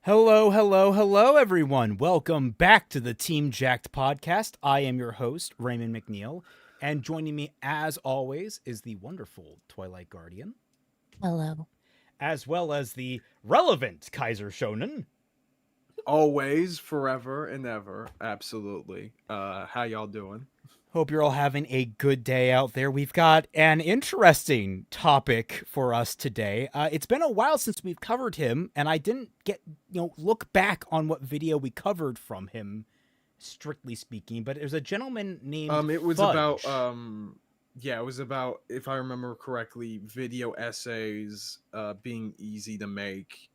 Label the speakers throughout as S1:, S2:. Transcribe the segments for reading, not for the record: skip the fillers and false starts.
S1: Hello, hello, hello, everyone. Welcome back to the Team Jacked podcast. I am your host, Raymond McNeil, and joining me, as always, is the wonderful Twilight Guardian,
S2: Hello.
S1: as well as the relevant Kaiser Shonen.
S3: Always, forever, and ever. Absolutely. How y'all doing?
S1: Hope you're all having a good day out there. We've got an interesting topic for us today. It's been a while since we've covered him, and I didn't look back on what video we covered from him, strictly speaking. But there's a gentleman named
S3: It was
S1: Fudge.
S3: it was about, if I remember correctly, video essays being easy to make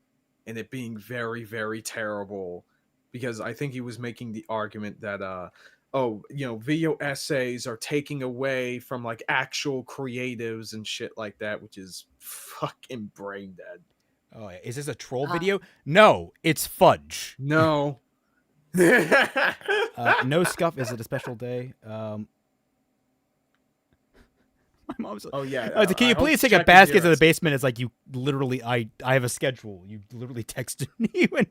S3: and it being very, very terrible. Because I think he was making the argument that video essays are taking away from like actual creatives and shit like that, which is fucking brain dead.
S1: Oh, is this a troll video? No, it's Fudge.
S3: No.
S1: No scuff. Is it a special day? My mom's like,
S3: Oh yeah.
S1: I was like, can you please take a basket to the basement? It's like, you literally, I have a schedule. You literally texted me when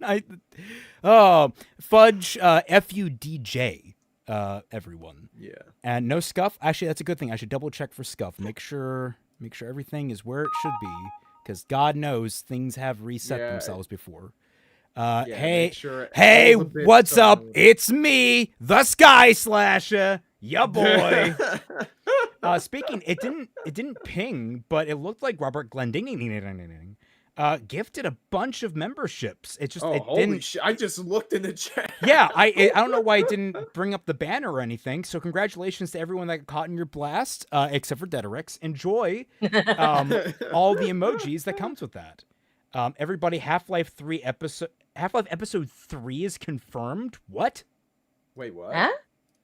S1: Fudge, FUDJ. Everyone.
S3: Yeah.
S1: And no scuff. Actually, that's a good thing. I should double check for scuff. Make sure everything is where it should be, because God knows things have reset themselves before. Hey, what's up? It's me, the Sky Slasher, ya boy. Speaking, it didn't ping, but it looked like Robert Glending gifted a bunch of memberships. It just
S3: holy shit! I just looked in the chat.
S1: Yeah, I don't know why it didn't bring up the banner or anything. So congratulations to everyone that got caught in your blast, except for Deterix. Enjoy all the emojis that comes with that. Everybody, Half-Life episode 3 is confirmed. What?
S3: Wait, what?
S2: Huh?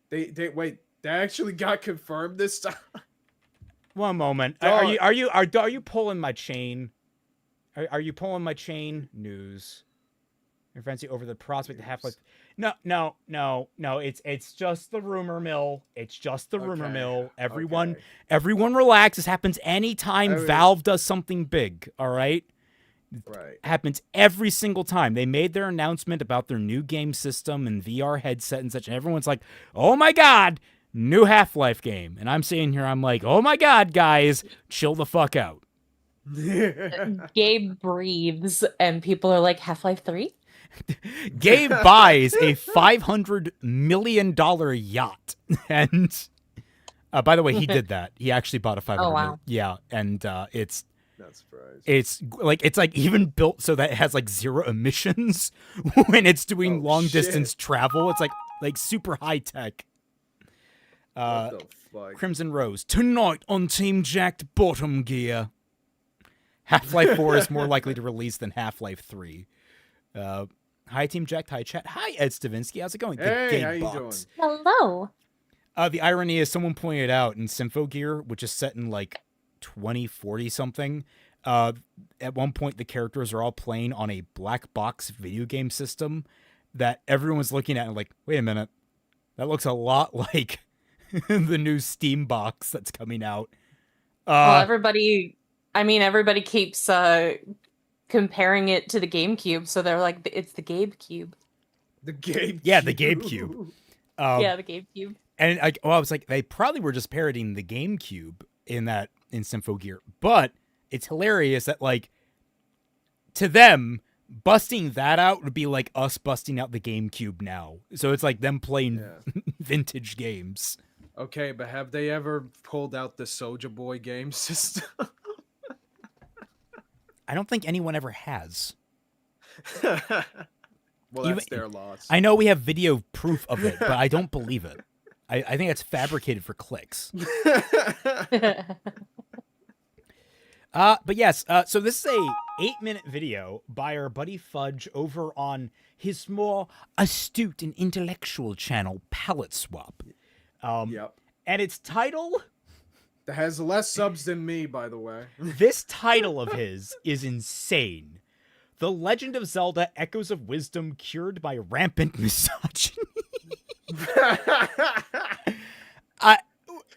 S3: They wait. That actually got confirmed this time.
S1: One moment. Are you pulling my chain? Are you pulling my chain? News. Your fancy over the prospect of Half-Life. No. It's just the rumor mill. It's just the rumor mill. Everyone relax. This happens anytime Valve does something big. All right.
S3: Right.
S1: Happens every single time. They made their announcement about their new game system and VR headset and such, and everyone's like, "Oh my god, new Half-Life game!" And I'm sitting here, I'm like, "Oh my god, guys, chill the fuck out."
S2: Gabe breathes, and people are like, Half-Life 3?
S1: Gabe buys a $500 million yacht, and by the way, he did that. He actually bought a $500 million. Yeah, and it's.
S3: Not surprised.
S1: It's like even built so that it has like zero emissions when it's doing long distance travel. It's like super high tech.
S3: What the fuck?
S1: Crimson Rose tonight on Team Jacked Bottom Gear. Half-Life 4 is more likely to release than Half-Life 3. Hi Team Jacked, hi chat, hi Ed Stavinsky. How's it going?
S3: Hey, how you doing?
S2: Hello.
S1: The irony is, someone pointed out in Symphogear, which is set in like 2040 something, at one point the characters are all playing on a black box video game system that everyone's looking at and like, wait a minute, that looks a lot like the new Steam box that's coming out.
S2: Well, everybody keeps comparing it to the GameCube, so they're like, it's the Gabe Cube.
S3: The Gabe.
S1: Yeah, the GameCube.
S2: Yeah, the GameCube.
S1: And I was like, they probably were just parodying the GameCube in Symphogear, but it's hilarious that, like, to them, busting that out would be like us busting out the GameCube now. So it's like them playing vintage games.
S3: Okay, but have they ever pulled out the Soulja Boy game system?
S1: I don't think anyone ever has.
S3: Well, that's their loss.
S1: I know we have video proof of it, but I don't believe it. I think it's fabricated for clicks. But yes, so this is a 8-minute video by our buddy Fudge over on his small, astute, and intellectual channel, Palette Swap.
S3: Yep.
S1: And its title...
S3: That has less subs than me, by the way.
S1: This title of his is insane. The Legend of Zelda Echoes of Wisdom Cured by Rampant Misogyny.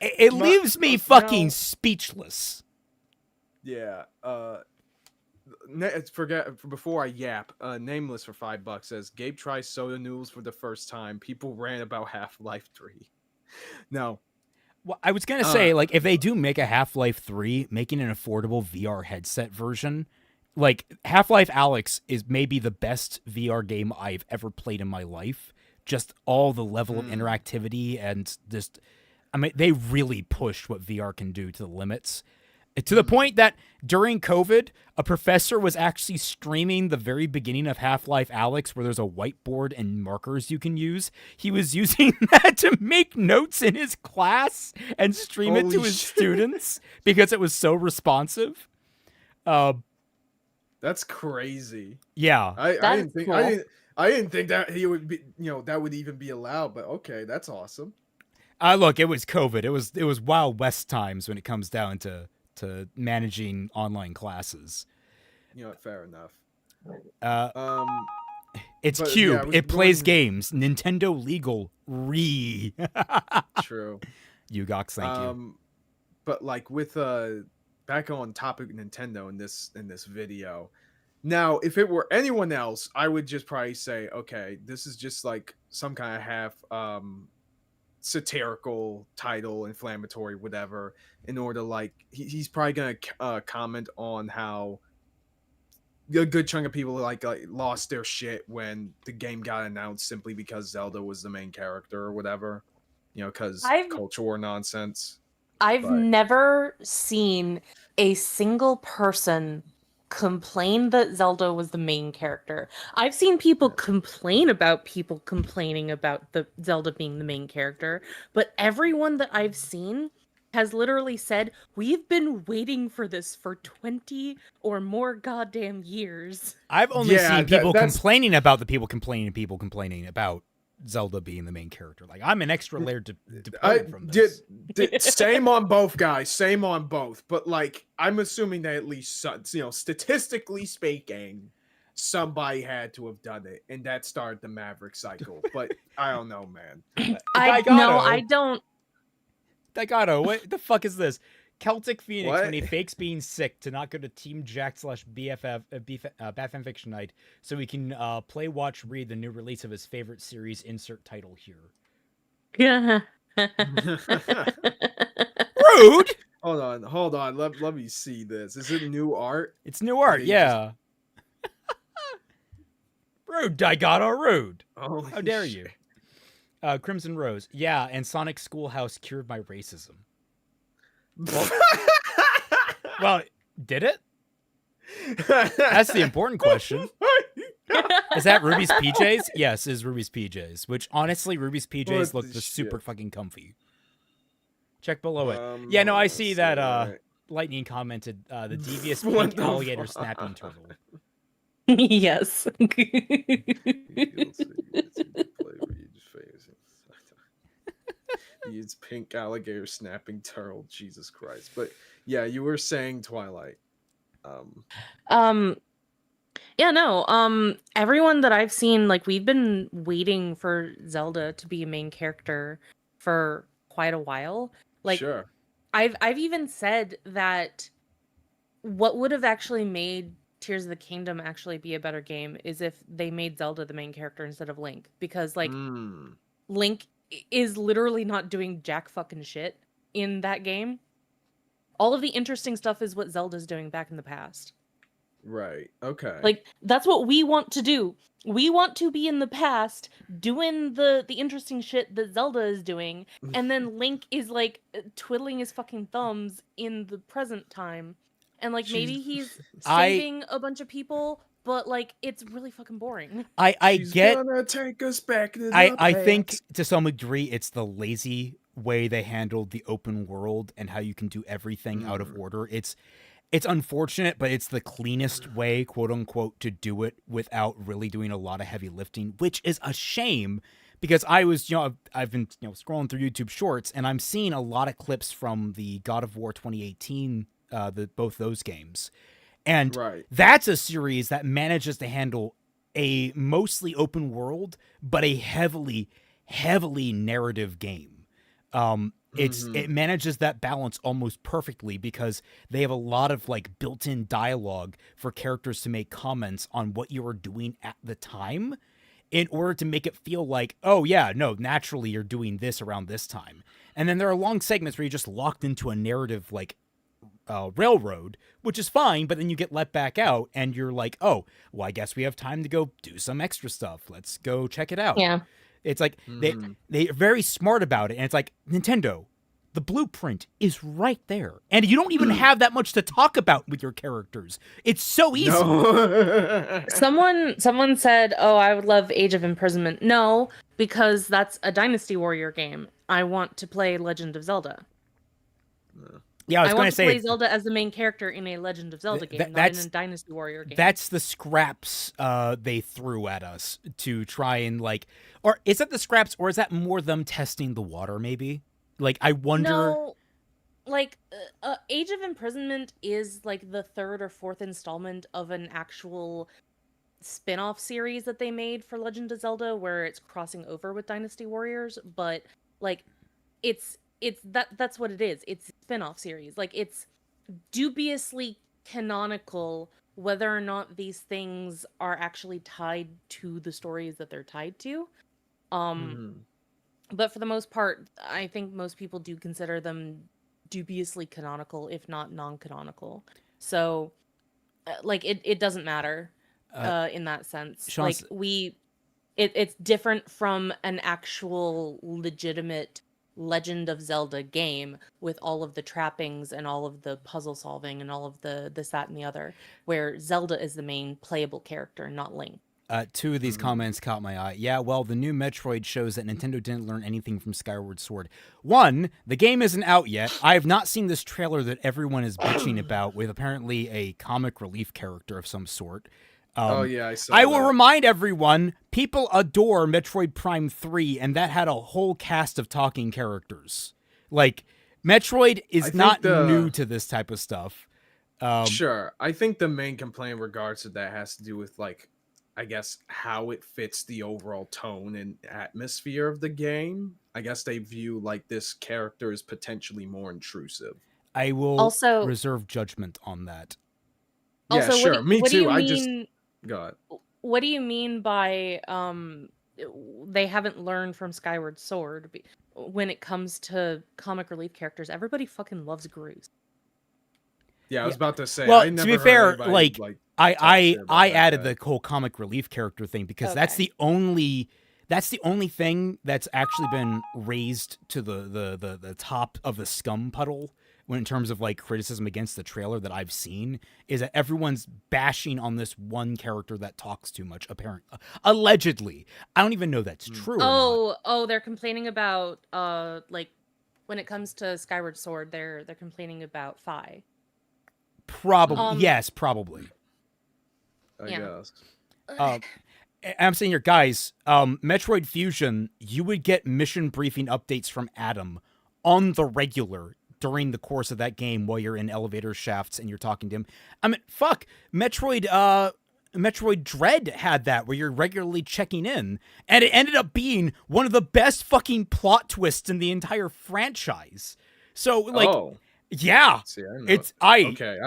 S1: It leaves me fucking speechless.
S3: Yeah. before I yap, Nameless for $5 says Gabe tries soda noodles for the first time. People ran about Half-Life 3. No.
S1: Well, I was gonna say, like, if they do make a Half-Life 3, making an affordable VR headset version, like Half-Life Alyx is maybe the best VR game I've ever played in my life. Just all the level of interactivity and just, I mean, they really pushed what VR can do to the limits. To the point that during COVID, a professor was actually streaming the very beginning of Half-Life Alyx, where there's a whiteboard and markers you can use. He was using that to make notes in his class and stream it to his students because it was so responsive.
S3: That's crazy.
S1: Yeah,
S3: I didn't think that he would be, that would even be allowed. But okay, that's awesome.
S1: Look, it was COVID. It was Wild West times when it comes down to managing online classes.
S3: Fair enough.
S1: It's Cube. It plays games. Nintendo legal.
S3: True.
S1: Ugox, thank you.
S3: But like with back on topic Nintendo in this video. Now, if it were anyone else, I would just probably say, okay, this is just like some kind of half satirical title, inflammatory, whatever, in order to like he's probably gonna comment on how a good chunk of people like lost their shit when the game got announced simply because Zelda was the main character or whatever, because culture war nonsense.
S2: I've never seen a single person complain that Zelda was the main character. I've seen people complain about people complaining about the Zelda being the main character, but everyone that I've seen has literally said, we've been waiting for this for 20 or more goddamn years.
S1: I've only seen people complaining about the people complaining about Zelda being the main character. Like, I'm an extra layer departed from this.
S3: Same on both, guys. Same on both. But like, I'm assuming that at least statistically speaking, somebody had to have done it, and that started the Maverick cycle. But I don't know, man.
S2: I don't.
S1: Daigato, what the fuck is this? Celtic Phoenix, when he fakes being sick to not go to Team Jack / BFF Bat Fiction Night, so he can play, watch, read the new release of his favorite series. Insert title here.
S2: Yeah.
S1: Rude.
S3: Hold on. Let me see this. Is it new art?
S1: It's new art. Yeah. Rude, Daigato. Rude. How dare you? Crimson Rose. Yeah, and Sonic Schoolhouse cured my racism. Well, did it? That's the important question. Is that Ruby's PJs? Yes, is Ruby's PJs. Which, honestly, Ruby's PJs look super fucking comfy. Check below it. Yeah, no, I see that Lightning commented the devious pink alligator snapping turtle.
S2: Yes.
S3: It's pink alligator snapping turtle. Jesus Christ. But yeah, you were saying Twilight.
S2: Yeah, no. Everyone that I've seen, like, we've been waiting for Zelda to be a main character for quite a while. Like,
S3: sure.
S2: I've even said that what would have actually made Tears of the Kingdom actually be a better game is if they made Zelda the main character instead of Link, because like Link is literally not doing jack fucking shit in that game. All of the interesting stuff is what Zelda's doing back in the past.
S3: Right. Okay.
S2: Like, that's what we want to do. We want to be in the past doing the interesting shit that Zelda is doing, and then Link is like twiddling his fucking thumbs in the present time. And like maybe he's saving a bunch of people, but like it's really fucking boring.
S3: She's gonna take us back to the
S1: I think to some degree it's the lazy way they handled the open world and how you can do everything out of order. It's unfortunate, but it's the cleanest way, quote unquote, to do it without really doing a lot of heavy lifting, which is a shame because I was, I've been, scrolling through YouTube Shorts and I'm seeing a lot of clips from the God of War 2018, both those games. And that's a series that manages to handle a mostly open world, but a heavily, heavily narrative game. it manages that balance almost perfectly because they have a lot of like built-in dialogue for characters to make comments on what you are doing at the time in order to make it feel like, oh yeah, no, naturally you're doing this around this time. And then there are long segments where you're just locked into a narrative like railroad, which is fine, but then you get let back out and you're like, oh, well, I guess we have time to go do some extra stuff. Let's go check it out.
S2: Yeah.
S1: It's like they're very smart about it, and it's like, Nintendo, the blueprint is right there. And you don't even have that much to talk about with your characters. It's so easy.
S3: No.
S2: Someone said, "Oh, I would love Age of Imprisonment." No, because that's a Dynasty Warrior game. I want to play Legend of Zelda.
S1: Yeah, I
S2: want to play Zelda as the main character in a Legend of Zelda game, not in a Dynasty Warrior game.
S1: That's the scraps they threw at us to try and like, or is that the scraps, or is that more them testing the water? Maybe. Like, I wonder.
S2: No, like Age of Imprisonment is like the third or fourth installment of an actual spin-off series that they made for Legend of Zelda, where it's crossing over with Dynasty Warriors, but like that's what it is. It's a spin-off series. Like, it's dubiously canonical whether or not these things are actually tied to the stories that they're tied to. But for the most part, I think most people do consider them dubiously canonical, if not non-canonical. So like it doesn't matter in that sense.
S1: Sean's...
S2: Like it's different from an actual legitimate Legend of Zelda game with all of the trappings and all of the puzzle solving and all of the this, that, and the other, where Zelda is the main playable character, not Link.
S1: Two of these comments caught my eye. Yeah, well, the new Metroid shows that Nintendo didn't learn anything from Skyward Sword. One, the game isn't out yet. I have not seen this trailer that everyone is bitching about with apparently a comic relief character of some sort.
S3: Oh yeah, I saw
S1: I will remind everyone, people adore Metroid Prime 3, and that had a whole cast of talking characters. Like, Metroid is not new to this type of stuff.
S3: Sure. I think the main complaint in regards to that has to do with, like, I guess, how it fits the overall tone and atmosphere of the game. I guess they view, like, this character as potentially more intrusive.
S1: I will also reserve judgment on that.
S3: Yeah,
S2: also,
S3: sure. Me too.
S2: Go ahead. What do you mean by they haven't learned from Skyward Sword when it comes to comic relief characters? Everybody fucking loves Groose.
S3: Yeah, I was about to say.
S1: Well, to be fair, like I added the whole comic relief character thing because that's the only thing that's actually been raised to the top of the scum puddle when in terms of like criticism against the trailer that I've seen, is that everyone's bashing on this one character that talks too much, apparently. Allegedly. I don't even know that's true.
S2: Oh, they're complaining about like when it comes to Skyward Sword, they're complaining about Fi.
S1: Probably. Yes, probably.
S3: I guess.
S1: I'm saying here, guys, Metroid Fusion, you would get mission briefing updates from Adam on the regular during the course of that game while you're in elevator shafts and you're talking to him. I mean, fuck, Metroid Dread had that where you're regularly checking in, and it ended up being one of the best fucking plot twists in the entire franchise. So, like, yeah,
S3: see, I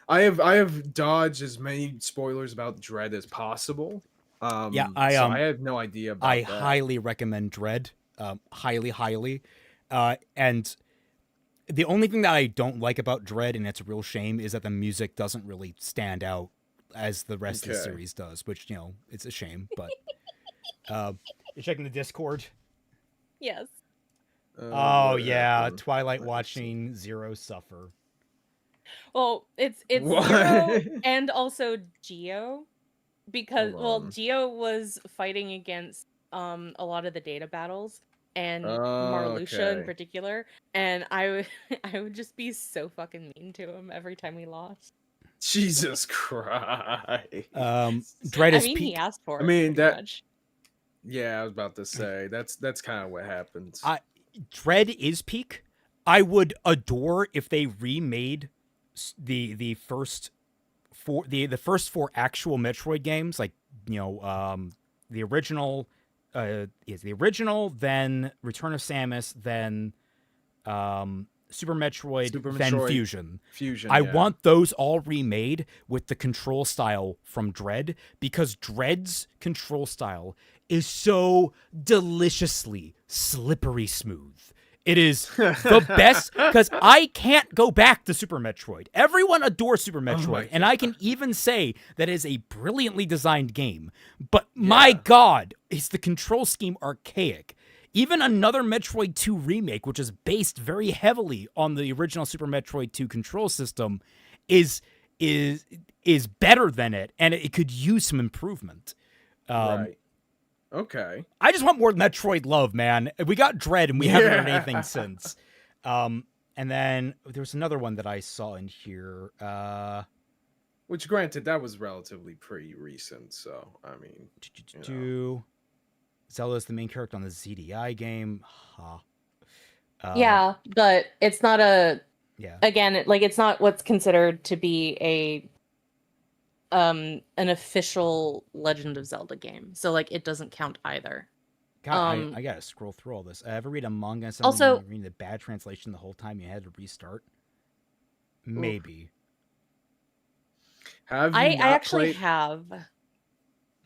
S3: have dodged as many spoilers about Dread as possible.
S1: Yeah,
S3: I have no idea about that.
S1: highly recommend Dread, highly, and the only thing that I don't like about Dread, and it's a real shame, is that the music doesn't really stand out as the rest of the series does, which, you know, it's a shame, but you're checking the Discord?
S2: Yes.
S1: Oh yeah, Twilight watching Zero suffer.
S2: Well, it's Zero and also Geo, because Geo was fighting against a lot of the data battles and Marluxia in particular, and I would just be so fucking mean to him every time we lost.
S3: Jesus Christ.
S1: Dread is
S2: he asked for it.
S3: I mean that.
S2: Much.
S3: Yeah, I was about to say that's kind of what happens.
S1: Dread is peak. I would adore if they remade the first four actual Metroid games, like, you know, the original is the original, then Return of Samus, then Super Metroid,
S3: Super
S1: then
S3: Metroid
S1: Fusion.
S3: Fusion.
S1: I
S3: yeah.
S1: want those all remade with the control style from Dread, because Dread's control style is so deliciously slippery smooth. It is the best, because I can't go back to Super Metroid. Everyone adores Super Metroid, and I can even say that it is a brilliantly designed game. But my God, is the control scheme archaic. Even another Metroid 2 remake, which is based very heavily on the original Super Metroid 2 control system, is better than it, and it could use some improvement.
S3: Right. Okay.
S1: I just want more Metroid love, man. We got Dread, and we haven't heard anything since. And then there's another one that I saw in here.
S3: Which, granted, that was relatively pretty recent, so, I mean...
S1: Zelda's the main character on the ZDI game.
S2: Yeah, but it's not a...
S1: Yeah.
S2: Again, it's not what's considered to be an official Legend of Zelda game. So, it doesn't count either.
S1: God, I gotta scroll through all this. Ever read a manga and
S2: also,
S1: reading the bad translation the whole time you had to restart? Maybe.
S2: I actually have.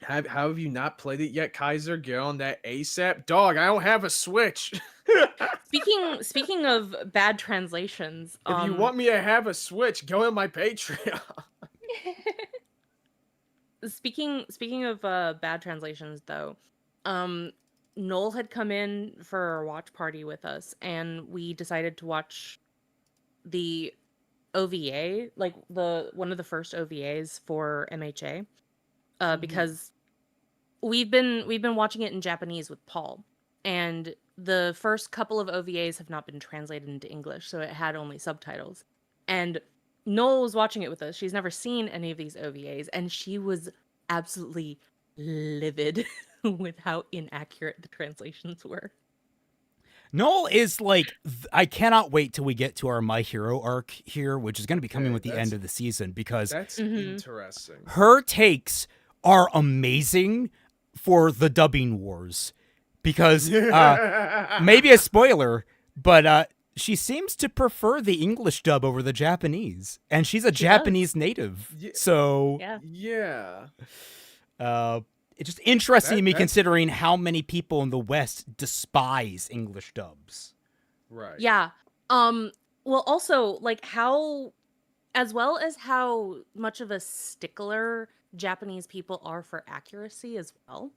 S3: How have you not played it yet, Kaiser? Get on that ASAP. Dog, I don't have a Switch.
S2: Speaking of bad translations,
S3: if you want me to have a Switch, go on my Patreon.
S2: Speaking of bad translations, though, Noel had come in for a watch party with us, and we decided to watch the OVA, one of the first OVAs for MHA. Because we've been watching it in Japanese with Paul, and the first couple of OVAs have not been translated into English, so it had only subtitles. And Noel was watching it with us. She's never seen any of these OVAs, and she was absolutely livid with how inaccurate the translations were.
S1: Noel is I cannot wait till we get to our My Hero arc here, which is going to be coming with the end of the season, because
S3: that's interesting.
S1: Her takes are amazing for the dubbing wars, because maybe a spoiler, but she seems to prefer the English dub over the Japanese, and she's a Japanese native. So it's just interesting to me, considering how many people in the West despise English dubs.
S3: Right.
S2: Yeah. Well, also, how, as well as how much of a stickler Japanese people are for accuracy as well,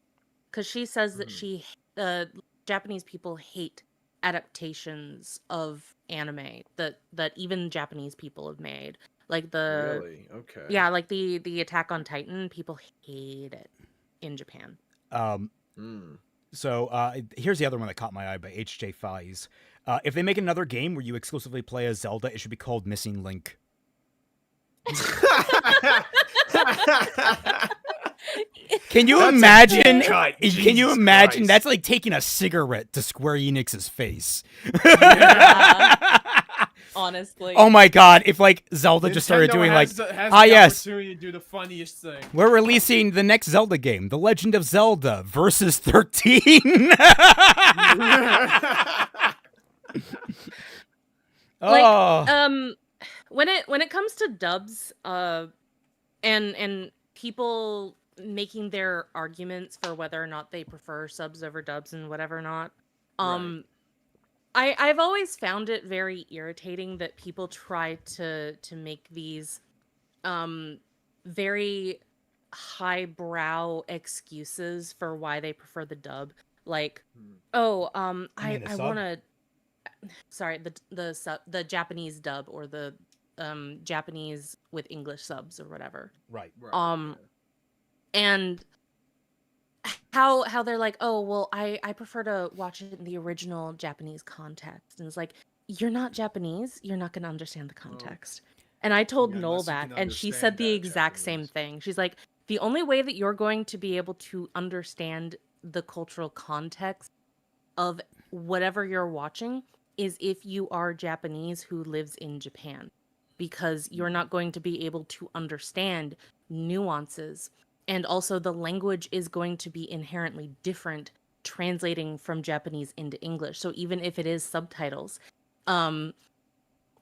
S2: because she says that Japanese people hate adaptations of anime that even Japanese people have made,
S3: really? Okay.
S2: Yeah, the Attack on Titan, people hate it in Japan.
S1: So here's the other one that caught my eye by HJ Fies. If they make another game where you exclusively play as Zelda, it should be called Missing Link. Can you imagine? Can you imagine? Christ. That's like taking a cigarette to Square Enix's face.
S2: Honestly.
S1: Oh my God! If Zelda just started doing
S3: has the opportunity to do the funniest thing.
S1: We're releasing the next Zelda game, The Legend of Zelda Versus 13.
S2: When it comes to dubs, and people making their arguments for whether or not they prefer subs over dubs and whatever or not, I've always found it very irritating that people try to make these very highbrow excuses for why they prefer the dub. I want to... Sorry, the Japanese dub, or the Japanese with English subs or whatever.
S1: Right.
S2: And how they're like, oh, well, I prefer to watch it in the original Japanese context. And it's like, you're not Japanese, you're not going to understand the context. And I told Noel that, and she said the exact same thing. She's like, the only way that you're going to be able to understand the cultural context of whatever you're watching is if you are Japanese who lives in Japan, because you're not going to be able to understand nuances. And also the language is going to be inherently different translating from Japanese into English. So even if it is subtitles, um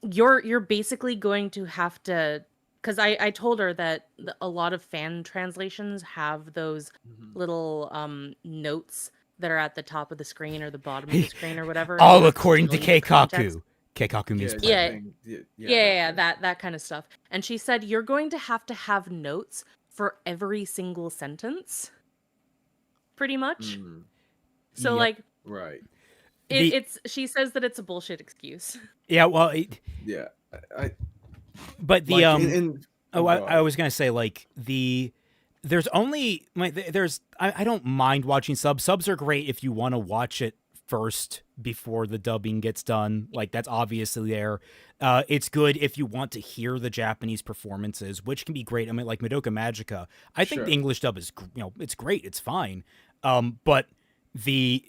S2: you're basically going to have to, because I told her that a lot of fan translations have those little notes that are at the top of the screen or the bottom of the screen or whatever.
S1: All
S2: To
S1: according to
S2: tell you the context.
S1: Keikaku. Keikaku means
S2: Yeah,
S1: planet.
S2: that kind of stuff. And she said you're going to have notes for every single sentence, pretty much. So
S1: Yep.
S2: like,
S3: Right.
S2: it's she says that it's a bullshit excuse.
S1: Yeah, well,
S3: Yeah.
S1: but the
S3: like
S1: I was gonna say like there's only I don't mind watching subs. Subs are great if you want to watch it first before the dubbing gets done. Like that's obviously there. It's good if you want to hear the Japanese performances, which can be great. I mean, like Madoka Magica, I think the English dub is it's great. It's fine. But the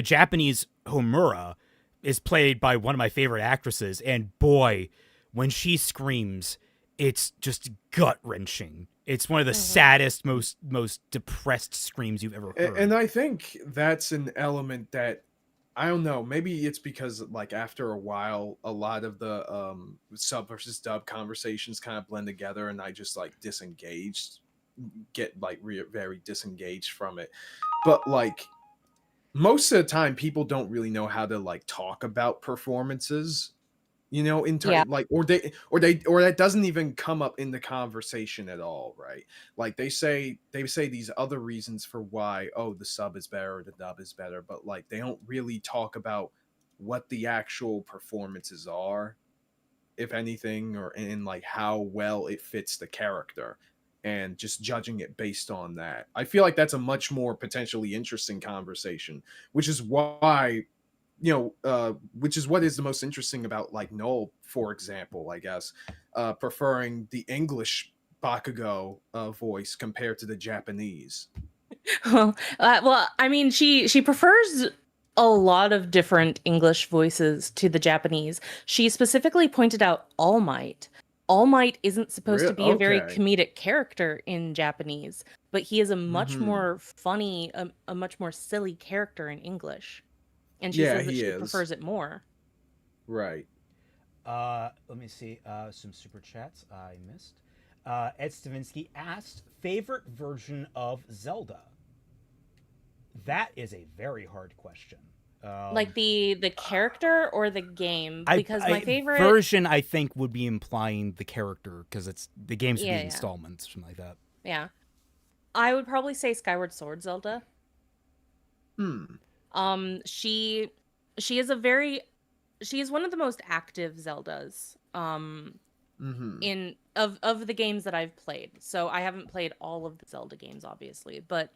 S1: Japanese Homura is played by one of my favorite actresses, and boy, when she screams, it's just gut wrenching. It's one of the saddest, most depressed screams you've ever heard.
S3: And I think that's an element that I don't know. Maybe it's because like after a while, a lot of the sub versus dub conversations kind of blend together, and I just like get like very disengaged from it. But like most of the time, people don't really know how to like talk about performances. In time, like, or that doesn't even come up in the conversation at all, right? Like they say these other reasons for why, the sub is better, or the dub is better, but like they don't really talk about what the actual performances are, if anything, or in like how well it fits the character, and just judging it based on that. I feel like that's a much more potentially interesting conversation, which is why which is what is the most interesting about like Noel, for example, I guess, preferring the English Bakugo voice compared to the Japanese.
S2: Well, I mean, she prefers a lot of different English voices to the Japanese. She specifically pointed out All Might. All Might isn't supposed to be a very comedic character in Japanese, but he is a much more funny, a much more silly character in English. And she says that she prefers it more.
S3: Right.
S1: Let me see. Some super chats I missed. Ed Stavinsky asked, favorite version of Zelda? That is a very hard question.
S2: Like the character or the game? Because my favorite
S1: version, I think, would be implying the character, because it's the games would be installments, something like that.
S2: Yeah, I would probably say Skyward Sword Zelda. She is one of the most active Zeldas. In of the games that I've played. So I haven't played all of the Zelda games, obviously, but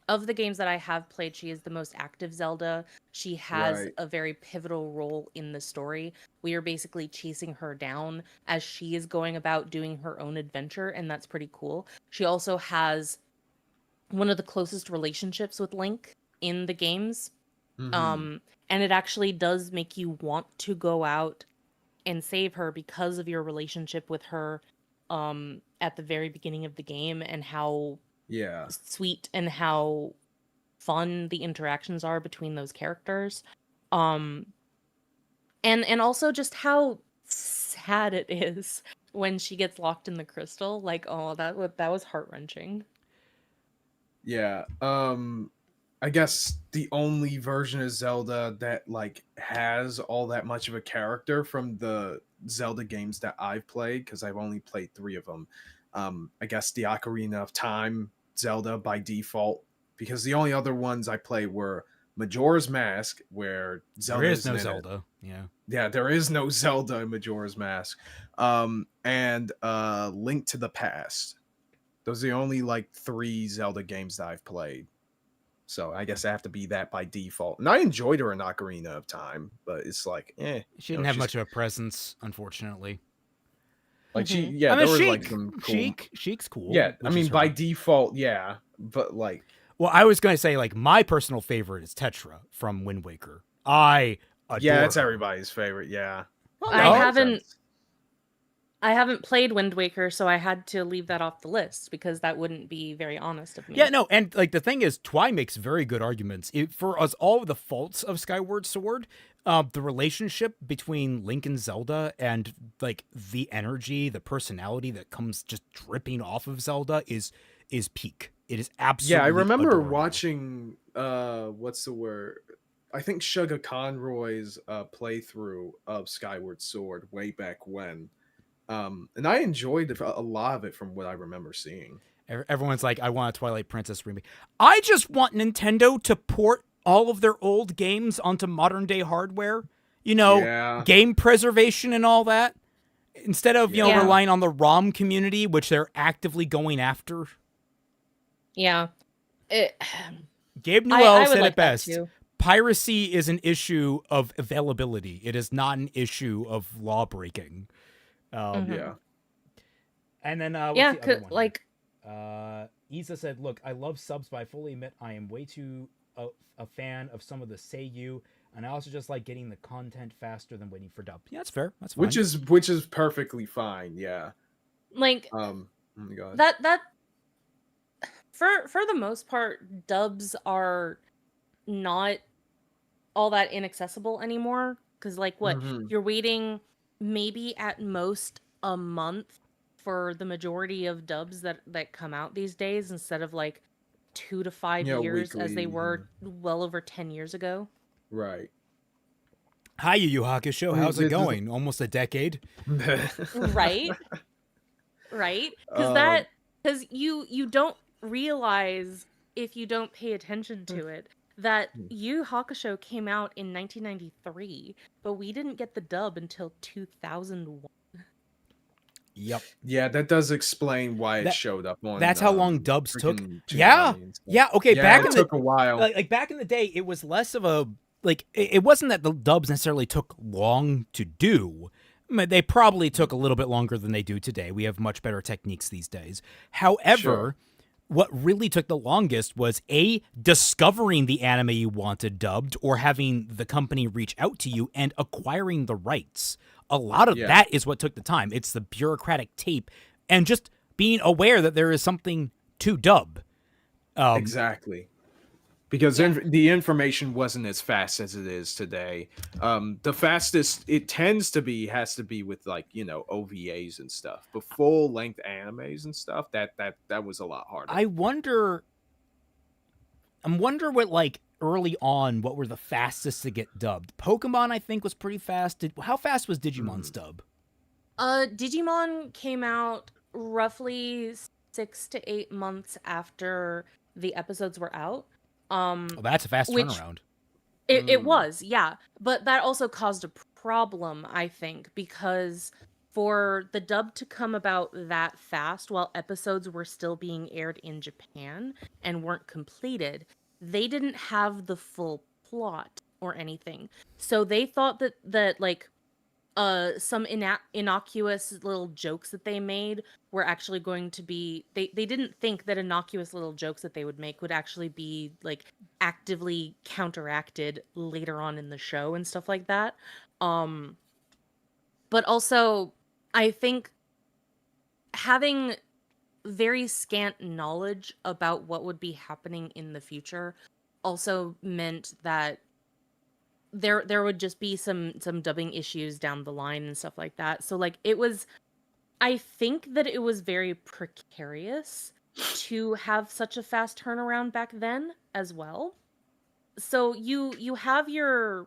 S2: of the games that I have played, she is the most active Zelda. She has a very pivotal role in the story. We are basically chasing her down as she is going about doing her own adventure, and that's pretty cool. She also has one of the closest relationships with Link in the games. And it actually does make you want to go out and save her because of your relationship with her at the very beginning of the game, and how sweet and how fun the interactions are between those characters. And also just how sad it is when she gets locked in the crystal. Like, oh, that was heart-wrenching.
S3: Yeah. I guess the only version of Zelda that like has all that much of a character from the Zelda games that I've played, because I've only played 3 of them. I guess the Ocarina of Time Zelda by default, because the only other ones I played were Majora's Mask, where Zelda
S1: there is no Zelda.
S3: Yeah, there is no Zelda in Majora's Mask. And Link to the Past. Those are the only like 3 Zelda games that I've played. So I guess I have to be that by default. And I enjoyed her in Ocarina of Time, but it's like,
S1: she didn't have much of a presence, unfortunately.
S3: Like
S1: I mean,
S3: there was like some cool...
S1: Sheik's cool.
S3: Yeah, I mean by default, yeah, but like,
S1: well, I was going to say like my personal favorite is Tetra from Wind Waker. I adore
S3: it's
S1: her.
S3: everybody's favorite. Yeah,
S2: well, I haven't played Wind Waker, so I had to leave that off the list because that wouldn't be very honest of me.
S1: Yeah, no, and like the thing is, Twi makes very good arguments for us all of the faults of Skyward Sword. The relationship between Link and Zelda and like the energy, the personality that comes just dripping off of Zelda is peak. It is absolutely
S3: Yeah, I remember
S1: adorable.
S3: watching what's the word? I think Suga Conroy's playthrough of Skyward Sword way back when. And I enjoyed a lot of it from what I remember seeing.
S1: Everyone's like, I want a Twilight Princess remake. I just want Nintendo to port all of their old games onto modern day hardware. You know,
S3: Yeah.
S1: game preservation and all that. Instead of, you know,
S2: Yeah.
S1: relying on the ROM community, which they're actively going after.
S2: Yeah.
S1: Gabe Newell
S2: would
S1: said
S2: like
S1: it
S2: that
S1: best.
S2: too.
S1: Piracy is an issue of availability. It is not an issue of law breaking.
S3: Yeah.
S1: And then what's
S2: Yeah,
S1: the other one?
S2: like
S1: Isa said, "Look, I love subs, but I fully admit I am way too a fan of some of the Seiyu, and I also just like getting the content faster than waiting for dub." Yeah, that's fair. That's fine.
S3: Which is perfectly fine. Yeah.
S2: like
S3: Oh my God.
S2: that for the most part, dubs are not all that inaccessible anymore. Because like what you're waiting maybe at most a month for the majority of dubs that come out these days, instead of like 2 to 5 years as they
S3: weekly,
S2: were well over 10 years ago.
S3: Right.
S1: Hi, Yu Yu Hakusho. How's it going? Almost a decade.
S2: Right. Right? Because you don't realize, if you don't pay attention to it, that Yu Yu Hakusho came out in 1993, but we didn't get the dub until 2001.
S1: Yep.
S3: Yeah, that does explain why it showed up on.
S1: That's how long dubs took.
S3: Yeah.
S1: Yeah. Okay.
S3: Yeah,
S1: back
S3: it
S1: in
S3: took a while.
S1: Like back in the day, it was less of a like. It wasn't that the dubs necessarily took long to do. I mean, they probably took a little bit longer than they do today. We have much better techniques these days. However, what really took the longest was discovering the anime you wanted dubbed, or having the company reach out to you and acquiring the rights. A lot of that is what took the time. It's the bureaucratic tape and just being aware that there is something to dub.
S3: Exactly. Because the information wasn't as fast as it is today. The fastest it has to be with, like, you know, OVAs and stuff. But full length animes and stuff, that was a lot harder.
S1: I wonder what, like, early on, what were the fastest to get dubbed? Pokemon, I think, was pretty fast. How fast was Digimon's dub?
S2: Digimon came out roughly 6 to 8 months after the episodes were out.
S1: That's a fast turnaround.
S2: It was, yeah. But that also caused a problem, I think, because for the dub to come about that fast while episodes were still being aired in Japan and weren't completed, they didn't have the full plot or anything. So they thought that like some innocuous little jokes that they made were actually going to be, they didn't think that innocuous little jokes that they would make would actually be like actively counteracted later on in the show and stuff like that. But also, I think having very scant knowledge about what would be happening in the future also meant that there would just be some dubbing issues down the line and stuff like that. So like I think that it was very precarious to have such a fast turnaround back then as well. So you have your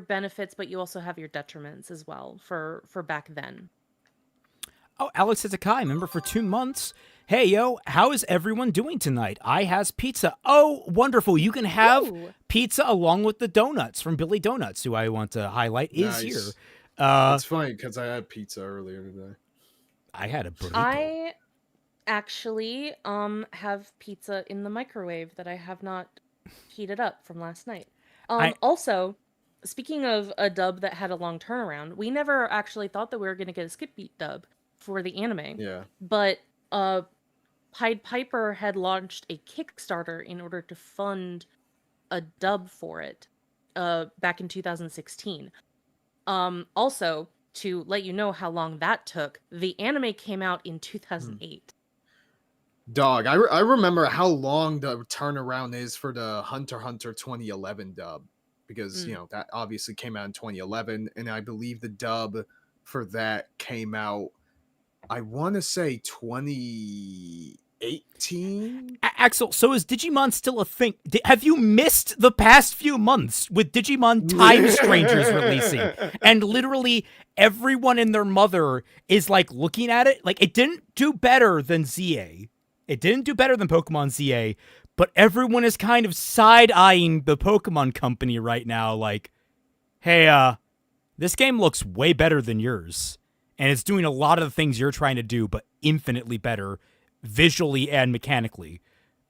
S2: benefits, but you also have your detriments as well for back then.
S1: Oh, Alex Hizakai, member for 2 months. Hey, yo, how is everyone doing tonight? I has pizza. Oh, wonderful. You can have pizza along with the donuts from Billy Donuts, who I want to highlight is here.
S3: It's funny because I had pizza earlier today.
S1: I had a burrito.
S2: I actually have pizza in the microwave that I have not heated up from last night. Also, speaking of a dub that had a long turnaround, we never actually thought that we were going to get a skip beat dub for the anime.
S3: Yeah.
S2: But Pied Piper had launched a Kickstarter in order to fund a dub for it back in 2016. Also, to let you know how long that took, the anime came out in 2008.
S3: Dog, I remember how long the turnaround is for the Hunter x Hunter 2011 dub. because that obviously came out in 2011, and I believe the dub for that came out, I want to say 2018.
S1: Axel, so is Digimon still a thing? Have you missed the past few months with Digimon Time Strangers releasing? And literally everyone and their mother is like looking at it. Like, it didn't do better than ZA. It didn't do better than Pokemon ZA, but everyone is kind of side-eyeing the Pokemon company right now like, hey, this game looks way better than yours. And it's doing a lot of the things you're trying to do, but infinitely better visually and mechanically.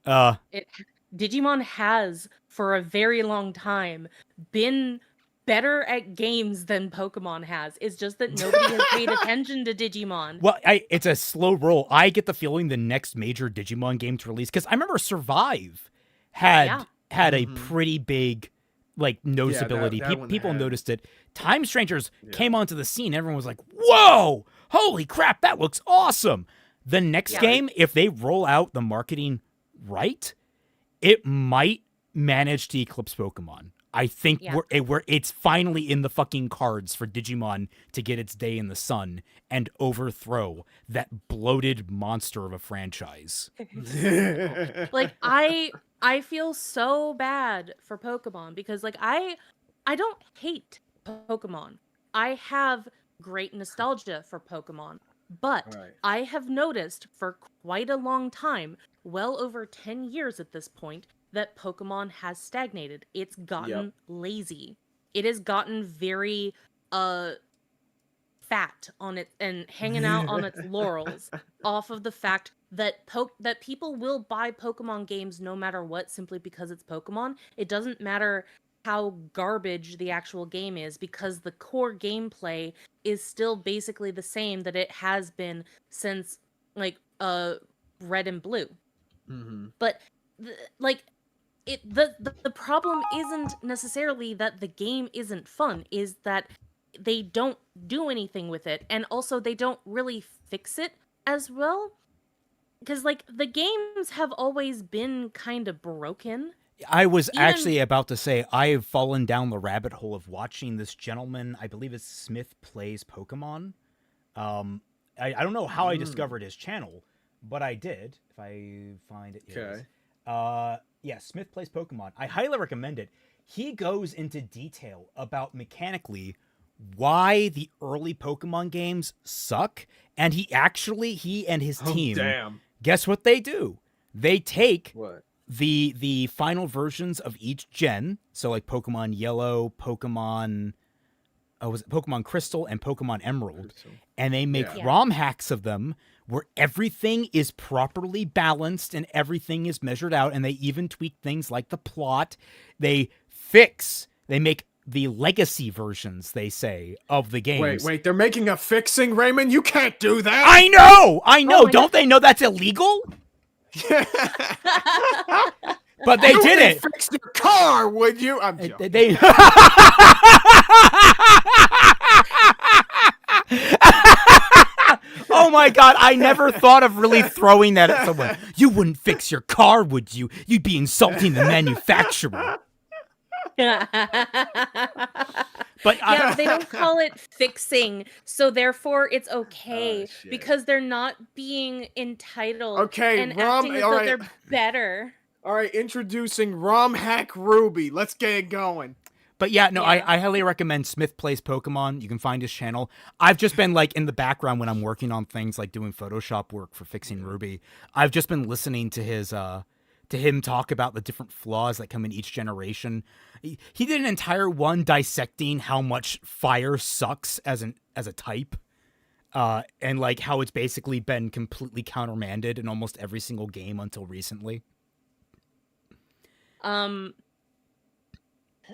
S2: Digimon has, for a very long time, been better at games than Pokemon has. It's just that nobody has paid attention to Digimon.
S1: Well, it's a slow roll. I get the feeling the next major Digimon game to release, because I remember Survive had a pretty big noticeability. People noticed it. Time Strangers came onto the scene. Everyone was like, whoa, holy crap, that looks awesome. The next game, if they roll out the marketing right, it might manage to eclipse Pokemon. I think it's finally in the fucking cards for Digimon to get its day in the sun and overthrow that bloated monster of a franchise.
S2: Like, I feel so bad for Pokemon because I don't hate Pokemon. I have great nostalgia for Pokemon. But I have noticed for quite a long time, well over 10 years at this point, that Pokemon has stagnated. It's gotten lazy. It has gotten very fat on it and hanging out on its laurels off of the fact that that people will buy Pokemon games no matter what, simply because it's Pokemon. It doesn't matter how garbage the actual game is, because the core gameplay is still basically the same that it has been since Red and Blue. But the problem isn't necessarily that the game isn't fun, is that they don't do anything with it, and also they don't really fix it as well, because the games have always been kind of broken.
S1: I was actually about to say, I have fallen down the rabbit hole of watching this gentleman, I believe it's Smith Plays Pokemon. I don't know how I discovered his channel, but I did. If I find it. Okay. Smith Plays Pokemon. I highly recommend it. He goes into detail about mechanically why the early Pokemon games suck, and he and his team, guess what they do? They take the final versions of each gen, so like Pokemon Yellow, Pokemon Crystal, and Pokemon Emerald, and they make ROM hacks of them where everything is properly balanced and everything is measured out, and they even tweak things like the plot. They make the legacy versions, they say, of the games.
S3: Wait, they're making a fixing, Raymond? You can't do that!
S1: I know! Oh, don't they know that's illegal? But they did it.
S3: Fix your car, would you? I'm joking.
S1: They Oh my god, I never thought of really throwing that at someone. You wouldn't fix your car, would you? You'd be insulting the manufacturer. But
S2: they don't call it fixing, so therefore it's okay because they're not being entitled and acting as though they're better.
S3: All right, introducing ROM Hack Ruby. Let's get it going.
S1: But I highly recommend Smith Plays Pokemon. You can find his channel. I've just been in the background when I'm working on things like doing Photoshop work for fixing Ruby. I've just been listening to his to him talk about the different flaws that come in each generation. He did an entire one dissecting how much fire sucks as a type. And how it's basically been completely countermanded in almost every single game until recently.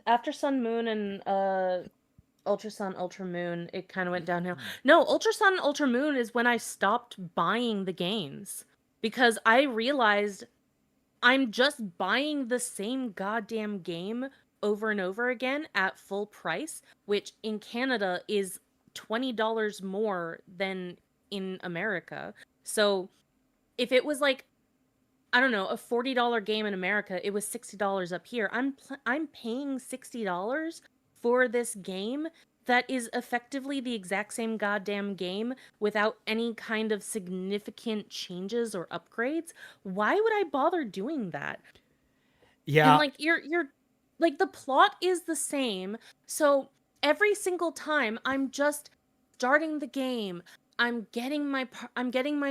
S2: After Sun Moon and Ultra Sun Ultra Moon, it kind of went downhill. No, Ultra Sun Ultra Moon is when I stopped buying the games, because I realized I'm just buying the same goddamn game over and over again at full price, which in Canada is $20 more than in America. So if it was I don't know, a $40 game in America, it was $60 up here. I'm paying $60 for this game that is effectively the exact same goddamn game without any kind of significant changes or upgrades. Why would I bother doing that?
S1: Yeah.
S2: And like you're like the plot is the same. So every single time I'm just starting the game, I'm getting my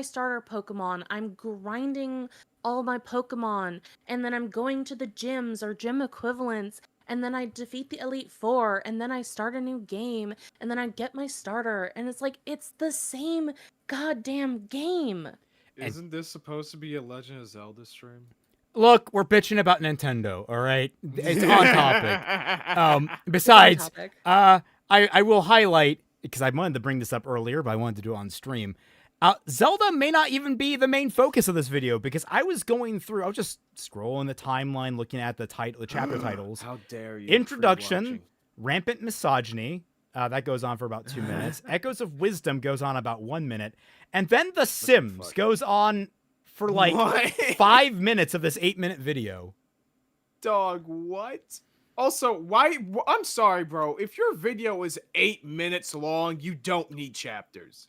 S2: starter Pokemon, I'm grinding all my Pokemon, and then I'm going to the gyms or gym equivalents, and then I defeat the Elite Four, and then I start a new game, and then I get my starter, and it's like it's the same goddamn game.
S3: Isn't this supposed to be a Legend of Zelda stream?
S1: Look, we're bitching about Nintendo, all right? It's on topic. Besides, I will highlight, because I wanted to bring this up earlier, but I wanted to do it on stream. Zelda may not even be the main focus of this video, because I was just scrolling the timeline, looking at the chapter titles.
S3: How dare you?
S1: Introduction, Rampant Misogyny. That goes on for about 2 minutes. Echoes of Wisdom goes on about 1 minute. And then The Sims goes on for like 5 minutes of this 8-minute video.
S3: Dog, what? Also, why? I'm sorry, bro. If your video is 8 minutes long, you don't need chapters.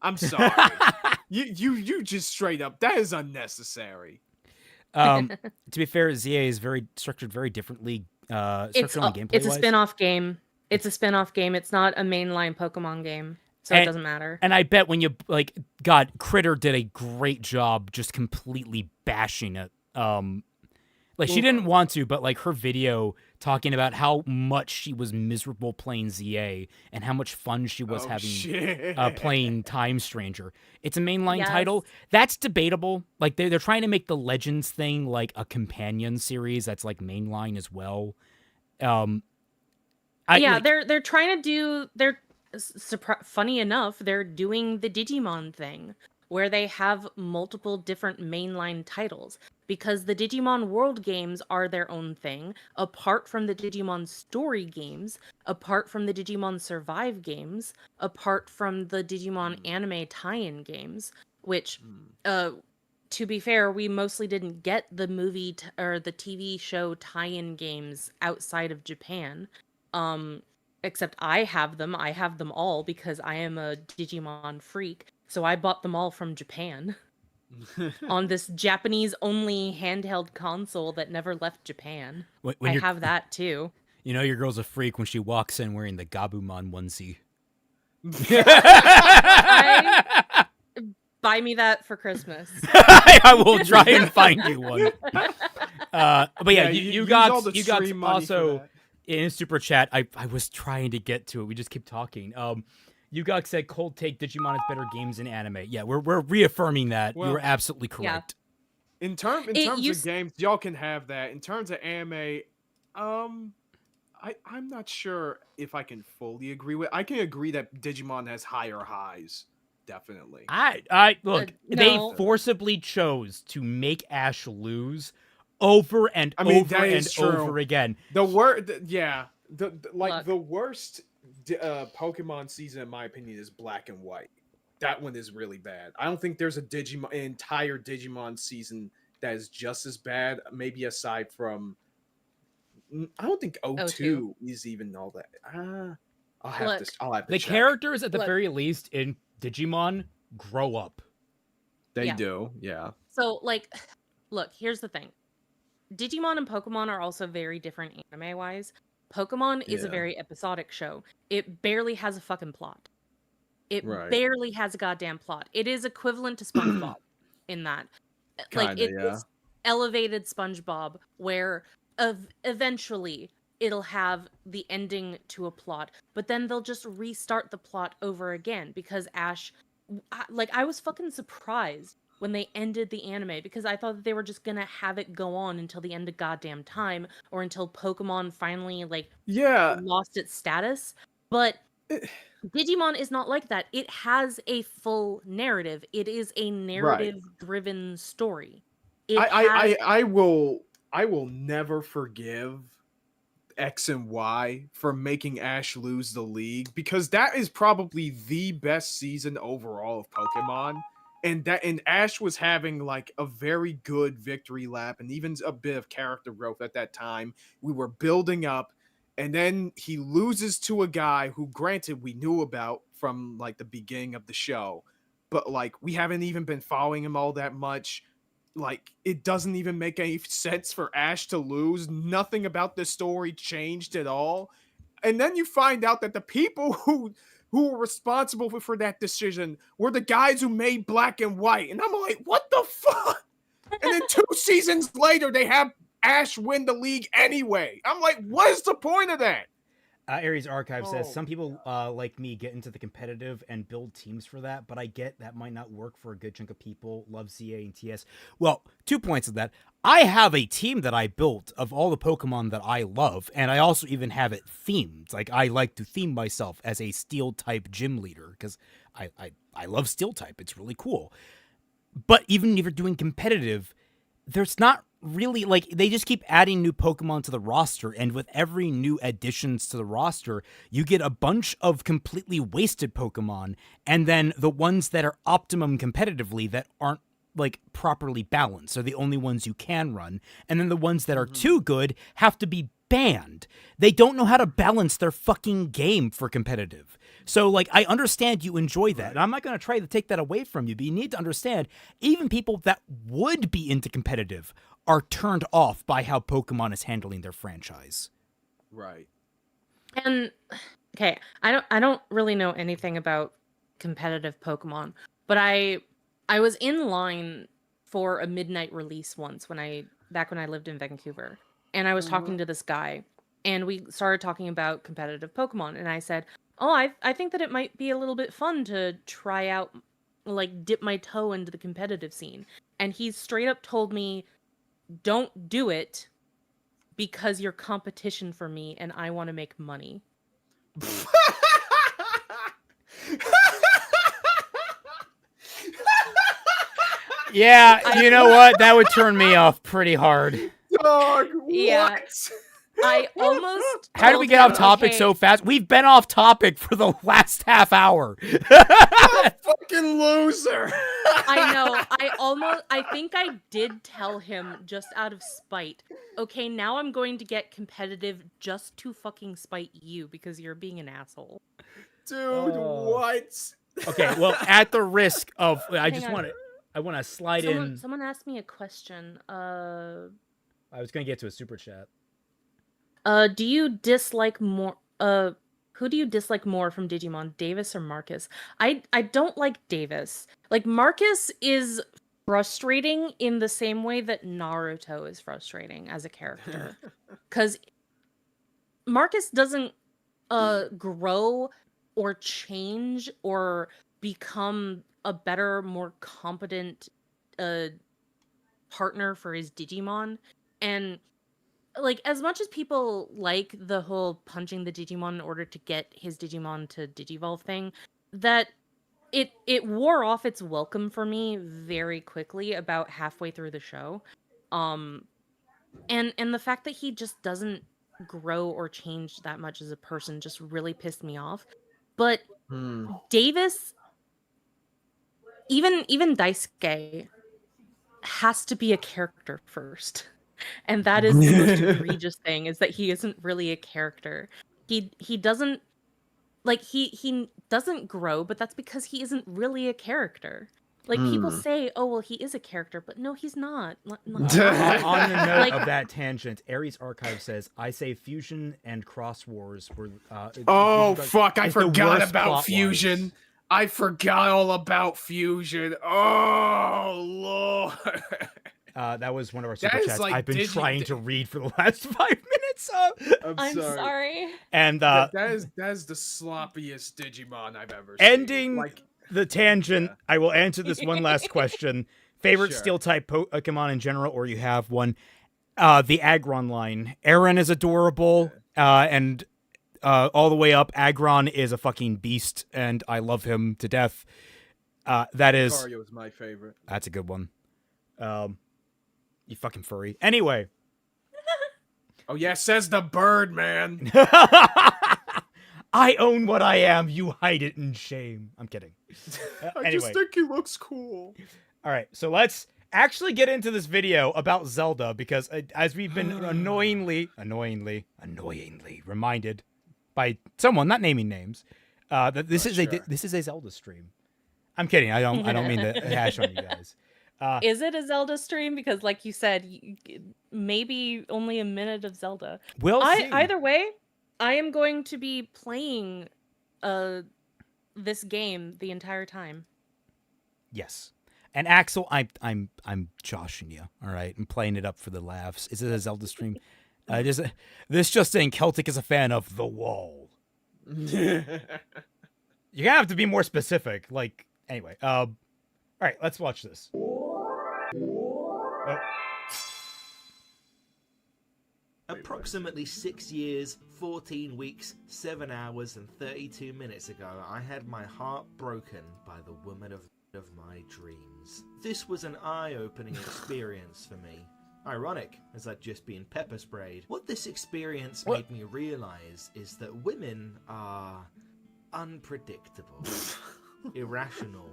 S3: I'm sorry. you just straight up. That is unnecessary.
S1: To be fair, ZA is structured very differently.
S2: It's a spin-off game. It's a spin-off game. It's not a mainline Pokemon game. So it doesn't matter.
S1: And I bet when you God, Critter did a great job just completely bashing it. She didn't want to, but like her video talking about how much she was miserable playing ZA and how much fun she was having playing Time Stranger. It's a mainline title. That's debatable. Like they're trying to make the Legends thing like a companion series that's like mainline as well.
S2: They're trying to do. Funny enough, they're doing the Digimon thing, where they have multiple different mainline titles, because the Digimon World games are their own thing, apart from the Digimon Story games, apart from the Digimon Survive games, apart from the Digimon anime tie-in games, which, to be fair, we mostly didn't get the movie or the TV show tie-in games outside of Japan. Except I have them. I have them all because I am a Digimon freak. So I bought them all from Japan on this Japanese-only handheld console that never left Japan. I have that too.
S1: You know your girl's a freak when she walks in wearing the Gabumon onesie.
S2: Buy me that for Christmas.
S1: I will try and find you one. But yeah, you got also... In Super Chat, I was trying to get to it. We just keep talking. Yugok said, "Cold take, Digimon has better games in anime." Yeah, we're reaffirming that. Well, you were absolutely correct.
S3: Yeah. In terms of games, y'all can have that. In terms of anime, I'm not sure if I can fully agree with. I can agree that Digimon has higher highs. Definitely.
S1: I look.
S2: No.
S1: They forcibly chose to make Ash lose over and over again.
S3: The worst Pokemon season, in my opinion, is Black and White. That one is really bad. I don't think there's an entire Digimon season that is just as bad. Maybe aside from, I don't think O2 is even all that. I'll have to
S1: the
S3: check.
S1: Characters at the very least in Digimon grow up.
S3: They do, yeah.
S2: So look, here's the thing. Digimon and Pokemon are also very different anime-wise. Pokemon is a very episodic show. It barely has a fucking plot. It barely has a goddamn plot. It is equivalent to SpongeBob in that. It's elevated SpongeBob, where eventually it'll have the ending to a plot, but then they'll just restart the plot over again, because Ash... I was fucking surprised when they ended the anime, because I thought that they were just gonna have it go on until the end of goddamn time, or until Pokemon finally lost its status. But Digimon is not like that. It has a full narrative. It is a narrative-driven story.
S3: I will never forgive X and Y for making Ash lose the league, because that is probably the best season overall of Pokemon. and Ash was having like a very good victory lap and even a bit of character growth at that time. We were building up, and then he loses to a guy who, granted, we knew about from like the beginning of the show, but like we haven't even been following him all that much. Like, it doesn't even make any sense for Ash to lose. Nothing about the story changed at all. And then you find out that the people who were responsible for that decision were the guys who made Black and White. And I'm like, what the fuck? And then 2 seasons later, they have Ash win the league anyway. I'm like, what is the point of that?
S1: Aries Archive says, some people like me get into the competitive and build teams for that, but I get that might not work for a good chunk of people. Love CA and TS. Well, 2 points of that. I have a team that I built of all the Pokemon that I love, and I also even have it themed. Like, I like to theme myself as a Steel-type gym leader, because I love Steel-type. It's really cool. But even if you're doing competitive, there's not really, like, they just keep adding new Pokemon to the roster, and with every new additions to the roster, you get a bunch of completely wasted Pokemon, and then the ones that are optimum competitively that aren't, like, properly balanced are the only ones you can run, and then the ones that are too good have to be banned. They don't know how to balance their fucking game for competitive. So, like, I understand you enjoy that, and I'm not going to try to take that away from you, but you need to understand, even people that would be into competitive are turned off by how Pokemon is handling their franchise.
S3: Right.
S2: And, okay, I don't really know anything about competitive Pokemon, but I was in line for a midnight release once back when I lived in Vancouver, and I was talking to this guy, and we started talking about competitive Pokemon, and I said, oh, I think that it might be a little bit fun to try out, like, dip my toe into the competitive scene. And he straight up told me, don't do it because you're competition for me and I want to make money.
S1: Yeah, you know what? That would turn me off pretty hard.
S3: Dog,
S2: yeah.
S3: what?
S2: I almost.
S1: How did we get off topic so fast? We've been off topic for the last half hour.
S3: Fucking loser.
S2: I know. I think I did tell him just out of spite. Okay, now I'm going to get competitive just to fucking spite you because you're being an asshole.
S3: Dude, what?
S1: Okay, well, at the risk of, I want to slide in.
S2: Someone asked me a question.
S1: I was going to get to a super chat.
S2: Do you dislike more? Who do you dislike more from Digimon, Davis or Marcus? I don't like Davis. Like, Marcus is frustrating in the same way that Naruto is frustrating as a character, because Marcus doesn't grow or change or become a better, more competent partner for his Digimon. And like, as much as people like the whole punching the Digimon in order to get his Digimon to Digivolve thing, that it wore off its welcome for me very quickly about halfway through the show. And the fact that he just doesn't grow or change that much as a person just really pissed me off. But Davis, even Daisuke, has to be a character first. And that is the most egregious thing, is that he isn't really a character. He doesn't, like, he doesn't grow, but that's because he isn't really a character. Like, people say, oh, well, he is a character, but no, he's not.
S1: On the note of that tangent, Aries Archive says, I say Fusion and Cross Wars were...
S3: fuck, I forgot about Fusion. I forgot all about Fusion. Oh, Lord.
S1: That was one of our super chats I've been trying to read for the last 5 minutes.
S2: I'm sorry.
S1: And
S3: that is the sloppiest Digimon I've ever seen.
S1: Ending the tangent, I will answer this one last question. Favorite Steel-type Pokemon in general, or you have one? The Aggron line. Aaron is adorable, and all the way up, Aggron is a fucking beast, and I love him to death. That is...
S3: Lucario is my favorite.
S1: That's a good one. You fucking furry. Anyway.
S3: Oh, yeah, says the bird, man.
S1: I own what I am. You hide it in shame. I'm kidding.
S3: I just think he looks cool.
S1: All right, so let's actually get into this video about Zelda because as we've been annoyingly reminded by someone not naming names, that this is a Zelda stream. I'm kidding. I don't mean to hash on you guys.
S2: Is it a Zelda stream? Because, like you said, maybe only a minute of Zelda.
S1: We'll see.
S2: Either way, I am going to be playing this game the entire time.
S1: Yes. And Axel, I'm joshing you. All right, I'm playing it up for the laughs. Is it a Zelda stream? This just saying Celtic is a fan of The Wall. You're gonna have to be more specific. Like, anyway. All right, let's watch this. Oh.
S4: Approximately 6 years, 14 weeks, 7 hours, and 32 minutes ago, I had my heart broken by the woman of my dreams. This was an eye-opening experience for me. Ironic, as I'd just been pepper sprayed. What this experience made me realize is that women are unpredictable, irrational,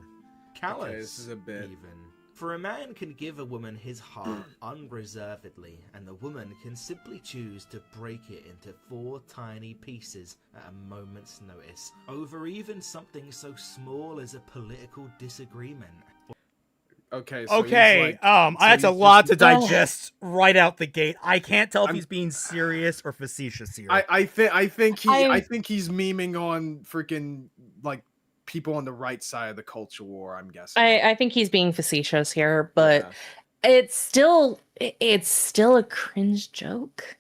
S4: callous,
S3: this is a bit.
S4: even. For a man can give a woman his heart unreservedly, and the woman can simply choose to break it into 4 tiny pieces at a moment's notice, over even something so small as a political disagreement.
S3: Okay.
S1: That's a lot to digest right out the gate. I can't tell if he's being serious or facetious here.
S3: I think he's memeing on freaking like people on the right side of the culture war, I'm guessing.
S2: I think he's being facetious here, but it's still a cringe joke.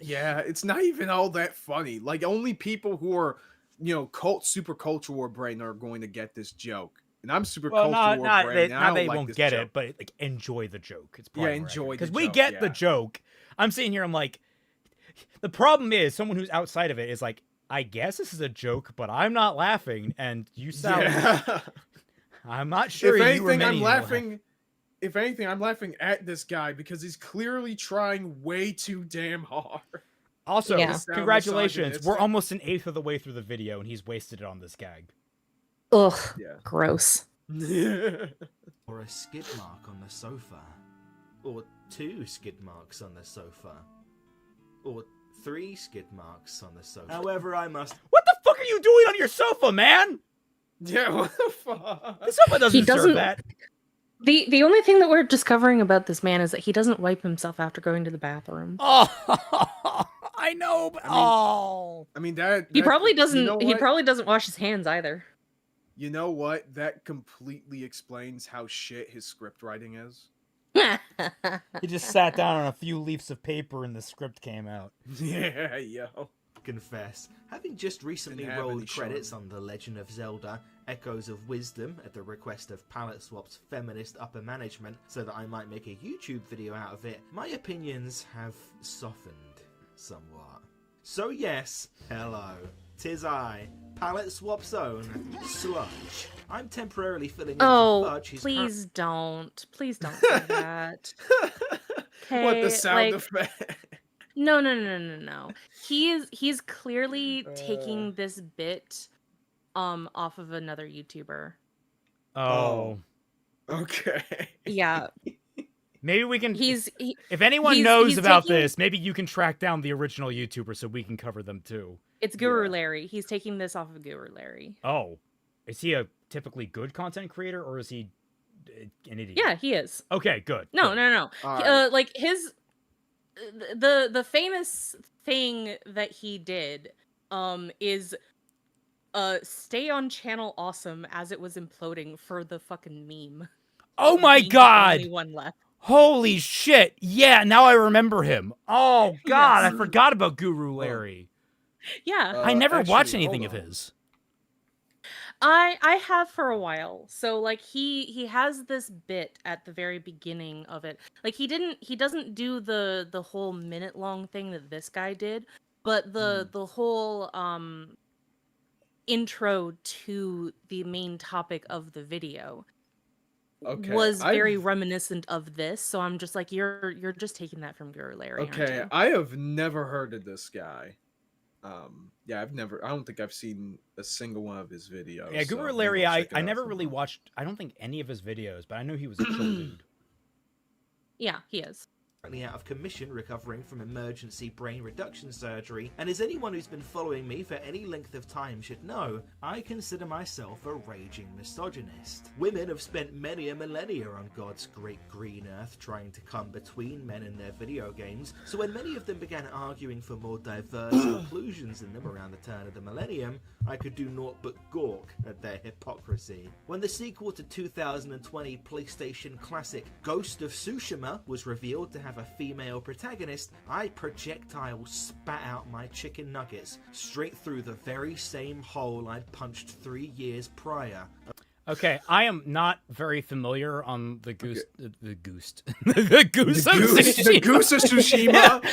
S3: Yeah, it's not even all that funny. Like, only people who are, super culture war brain are going to get this joke. And I'm super culture war brain.
S1: They won't get it, but like enjoy the joke. It's
S3: enjoy
S1: because we get the joke. I'm sitting here. I'm like, the problem is someone who's outside of it is like, I guess this is a joke, but I'm not laughing, and you sound. Yeah. I'm not sure.
S3: If anything, I'm laughing. If anything, I'm laughing at this guy because he's clearly trying way too damn hard.
S1: Also, congratulations! We're almost 1/8 of the way through the video, and he's wasted it on this gag.
S2: Ugh. Yeah. Gross.
S4: Or a skid mark on the sofa, or 2 skid marks on the sofa, or 3 skid marks on the sofa. However, I must.
S1: What the fuck are you doing on your sofa, man?
S3: Yeah, what the fuck?
S1: The sofa doesn't serve that.
S2: The only thing that we're discovering about this man is that he doesn't wipe himself after going to the bathroom.
S1: Oh, I know, but
S2: he probably doesn't. He probably doesn't wash his hands either.
S3: You know what? That completely explains how shit his script writing is.
S1: He just sat down on a few leaves of paper and the script came out.
S3: Yeah, yo.
S4: Confess, having just recently rolled credits on The Legend of Zelda, Echoes of Wisdom at the request of Palette Swap's feminist upper management so that I might make a YouTube video out of it, my opinions have softened somewhat. So yes, hello, 'tis I, Palette Swap's own Sludge. I'm temporarily filling in for Fudge.
S2: Please don't do that.
S3: What, the sound effect?
S2: No. He's clearly taking this bit off of another YouTuber.
S1: Oh.
S3: Okay.
S2: Yeah.
S1: Maybe we can if anyone knows about this, maybe you can track down the original YouTuber so we can cover them too.
S2: It's Guru Larry. He's taking this off of Guru Larry.
S1: Oh. Is he a typically good content creator or is he an idiot?
S2: Yeah, he is.
S1: Okay, good.
S2: No.
S3: Right.
S2: Like his the famous thing that he did is stay on channel awesome as it was imploding for the fucking meme.
S1: Oh my god.
S2: Only one left.
S1: Holy shit. Yeah, now I remember him. Oh god, yes. I forgot about Guru Larry.
S2: Yeah.
S1: I never watched anything of his.
S2: I have for a while. So like he has this bit at the very beginning of it. Like he doesn't do the whole minute long thing that this guy did, but the whole intro to the main topic of the video was very reminiscent of this. So I'm just like, you're just taking that from Guru Larry.
S3: Okay, I have never heard of this guy. Yeah, I don't think I've seen a single one of his videos.
S1: Yeah, Guru
S3: so
S1: Larry,
S3: maybe I'll check it
S1: I
S3: out
S1: never really
S3: sometime.
S1: watched, I don't think any of his videos, but I knew he was a chill dude.
S2: Yeah, he is.
S4: Out of commission recovering from emergency brain reduction surgery, and as anyone who's been following me for any length of time should know, I consider myself a raging misogynist. Women have spent many a millennia on God's great green earth trying to come between men and their video games, so when many of them began arguing for more diverse inclusions in them around the turn of the millennium, I could do naught but gawk at their hypocrisy. When the sequel to 2020 PlayStation classic Ghost of Tsushima was revealed to have a female protagonist, I projectile spat out my chicken nuggets straight through the very same hole I'd punched 3 years prior.
S1: Okay, I am not very familiar on the goose, the goose of
S3: The
S1: Tsushima.
S3: Goose of Tsushima.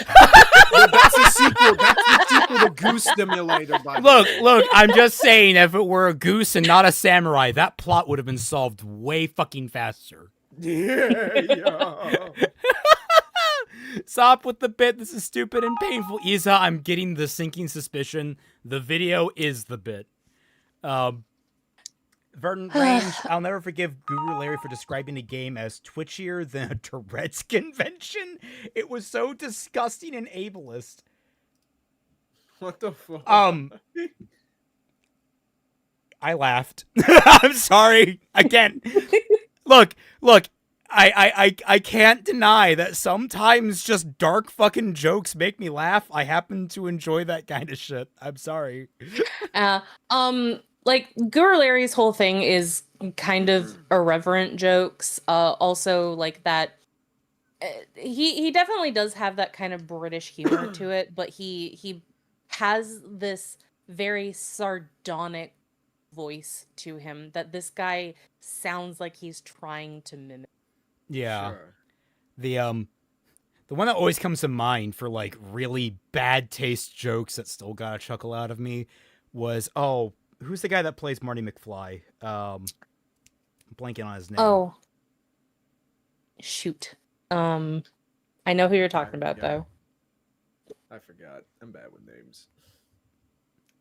S3: Well, that's the sequel. That's the sequel to Goose Simulator. By the way.
S1: Look, I'm just saying, if it were a goose and not a samurai, that plot would have been solved way fucking faster.
S3: Yeah.
S1: Stop with the bit. This is stupid and painful. Isa, I'm getting the sinking suspicion. The video is the bit. Verdant Range, I'll never forgive Guru Larry for describing the game as twitchier than a Tourette's convention. It was so disgusting and ableist.
S3: What the fuck?
S1: I laughed. I'm sorry. Again. Look. I can't deny that sometimes just dark fucking jokes make me laugh. I happen to enjoy that kind of shit. I'm sorry.
S2: Like Guru Larry's whole thing is kind of irreverent jokes. Also like that he definitely does have that kind of British humor to it, but he has this very sardonic voice to him that this guy sounds like he's trying to mimic.
S1: Yeah.
S3: Sure.
S1: The one that always comes to mind for like really bad taste jokes that still got a chuckle out of me was, who's the guy that plays Marty McFly? I'm blanking on his name.
S2: Oh. Shoot. I know who you're talking about though.
S3: I forgot. I'm bad with names.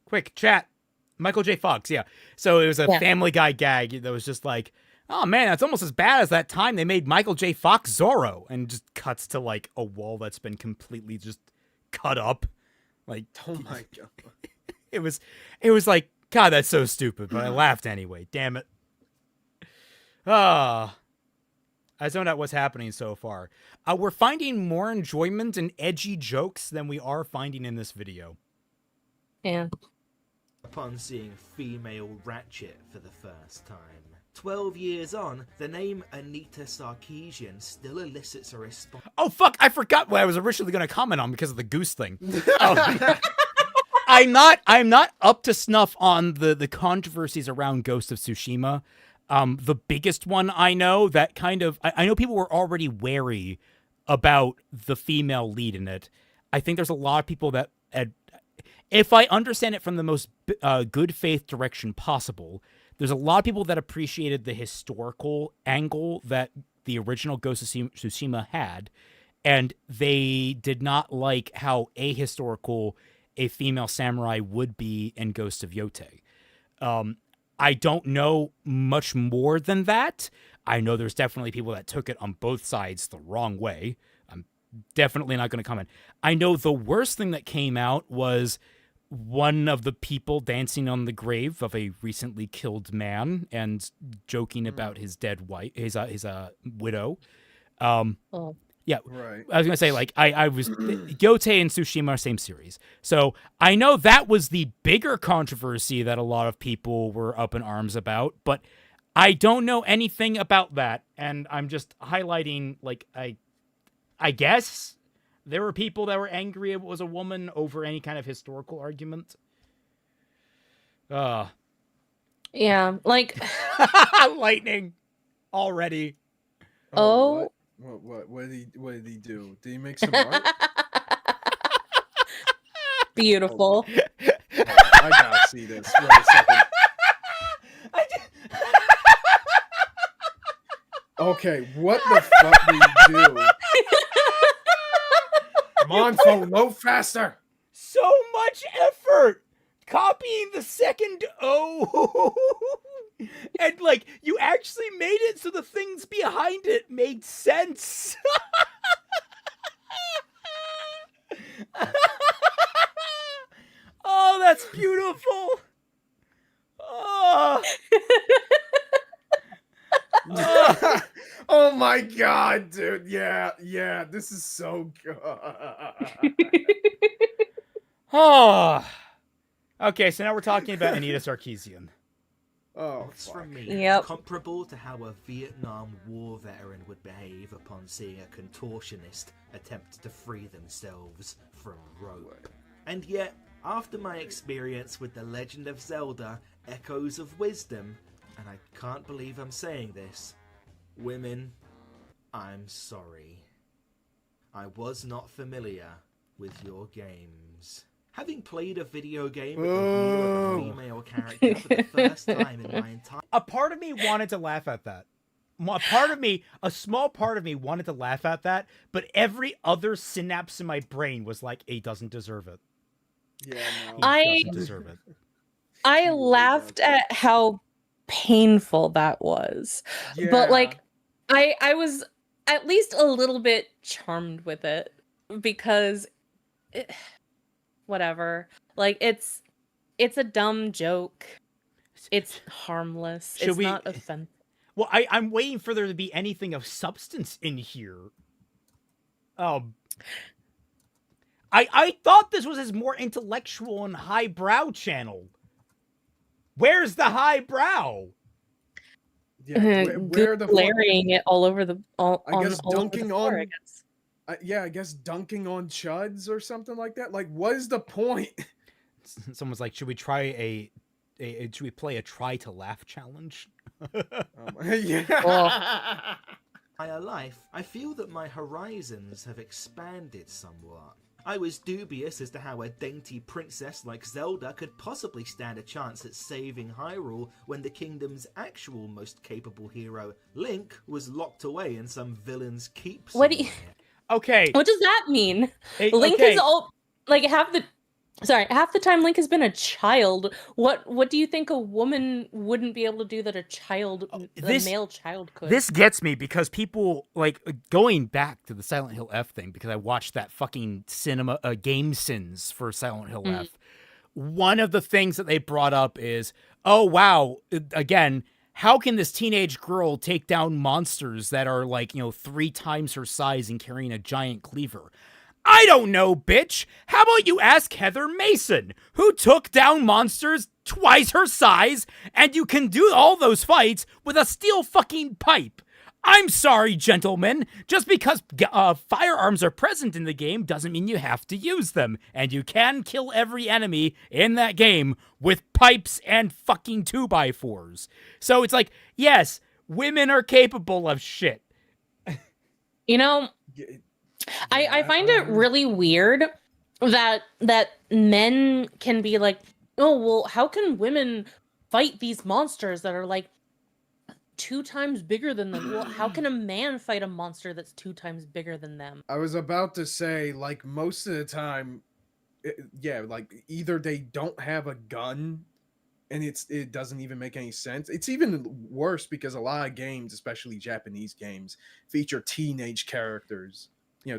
S1: Quick, chat. Michael J. Fox, yeah. So it was a Family Guy gag that was just like, oh man, that's almost as bad as that time they made Michael J. Fox Zorro, and just cuts to like a wall that's been completely just cut up. Like,
S3: Oh my god.
S1: it was like, God, that's so stupid, but I laughed anyway. Damn it. I zoned out what's happening so far. We're finding more enjoyment in edgy jokes than we are finding in this video.
S2: Yeah.
S4: Upon seeing female Ratchet for the first time. 12 years on, the name Anita Sarkeesian still elicits a response.
S1: Oh fuck, I forgot what I was originally going to comment on because of the goose thing. I'm not up to snuff on the controversies around Ghost of Tsushima. The biggest one I know that kind of, I know people were already wary about the female lead in it. I think there's a lot of people that, if I understand it from the most good faith direction possible, there's a lot of people that appreciated the historical angle that the original Ghost of Tsushima had, and they did not like how ahistorical a female samurai would be in Ghost of Yote. I don't know much more than that. I know there's definitely people that took it on both sides the wrong way. I'm definitely not going to comment. I know the worst thing that came out was one of the people dancing on the grave of a recently killed man and joking about his dead wife, his widow. Yeah,
S3: Right.
S1: I was gonna say, like, I was Yote and Tsushima are same series, so I know that was the bigger controversy that a lot of people were up in arms about, but I don't know anything about that, and I'm just highlighting, like, I guess there were people that were angry it was a woman over any kind of historical argument.
S2: Yeah, like
S1: lightning already.
S2: Oh.
S3: What did he do? Did he make some art?
S2: Beautiful.
S3: I gotta see this. Wait a second. Okay, what the fuck did he do? Come on, phone, load faster.
S1: so much effort copying the second O. And, like, you actually made it so the things behind it made sense. Oh, that's beautiful. Oh.
S3: Oh my god, dude. Yeah, this is so good.
S1: Oh. Okay, so now we're talking about Anita Sarkeesian.
S3: Oh,
S4: What's
S3: fuck.
S4: from me?
S2: Yep.
S4: Comparable to how a Vietnam War veteran would behave upon seeing a contortionist attempt to free themselves from rope. And yet, after my experience with The Legend of Zelda, Echoes of Wisdom, and I can't believe I'm saying this, women, I'm sorry. I was not familiar with your games. Having played a video game with the wheel of a female character for the first time in my entire...
S1: A part of me wanted to laugh at that. A small part of me wanted to laugh at that, but every other synapse in my brain was like, he doesn't deserve it.
S3: Yeah, no.
S1: He doesn't deserve it.
S2: I laughed at how painful that was.
S3: Yeah.
S2: But like I was at least a little bit charmed with it because whatever. Like it's a dumb joke. It's harmless. It's not offensive.
S1: Well, I'm waiting for there to be anything of substance in here. I thought this was his more intellectual and highbrow channel. Where's the highbrow?
S3: Yeah, where the
S2: glaring it all over the
S3: I guess
S2: all over the
S3: dunking
S2: floor,
S3: on
S2: I guess.
S3: I guess dunking on chuds or something like that. Like, what is the point?
S1: Someone's like, should we try should we play a try to laugh challenge?
S3: Yeah.
S4: entire life, I feel that my horizons have expanded somewhat. I was dubious as to how a dainty princess like Zelda could possibly stand a chance at saving Hyrule when the kingdom's actual most capable hero, Link, was locked away in some villain's keep somewhere.
S2: What do you...
S1: Okay.
S2: What does that mean? Link is all like half the time Link has been a child. What do you think a woman wouldn't be able to do that a male child could?
S1: This gets me because people like going back to the Silent Hill F thing because I watched that fucking game sins for Silent Hill F. One of the things that they brought up is, oh wow, again, how can this teenage girl take down monsters that are like, 3 times her size and carrying a giant cleaver? I don't know, bitch. How about you ask Heather Mason, who took down monsters twice her size, and you can do all those fights with a steel fucking pipe. I'm sorry, gentlemen. Just because firearms are present in the game doesn't mean you have to use them, and you can kill every enemy in that game with pipes and fucking 2x4s. So it's like, yes, women are capable of shit.
S2: I find it really weird that men can be like, oh, well, how can women fight these monsters that are like 2 times bigger than them? Well, how can a man fight a monster that's 2 times bigger than them?
S3: I was about to say, like, most of the time, like, either they don't have a gun and it doesn't even make any sense. It's even worse because a lot of games, especially Japanese games, feature teenage characters.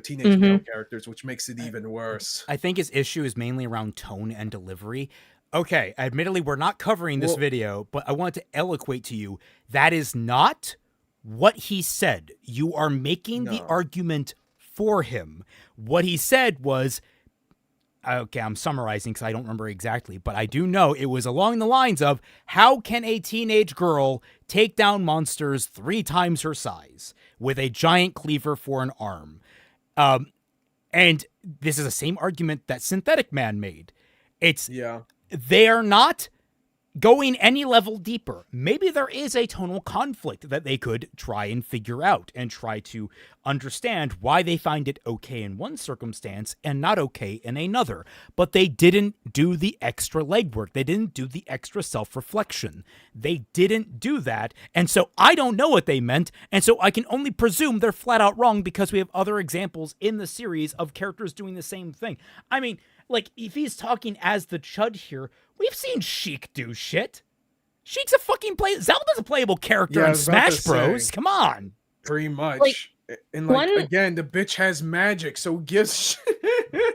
S3: Teenage male characters, which makes it even worse.
S1: I think his issue is mainly around tone and delivery. Okay, admittedly, we're not covering this video, but I want to eloquate to you. That is not what he said. You are making the argument for him. What he said was, okay, I'm summarizing because I don't remember exactly, but I do know it was along the lines of, how can a teenage girl take down monsters 3 times her size with a giant cleaver for an arm? And this is the same argument that Synthetic Man made. They are not going any level deeper. Maybe there is a tonal conflict that they could try and figure out and try to understand why they find it okay in one circumstance and not okay in another. But they didn't do the extra legwork. They didn't do the extra self-reflection. They didn't do that. And so I don't know what they meant. And so I can only presume they're flat out wrong because we have other examples in the series of characters doing the same thing. I mean, like, if he's talking as the Chud here, we've seen Sheik do shit. Sheik's a fucking Zelda's a playable character in Smash Bros. Come on.
S3: Pretty much.
S2: Like,
S3: and like again, the bitch has magic, so gives.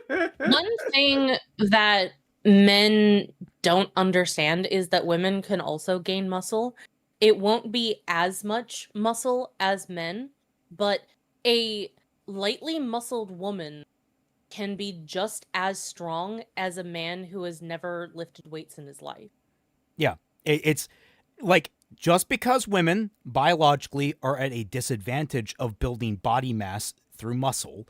S2: One thing that men don't understand is that women can also gain muscle. It won't be as much muscle as men, but a lightly muscled woman can be just as strong as a man who has never lifted weights in his life.
S1: Yeah, it's like, just because women biologically are at a disadvantage of building body mass through muscle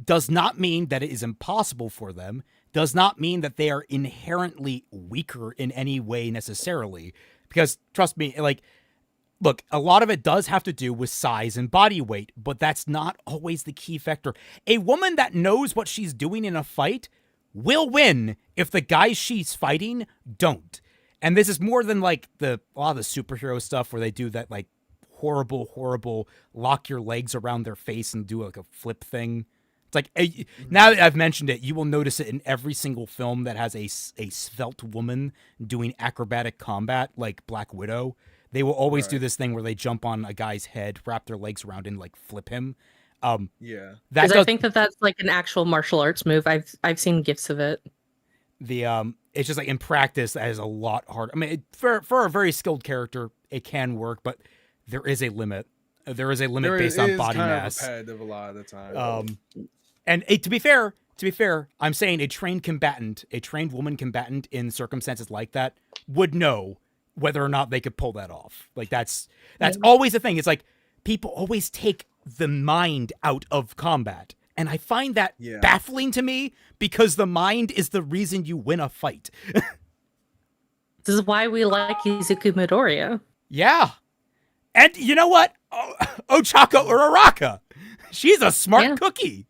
S1: does not mean that it is impossible for them, does not mean that they are inherently weaker in any way necessarily. Because trust me, like, look, a lot of it does have to do with size and body weight, but that's not always the key factor. A woman that knows what she's doing in a fight will win if the guys she's fighting don't. And this is more than like a lot of the superhero stuff where they do that like horrible lock your legs around their face and do like a flip thing. It's like, now that I've mentioned it, you will notice it in every single film that has a svelte woman doing acrobatic combat, like Black Widow. They will always do this thing where they jump on a guy's head, wrap their legs around, and like flip him.
S3: Yeah,
S2: because I think that's like an actual martial arts move. I've seen gifs of it.
S1: It's just like in practice that is a lot harder. I mean, for a very skilled character, it can work, but there is a limit. There is a limit based on body mass.
S3: Repetitive a lot of the time.
S1: And to be fair, I'm saying a trained woman combatant in circumstances like that would know whether or not they could pull that off. Like that's always the thing. It's like people always take the mind out of combat. And I find that baffling to me because the mind is the reason you win a fight.
S2: This is why we like Izuku Midoriya.
S1: Yeah. And you know what? Ochako Uraraka. She's a smart cookie.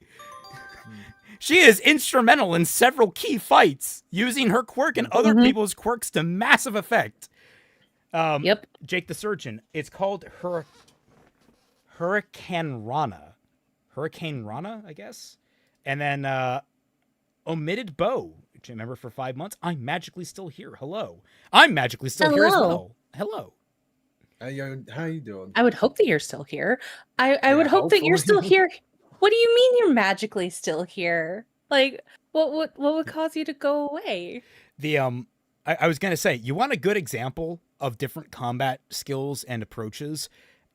S1: She is instrumental in several key fights, using her quirk and other people's quirks to massive effect. Jake the Surgeon. It's called Hurricane Rana, I guess. And then Omitted Bow, which I remember for 5 months. I'm magically still here. Hello. I'm magically still here as well. Hello.
S3: How you doing?
S2: I would hope that you're still here. I would hope that you're still here. What do you mean you're magically still here? Like, what would cause you to go away?
S1: I was gonna say, you want a good example of different combat skills and approaches?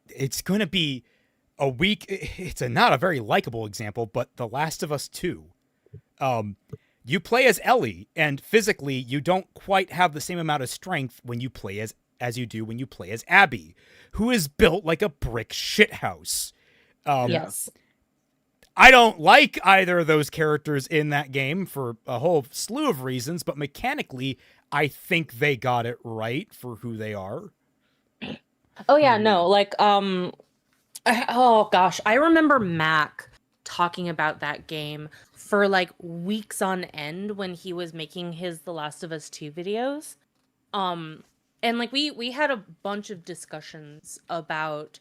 S1: It's gonna be it's not a very likable example, but The Last of Us 2. You play as Ellie, and physically you don't quite have the same amount of strength when you play as you do when you play as Abby, who is built like a brick shithouse.
S2: Yes.
S1: I don't like either of those characters in that game for a whole slew of reasons, but mechanically, I think they got it right for who they are.
S2: Oh yeah, no, like oh gosh, I remember Mac talking about that game for like weeks on end when he was making his The Last of Us 2 videos. And like we had a bunch of discussions about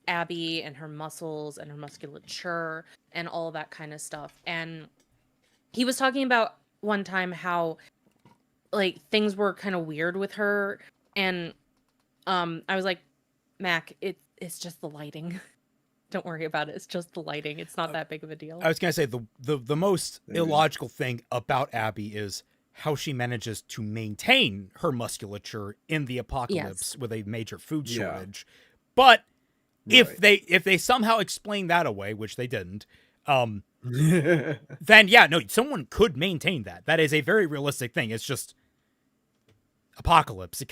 S2: Abby and her muscles and her musculature and all that kind of stuff. And he was talking about one time how like things were kind of weird with her, and I was like, Mac, it's just the lighting. Don't worry about it. It's just the lighting. It's not that big of a deal.
S1: I was gonna say the most illogical thing about Abby is how she manages to maintain her musculature in the apocalypse with a major food shortage. But if they somehow explain that away, which they didn't, then someone could maintain that. That is a very realistic thing. It's just apocalypse.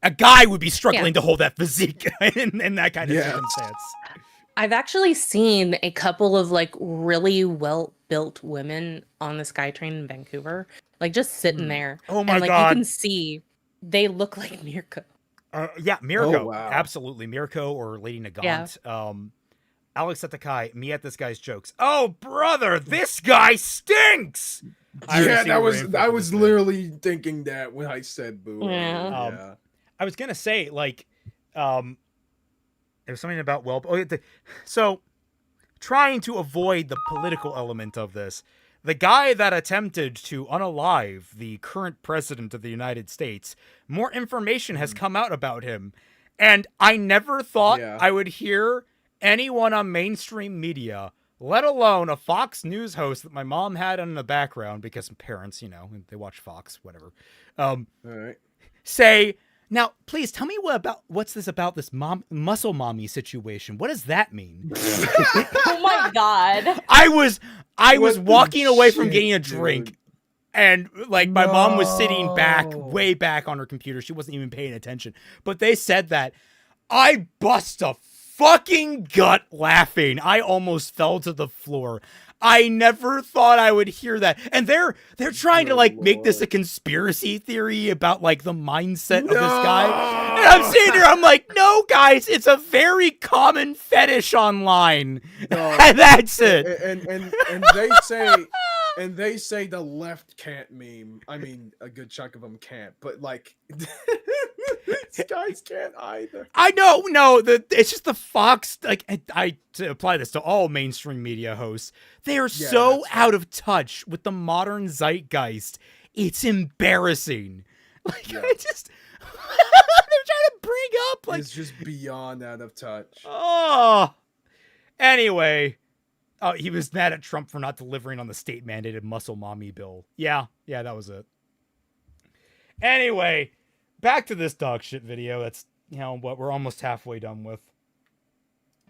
S1: A guy would be struggling to hold that physique in that kind of circumstance.
S2: I've actually seen a couple of like really well-built women on the SkyTrain in Vancouver, like just sitting there.
S1: Oh my
S2: and, like,
S1: god!
S2: You can see they look like Mirko.
S1: Mirko,
S3: oh, wow.
S1: Absolutely, Mirko or Lady Nagant. Yeah. Alex Satakai, me at this guy's jokes. Oh brother, this guy stinks.
S3: I was literally thinking that when I said boo.
S2: Yeah.
S1: I was gonna say like, there's something about so trying to avoid the political element of this. the guy that attempted to unalive the current president of the United States, more information has come out about him. And I never thought I would hear anyone on mainstream media, let alone a Fox News host that my mom had in the background, because parents, they watch Fox, whatever,
S3: All right.
S1: say, now, please tell me what's this about this muscle mommy situation? What does that mean?
S2: Oh my god.
S1: I was walking away from getting a drink, dude. And like my mom was sitting way back on her computer. She wasn't even paying attention. But they said that. I bust a fucking gut laughing. I almost fell to the floor. I never thought I would hear that. And they're trying to make this a conspiracy theory about like the mindset of this guy. And I'm sitting here, I'm like, no guys, it's a very common fetish online. No. And that's it.
S3: And they say the left can't meme. I mean, a good chunk of them can't, but like these guys can't either.
S1: I know, no, it's just the Fox. Like, I to apply this to all mainstream media hosts, they are so out of touch with the modern zeitgeist. It's embarrassing. Like, I just they're trying to bring up like
S3: it's just beyond out of touch.
S1: Oh, anyway. Oh, he was mad at Trump for not delivering on the state-mandated muscle mommy bill. Yeah, that was it. Anyway, back to this dog shit video. That's, what we're almost halfway done with.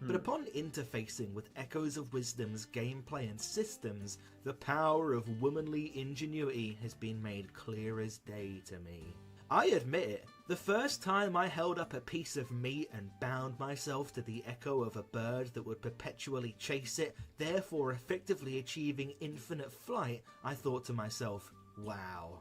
S4: But upon interfacing with Echoes of Wisdom's gameplay and systems, the power of womanly ingenuity has been made clear as day to me. I admit it, the first time I held up a piece of meat and bound myself to the echo of a bird that would perpetually chase it, therefore effectively achieving infinite flight, I thought to myself, wow,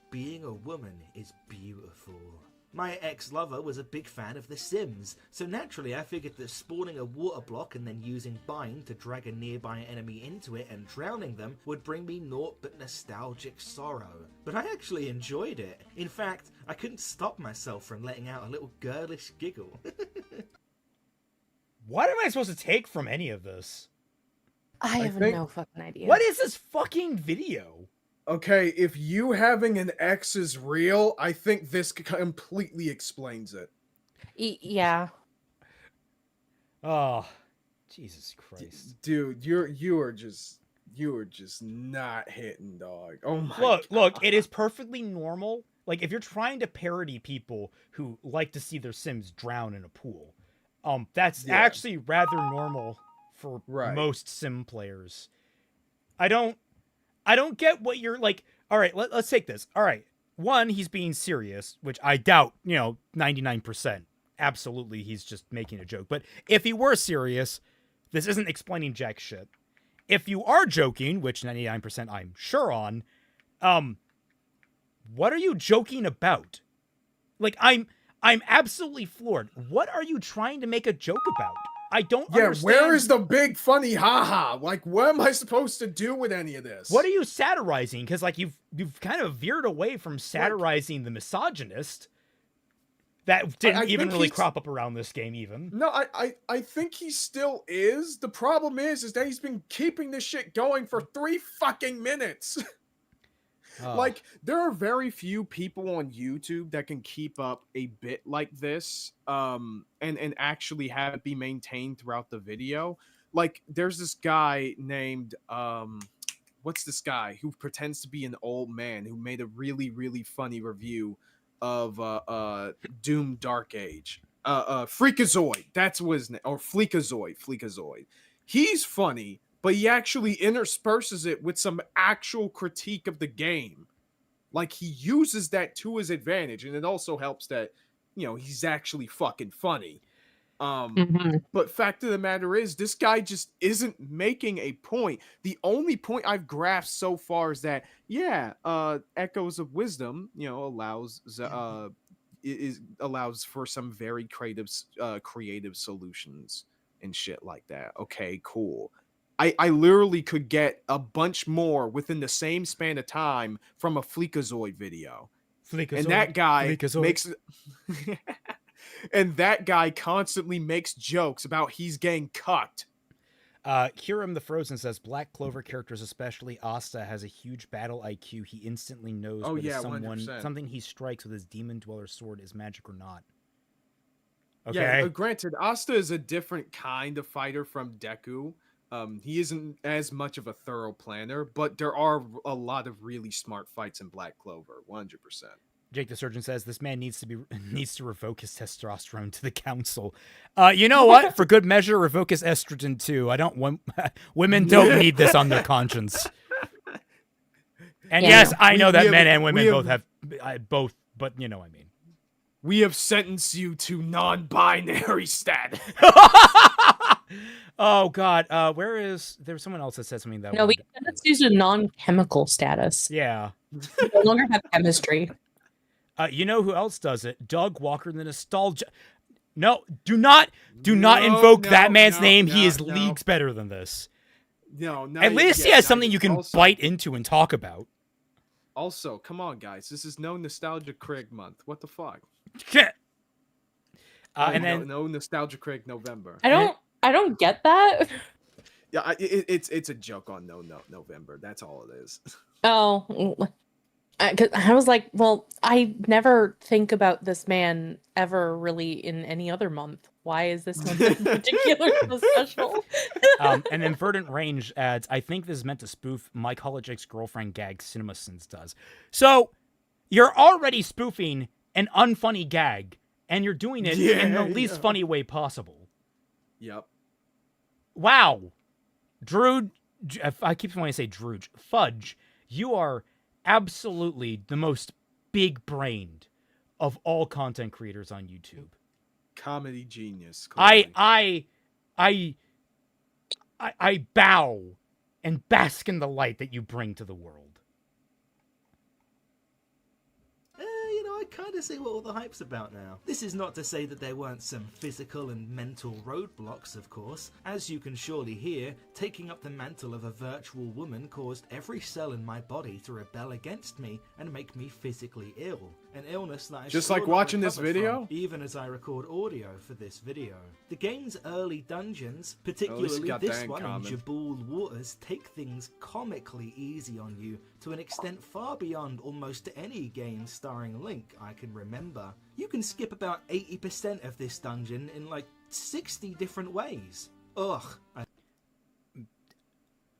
S4: being a woman is beautiful. My ex-lover was a big fan of The Sims, so naturally I figured that spawning a water block and then using bind to drag a nearby enemy into it and drowning them would bring me naught but nostalgic sorrow. But I actually enjoyed it. In fact, I couldn't stop myself from letting out a little girlish giggle.
S1: What am I supposed to take from any of this?
S2: I have no fucking idea.
S1: What is this fucking video?
S3: Okay, if you having an ex is real, I think this completely explains it.
S2: Yeah.
S1: Oh, Jesus Christ,
S3: dude, you are just not hitting, dog. Oh my God.
S1: Look, it is perfectly normal. Like, if you're trying to parody people who like to see their Sims drown in a pool, that's actually rather normal for most Sim players. I don't get what you're like. All right, let's take this. All right. One, he's being serious, which I doubt, 99%. Absolutely, he's just making a joke. But if he were serious, this isn't explaining jack shit. If you are joking, which 99% I'm sure on, what are you joking about? Like, I'm absolutely floored. What are you trying to make a joke about? I don't understand.
S3: Where is the big funny haha? Like, what am I supposed to do with any of this?
S1: What are you satirizing? Because like you've kind of veered away from satirizing the misogynist. That didn't even really crop up around this game even.
S3: No, I think he still is. The problem is that he's been keeping this shit going for 3 fucking minutes. Like, there are very few people on YouTube that can keep up a bit like this, and actually have it be maintained throughout the video. Like, there's this guy named, what's this guy who pretends to be an old man who made a really, really funny review of, Doom Dark Age. Freakazoid, that's what his name, or Fleekazoid. He's funny, but he actually intersperses it with some actual critique of the game. Like, he uses that to his advantage, and it also helps that, he's actually fucking funny. But fact of the matter is, this guy just isn't making a point. The only point I've grasped so far is that, Echoes of Wisdom, allows for some very creative solutions and shit like that. Okay, cool. I literally could get a bunch more within the same span of time from a Fleekazoid video. And that guy makes and that guy constantly makes jokes about he's getting cucked.
S1: Hiram the Frozen says Black Clover characters, especially Asta, has a huge battle IQ. He instantly knows whether
S3: 100%.
S1: something he strikes with his demon dweller sword is magic or not. Okay.
S3: Yeah, granted, Asta is a different kind of fighter from Deku. He isn't as much of a thorough planner, but there are a lot of really smart fights in Black Clover, 100%.
S1: Jake the Surgeon says this man needs to revoke his testosterone to the council. You know what? For good measure, revoke his estrogen too. Women don't need this on their conscience. And yes, I know that men and women both have both, but you know what I mean.
S3: We have sentenced you to non-binary status.
S1: Oh God, there's someone else that said something that.
S2: No, we sentenced you to non-chemical status.
S1: Yeah.
S2: We no longer have chemistry.
S1: You know who else does it? Doug Walker, the nostalgia. No, do not invoke that man's name. He is leagues better than this.
S3: No,
S1: at least he has something you can bite into and talk about.
S3: Also, come on, guys. This is no Nostalgia Craig month. What the fuck?
S1: And then
S3: no Nostalgia Craig November.
S2: I don't get that.
S3: Yeah, it's a joke on November. That's all it is.
S2: Oh, I was like, well, I never think about this man ever really in any other month. Why is this month in particular so special?
S1: And then Verdant Range adds, I think this is meant to spoof My College Ex-Girlfriend gag CinemaSins does. So you're already spoofing an unfunny gag, and you're doing it in the least funny way possible.
S3: Yep.
S1: Wow. Drew, I keep wanting to say Drooge. Fudge, you are absolutely the most big-brained of all content creators on YouTube.
S3: Comedy genius. Clearly.
S1: I bow and bask in the light that you bring to the world.
S4: I kind of see what all the hype's about now. This is not to say that there weren't some physical and mental roadblocks, of course. As you can surely hear, taking up the mantle of a virtual woman caused every cell in my body to rebel against me and make me physically ill. An illness that I
S3: just like watching this video?
S4: From, even as I record audio for this video. The game's early dungeons, particularly this one in Jabul Waters, take things comically easy on you to an extent far beyond almost any game starring Link I can remember. You can skip about 80% of this dungeon in like 60 different ways. Ugh.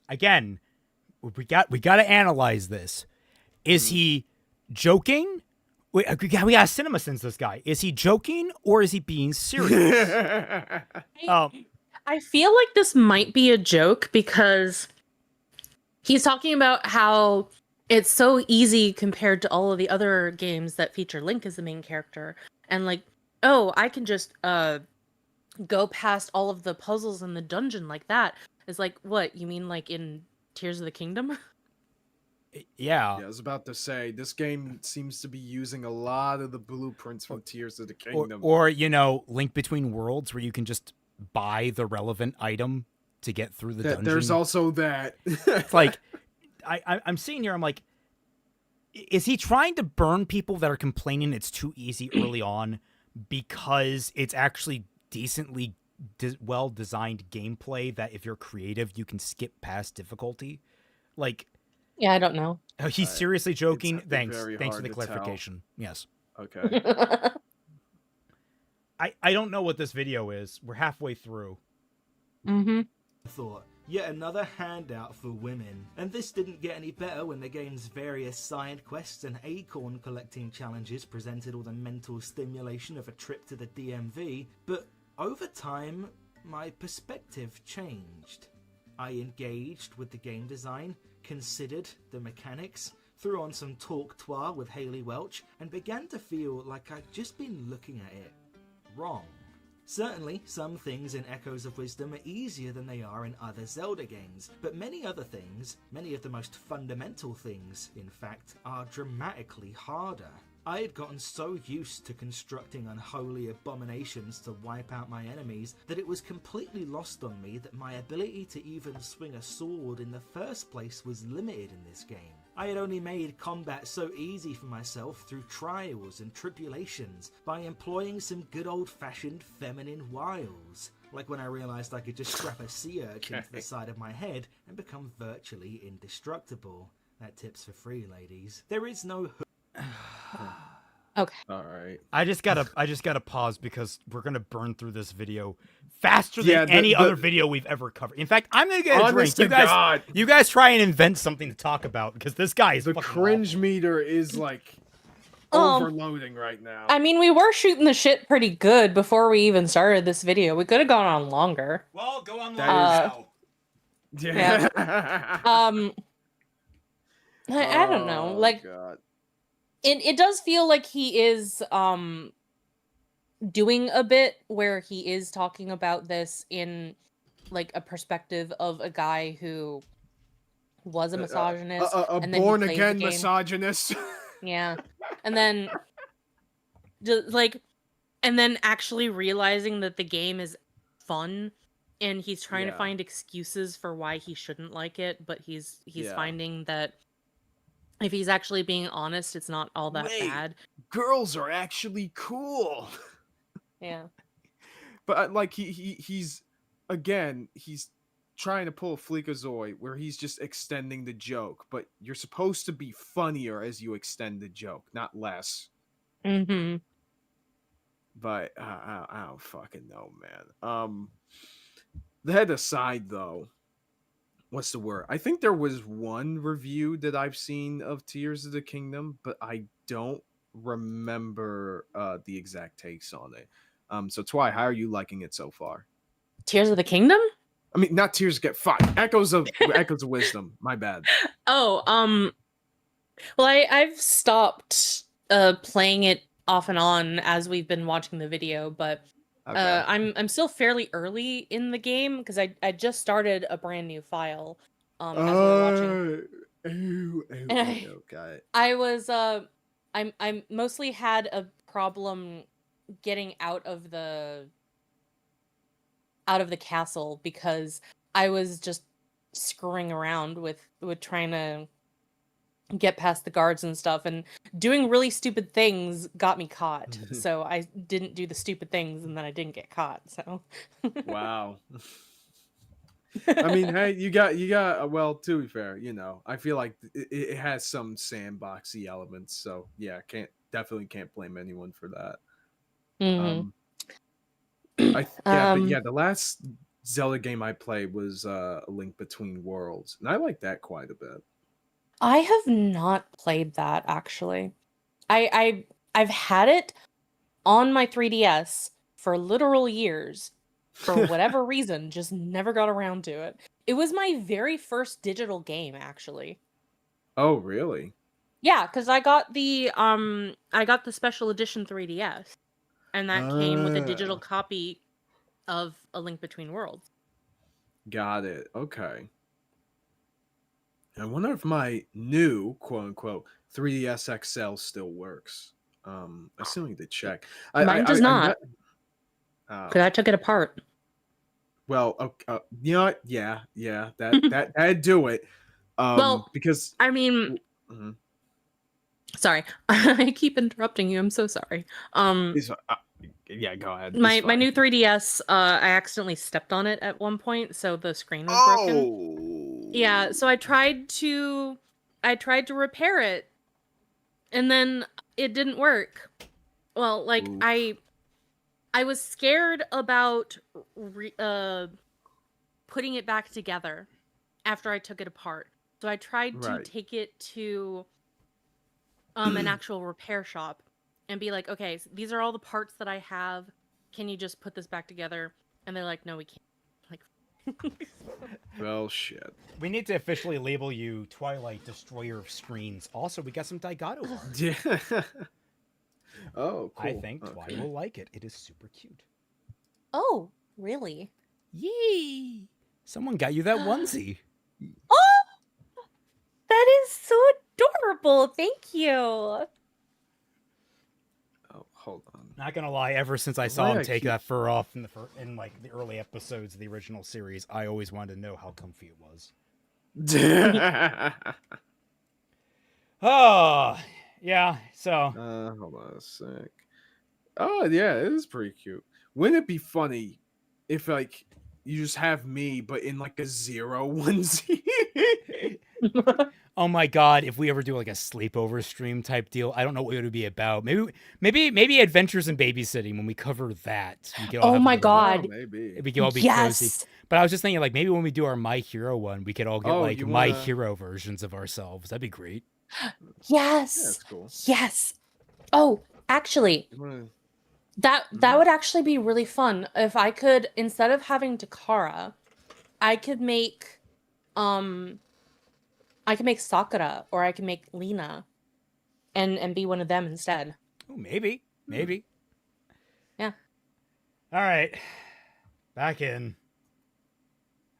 S1: Again, we got to analyze this. Is he joking? We got CinemaSins this guy. Is he joking or is he being serious?
S2: I feel like this might be a joke because he's talking about how it's so easy compared to all of the other games that feature Link as the main character. And like, oh, I can just go past all of the puzzles in the dungeon like that. It's like, what? You mean like in Tears of the Kingdom?
S1: Yeah.
S3: I was about to say, this game seems to be using a lot of the blueprints from Tears of the Kingdom.
S1: Or Link Between Worlds, where you can just buy the relevant item to get through the dungeon.
S3: There's also that.
S1: It's like, I'm sitting here, I'm like, is he trying to burn people that are complaining it's too easy early on because it's actually decently well-designed gameplay that if you're creative, you can skip past difficulty? Like...
S2: Yeah, I don't know.
S1: He's seriously joking. Thanks for the clarification. Yes.
S3: Okay.
S1: I don't know what this video is. We're halfway through.
S2: Mm-hmm.
S4: Thought, yet another handout for women. And this didn't get any better when the game's various side quests and acorn collecting challenges presented all the mental stimulation of a trip to the DMV. But over time, my perspective changed. I engaged with the game design, considered the mechanics, threw on some talk-tour with Haley Welch, and began to feel like I'd just been looking at it wrong. Certainly, some things in Echoes of Wisdom are easier than they are in other Zelda games, but many other things, many of the most fundamental things, in fact, are dramatically harder. I had gotten so used to constructing unholy abominations to wipe out my enemies that it was completely lost on me that my ability to even swing a sword in the first place was limited in this game. I had only made combat so easy for myself through trials and tribulations by employing some good old-fashioned feminine wiles, Like when I realized I could just strap a sea urchin to the side of my head and become virtually indestructible. That tip's for free, ladies. There is no
S2: Okay.
S3: All right.
S1: I just gotta pause because we're gonna burn through this video faster than any other video we've ever covered. In fact, I'm gonna get a drink. You guys try and invent something to talk about because this guy is
S3: the cringe
S1: awful.
S3: meter is like overloading right now.
S2: I mean, we were shooting the shit pretty good before we even started this video. We could have gone on longer.
S1: Well, go on
S2: now.
S3: Yeah.
S2: I don't know. Like,
S3: God.
S2: it does feel like he is doing a bit where he is talking about this in like a perspective of a guy who was a misogynist,
S3: a born again misogynist.
S2: Yeah, and then just like, and then actually realizing that the game is fun, and he's trying to find excuses for why he shouldn't like it, but he's finding that if he's actually being honest, it's not all that bad.
S3: Girls are actually cool.
S2: Yeah.
S3: But like he's trying to pull a Fleekazoid where he's just extending the joke, but you're supposed to be funnier as you extend the joke, not less.
S2: Mm-hmm.
S3: But I don't fucking know, man. That aside, though, what's the word? I think there was one review that I've seen of Tears of the Kingdom, but I don't remember the exact takes on it. So Twy, how are you liking it so far?
S2: Tears of the Kingdom?
S3: I mean, not Tears get fuck. Echoes of Wisdom. My bad.
S2: Oh, well, I've stopped playing it off and on as we've been watching the video, but
S3: okay.
S2: I'm still fairly early in the game because I just started a brand new file as we were watching.
S3: Okay.
S2: I was I mostly had a problem getting out of the castle because I was just screwing around with trying to get past the guards and stuff, and doing really stupid things got me caught. So I didn't do the stupid things, and then I didn't get caught. So
S3: wow. I mean, hey, you got well, to be fair, I feel like it has some sandboxy elements, so yeah, definitely can't blame anyone for that.
S2: Mm-hmm.
S3: But the last Zelda game I played was A Link Between Worlds, and I like that quite a bit.
S2: I have not played that actually. I've had it on my 3DS for literal years. For whatever reason, just never got around to it. It was my very first digital game, actually.
S3: Oh, really?
S2: Yeah, because I got the special edition 3DS, and that came with a digital copy of A Link Between Worlds.
S3: Got it. Okay. I wonder if my new quote unquote 3DS XL still works. I still need to check.
S2: Mine does not. Because I took it apart.
S3: Well, you know what? Yeah, that'd do it.
S2: Well,
S3: because
S2: I mean, sorry, I keep interrupting you. I'm so sorry.
S3: Yeah, go ahead.
S2: My new 3DS, I accidentally stepped on it at one point, so the screen was broken. Yeah, so I tried to repair it, and then it didn't work. Well, like I was scared about putting it back together after I took it apart. So I tried to take it to an actual repair shop and be like, okay, so these are all the parts that I have. Can you just put this back together? And they're like, no, we can't. Like,
S3: well, shit.
S1: We need to officially label you Twilight Destroyer of Screens. Also, we got some Daigato art.
S3: Yeah. Oh, cool.
S1: I think Twy will like it. It is super cute.
S2: Oh, really?
S1: Yay! Someone got you that onesie.
S2: Oh! That is so adorable. Thank you.
S3: Oh, hold on.
S1: Not gonna lie, ever since I saw him take that fur off in like the early episodes of the original series, I always wanted to know how comfy it was. Oh, yeah. So.
S3: Hold on a sec. Oh yeah, it is pretty cute. Wouldn't it be funny if like you just have me, but in like a zero onesie.
S1: Oh my god, if we ever do like a sleepover stream type deal, I don't know what it would be about. Maybe Adventures in Babysitting. When we cover that, we could all
S2: Oh
S1: have
S2: my
S1: a little,
S2: god.
S3: Maybe.
S1: we could all be cozy.
S2: Yes.
S1: But I was just thinking, like, maybe when we do our My Hero one, we could all get
S3: Oh,
S1: like
S3: you
S1: My
S3: wanna-
S1: Hero versions of ourselves. That'd be great.
S2: Yes.
S3: Yeah, that's cool.
S2: Yes. Oh, actually,
S3: You wanna-
S2: that would actually be really fun if I could, instead of having Takara, I could make Sakura, or I can make Lena and be one of them instead.
S1: Oh, maybe.
S2: Yeah.
S1: All right. Back in.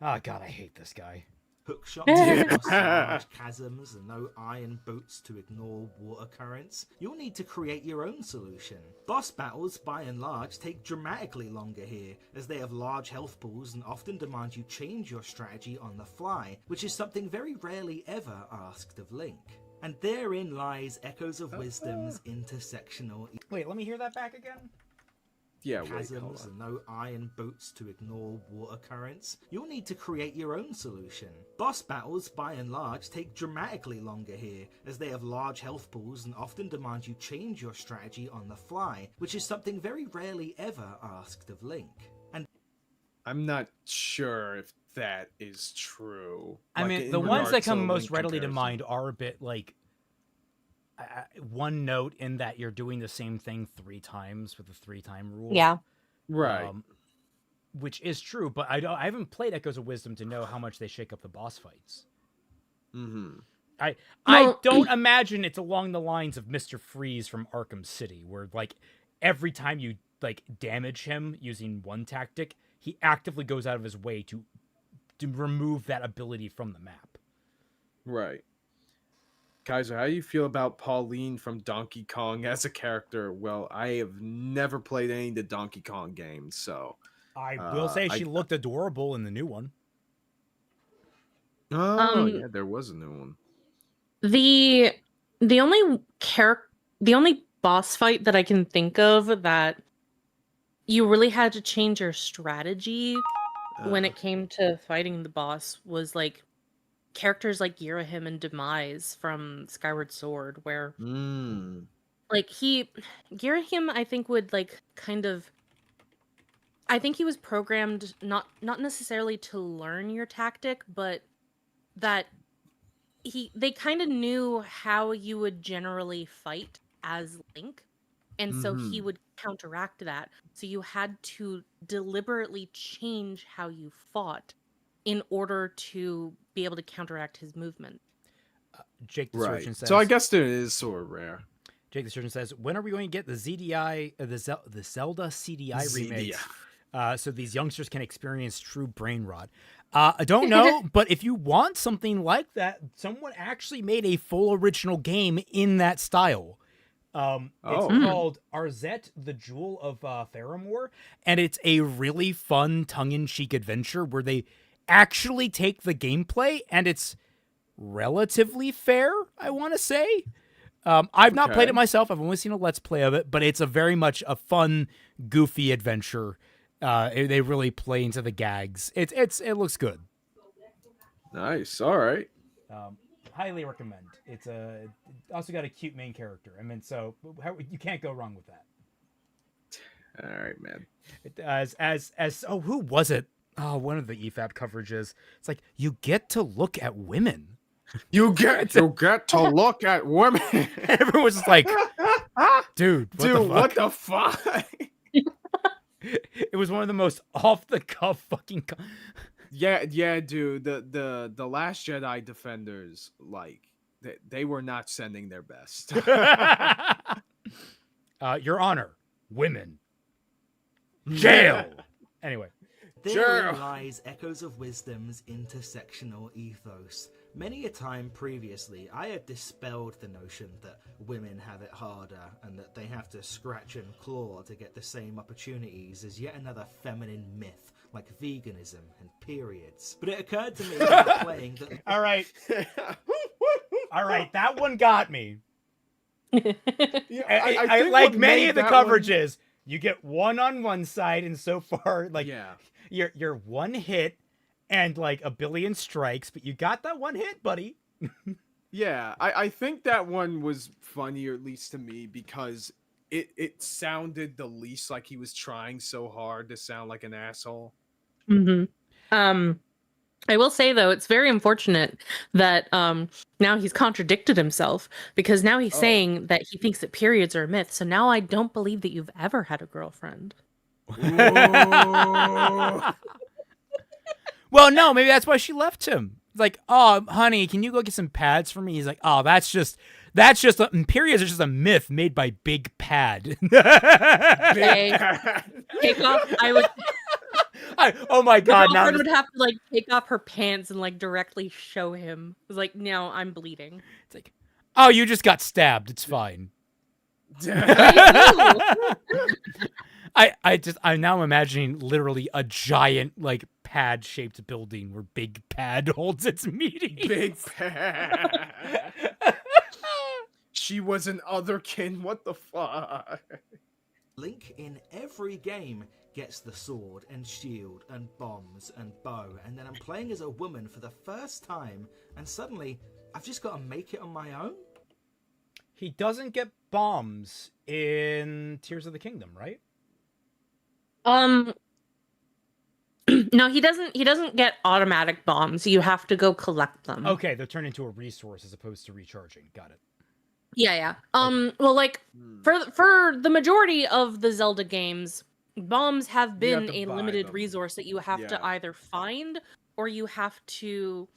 S1: Oh god, I hate this guy.
S4: Hookshot across large chasms and no iron boots to ignore water currents. You'll need to create your own solution. Boss battles, by and large, take dramatically longer here, as they have large health pools and often demand you change your strategy on the fly, which is something very rarely ever asked of Link. And therein lies Echoes of Wisdom's intersectional
S1: Wait, let me hear that back again.
S3: Yeah, wait, hold
S4: chasms
S3: on.
S4: and no iron boots to ignore water currents. You'll need to create your own solution. Boss battles, by and large, take dramatically longer here, as they have large health pools and often demand you change your strategy on the fly, which is something very rarely ever asked of Link. And
S3: I'm not sure if that is true.
S1: I
S3: Like,
S1: mean,
S3: in
S1: the ones that
S3: regards to
S1: come most
S3: Link
S1: readily to
S3: comparison.
S1: mind are a bit like one note in that you're doing the same thing 3 times with the 3-time rule.
S2: Yeah.
S3: Right.
S1: Which is true, but I haven't played Echoes of Wisdom to know how much they shake up the boss fights.
S3: Mm-hmm.
S1: I
S2: Well-
S1: don't imagine it's along the lines of Mr. Freeze from Arkham City, where like every time you like damage him using one tactic, he actively goes out of his way to remove that ability from the map.
S3: Right. Kaiser, how do you feel about Pauline from Donkey Kong as a character? Well, I have never played any of the Donkey Kong games, so...
S1: I will say she looked adorable in the new one.
S3: Oh, yeah, there was a new one.
S2: The only boss fight that I can think of that you really had to change your strategy when it came to fighting the boss was like characters like Girahim and Demise from Skyward Sword, where like Girahim I think would like kind of, I think he was programmed not necessarily to learn your tactic, but that they kind of knew how you would generally fight as Link, and so he would counteract that. So you had to deliberately change how you fought in order to be able to counteract his movement.
S1: Jake the Surgeon says.
S3: So I guess it is sort of rare.
S1: Jake the Surgeon says, when are we going to get the ZDI, the Zelda CDI remake? So these youngsters can experience true brain rot. I don't know, but if you want something like that, someone actually made a full original game in that style. It's called Arzette, the Jewel of Faramore, and it's a really fun tongue-in-cheek adventure where they actually take the gameplay, and it's relatively fair, I want to say. I've not played it myself. I've only seen a Let's Play of it, but it's a very much a fun, goofy adventure. They really play into the gags. It looks good.
S3: Nice. All right.
S1: Highly recommend. It's also got a cute main character. I mean, so you can't go wrong with that.
S3: All right, man.
S1: Who was it? Oh, one of the EFAP coverages. It's like, you get to look at women.
S3: You get to look at women.
S1: Everyone's just like, dude, what the fuck? It was one of the most off the cuff fucking.
S3: Yeah, dude. The Last Jedi defenders, like, they were not sending their best.
S1: Your Honor, women, jail. Anyway,
S4: therein lies Echoes of Wisdom's intersectional ethos. Many a time previously, I had dispelled the notion that women have it harder and that they have to scratch and claw to get the same opportunities as yet another feminine myth like veganism and periods. But it occurred to me while playing that...
S1: All right, that one got me.
S3: Yeah,
S1: I like many of the coverages. You get one on one side, and so far, like, you're one hit and like a billion strikes, but you got that one hit, buddy.
S3: Yeah, I think that one was funnier, at least to me, because it sounded the least like he was trying so hard to sound like an asshole.
S2: I will say, though, it's very unfortunate that now he's contradicted himself, because now he's saying that he thinks that periods are a myth. So now I don't believe that you've ever had a girlfriend.
S1: Well, no, maybe that's why she left him. Like, oh, honey, can you go get some pads for me? He's like, oh, periods are just a myth made by Big Pad.
S2: Okay. Take off.
S1: Oh my god!
S2: Now would have to like take off her pants and like directly show him. It's like, no, I'm bleeding.
S1: It's like, oh, you just got stabbed. It's fine. I'm now imagining literally a giant like pad shaped building where Big Pad holds its meeting.
S3: Big Pad. She was an otherkin. What the fuck?
S4: Link in every game gets the sword and shield and bombs and bow, and then I'm playing as a woman for the first time, and suddenly I've just got to make it on my own.
S1: He doesn't get bombs in Tears of the Kingdom, right?
S2: No, he doesn't get automatic bombs. You have to go collect them.
S1: Okay, they're turned into a resource as opposed to recharging. Got it.
S2: Yeah. Well, like for the majority of the Zelda games, bombs have been a limited resource that you have to either find or you have to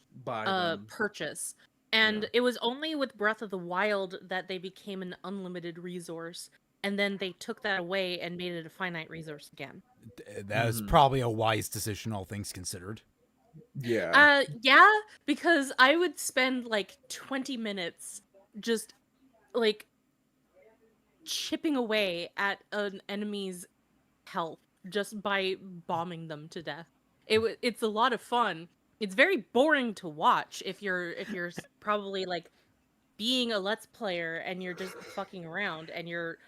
S2: purchase. And it was only with Breath of the Wild that they became an unlimited resource, and then they took that away and made it a finite resource again.
S1: That was probably a wise decision, all things considered.
S3: Yeah.
S2: Yeah, because I would spend like 20 minutes just like chipping away at an enemy's health just by bombing them to death. It's a lot of fun. It's very boring to watch if you're probably like being a Let's Player and you're just fucking around and you're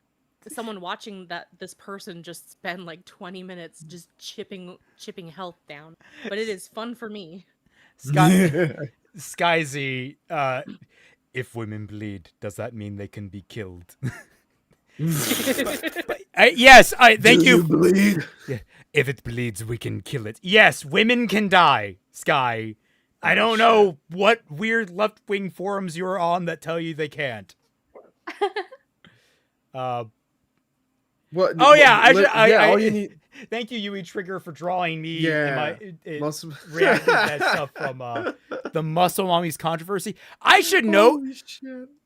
S2: someone watching this person just spend like 20 minutes just chipping health down. But it is fun for me.
S1: Skyzy, if women bleed, does that mean they can be killed? Yes, thank you.
S3: Bleed?
S1: Yeah, if it bleeds, we can kill it. Yes, women can die, Sky. I don't know what weird left-wing forums you're on that tell you they can't.
S3: What?
S1: Oh yeah,
S3: all you need.
S1: Thank you, Yui Trigger, for drawing me.
S3: Yeah,
S1: reacting to that stuff from the Muscle Mommies controversy. I should note,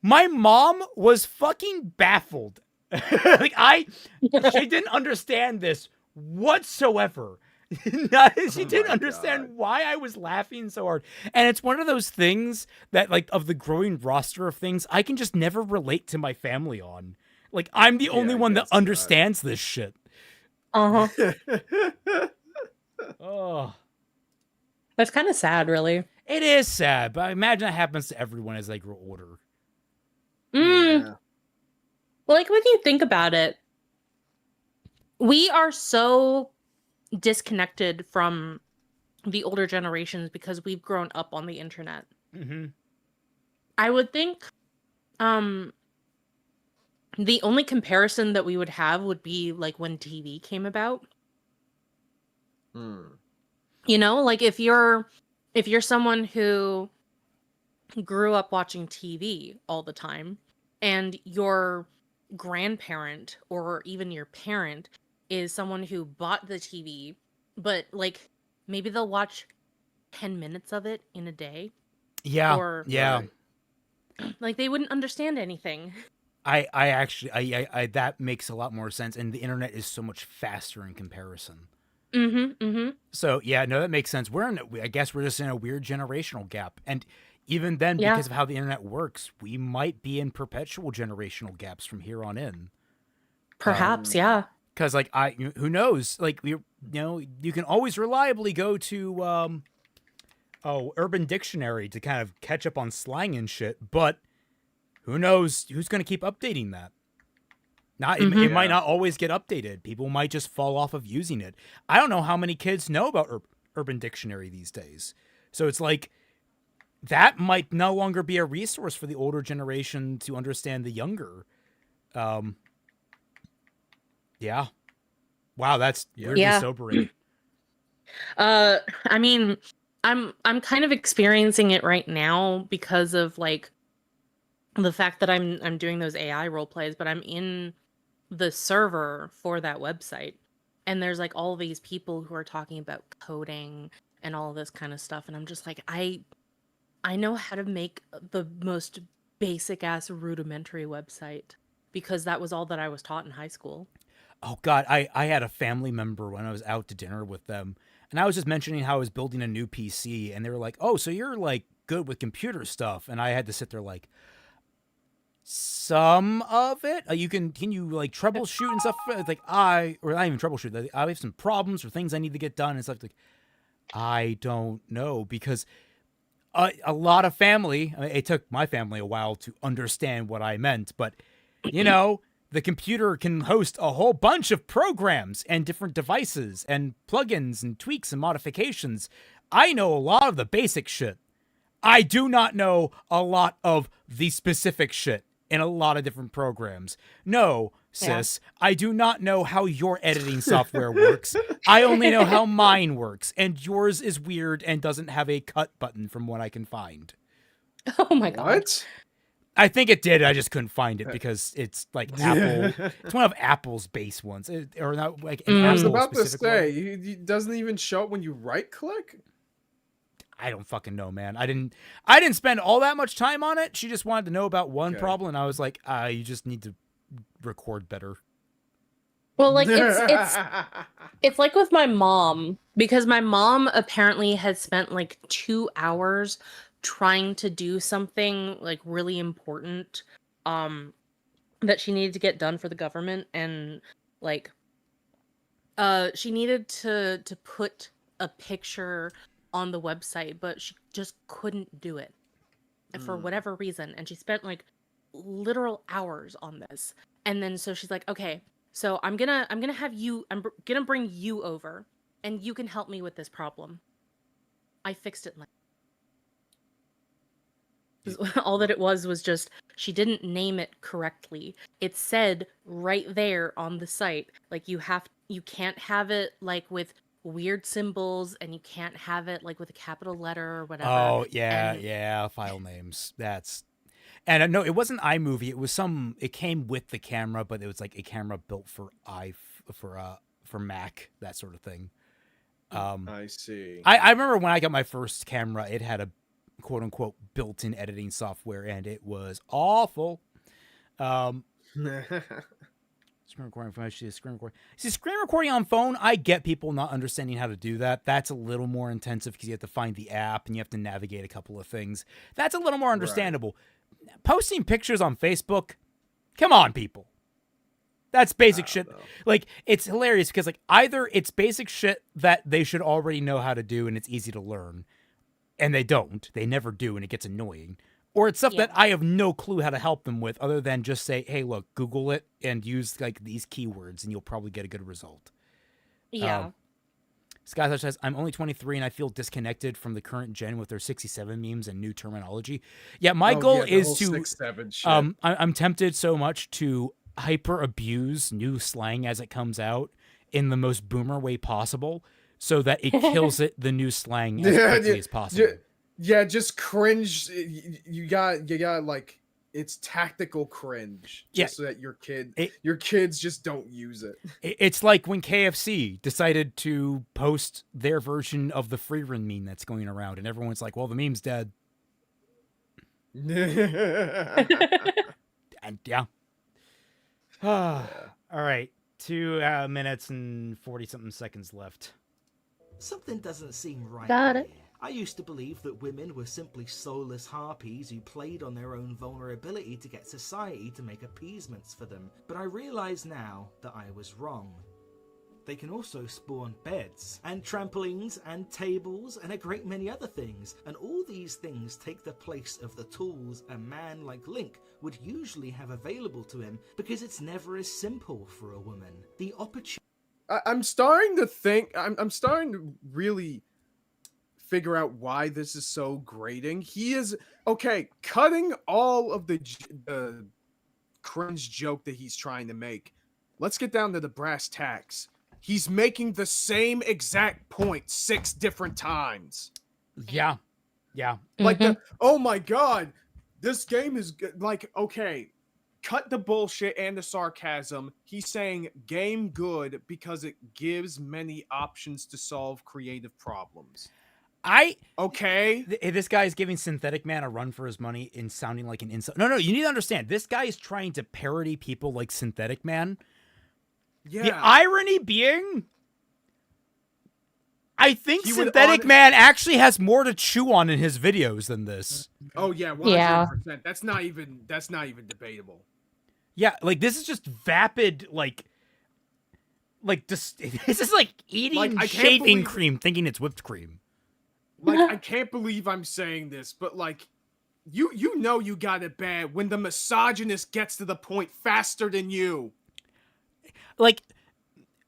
S1: my mom was fucking baffled. She didn't understand this whatsoever. She didn't understand why I was laughing so hard. And it's one of those things that, like, of the growing roster of things, I can just never relate to my family on. Like, I'm the only one that understands this shit.
S2: Uh-huh.
S1: Oh.
S2: That's kind of sad, really.
S1: It is sad, but I imagine that happens to everyone as they grow older.
S2: Yeah. Well, like, when you think about it, we are so disconnected from the older generations because we've grown up on the internet.
S1: Mm-hmm.
S2: I would think the only comparison that we would have would be like when TV came about. You know, like if you're someone who grew up watching TV all the time and your grandparent or even your parent is someone who bought the TV, but like maybe they'll watch 10 minutes of it in a day.
S1: Yeah.
S2: Or like they wouldn't understand anything.
S1: I actually that makes a lot more sense, and the internet is so much faster in comparison. So yeah, no, that makes sense. I guess we're just in a weird generational gap, and even then, because of how the internet works, we might be in perpetual generational gaps from here on in.
S2: Perhaps, yeah.
S1: Because like who knows? Like you can always reliably go to Urban Dictionary to kind of catch up on slang and shit, but who knows who's going to keep updating that? It might not always get updated. People might just fall off of using it. I don't know how many kids know about Urban Dictionary these days. So it's like that might no longer be a resource for the older generation to understand the younger. Yeah. Wow, that's weirdly sobering.
S2: I mean, I'm kind of experiencing it right now because of like the fact that I'm doing those AI role plays, but I'm in the server for that website, and there's like all these people who are talking about coding and all this kind of stuff, and I'm just like, I know how to make the most basic ass rudimentary website because that was all that I was taught in high school.
S1: Oh God, I had a family member when I was out to dinner with them, and I was just mentioning how I was building a new PC, and they were like, "Oh, so you're like good with computer stuff?" And I had to sit there like, some of it can you like troubleshoot and stuff, like or not even troubleshoot, like, I have some problems or things I need to get done and stuff. Like, I don't know, because a lot of family, I mean, it took my family a while to understand what I meant, but you know, the computer can host a whole bunch of programs and different devices and plugins and tweaks and modifications. I know a lot of the basic shit. I do not know a lot of the specific shit in a lot of different programs. No, sis, I do not know how your editing software works. I only know how mine works, and yours is weird and doesn't have a cut button from what I can find.
S2: Oh my God.
S3: What?
S1: I think it did. I just couldn't find it because it's like Apple. It's one of Apple's base ones, or not like an Apple.
S3: I was about to
S1: specific
S3: say,
S1: one.
S3: it doesn't even show up when you right click.
S1: I don't fucking know, man. I didn't spend all that much time on it. She just wanted to know about one problem, and I was like, you just need to record better.
S2: Well, like it's like with my mom, because my mom apparently had spent like 2 hours trying to do something like really important that she needed to get done for the government, and like she needed to put a picture on the website, but she just couldn't do it for whatever reason, and she spent like literal hours on this. And then so she's like, okay, so I'm gonna gonna bring you over and you can help me with this problem. I fixed it in like all that it was just she didn't name it correctly. It said right there on the site, like you can't have it like with weird symbols, and you can't have it like with a capital letter or whatever.
S1: Oh yeah, file names. And no, it wasn't iMovie. It was it came with the camera, but it was like a camera built for for Mac, that sort of thing.
S3: I see.
S1: I remember when I got my first camera, it had a quote unquote built-in editing software, and it was awful. Screen recording phone. Screen recording on phone. I get people not understanding how to do that. That's a little more intensive because you have to find the app and you have to navigate a couple of things. That's a little more understandable. Right. Posting pictures on Facebook, come on, people. That's basic shit. Like, it's hilarious because like either it's basic shit that they should already know how to do and it's easy to learn, and they don't. They never do, and it gets annoying. Or it's stuff that I have no clue how to help them with other than just say, hey, look, Google it and use like these keywords and you'll probably get a good result.
S2: Yeah.
S1: Skyslash says, I'm only 23 and I feel disconnected from the current gen with their 67 memes and new terminology. Yeah, my goal is to...
S3: 6-7 shit.
S1: I'm tempted so much to hyper abuse new slang as it comes out in the most boomer way possible so that it kills the new slang as quickly as possible.
S3: Yeah, just cringe. You got like, it's tactical cringe, just so that your kids just don't use it.
S1: It's like when KFC decided to post their version of the free run meme that's going around, and everyone's like, "Well, the meme's dead." And yeah. All right, 2 minutes and 40-something seconds left.
S4: Something doesn't seem right.
S2: Got it.
S4: I used to believe that women were simply soulless harpies who played on their own vulnerability to get society to make appeasements for them, but I realise now that I was wrong. They can also spawn beds, and trampolines, and tables, and a great many other things. And all these things take the place of the tools a man like Link would usually have available to him, because it's never as simple for a woman. The opportunity...
S3: I'm starting to think... I'm starting to really figure out why this is so grating. He is... Okay, cutting all of the cringe joke that he's trying to make. Let's get down to the brass tacks. He's making the same exact point 6 different times.
S1: Yeah. Yeah.
S3: Like, oh my god, this game is good. Like, okay, cut the bullshit and the sarcasm. He's saying game good because it gives many options to solve creative problems.
S1: This guy is giving Synthetic Man a run for his money in sounding like an insult. No, you need to understand. This guy is trying to parody people like Synthetic Man. Yeah. The irony being, I think Synthetic Man actually has more to chew on in his videos than this.
S3: Oh yeah, 100%. Yeah. That's not even debatable.
S1: Yeah, like this is just vapid, like this is like eating shaving cream, thinking it's whipped cream.
S3: Like, I can't believe I'm saying this, but like, you know you got it bad when the misogynist gets to the point faster than you.
S1: Like,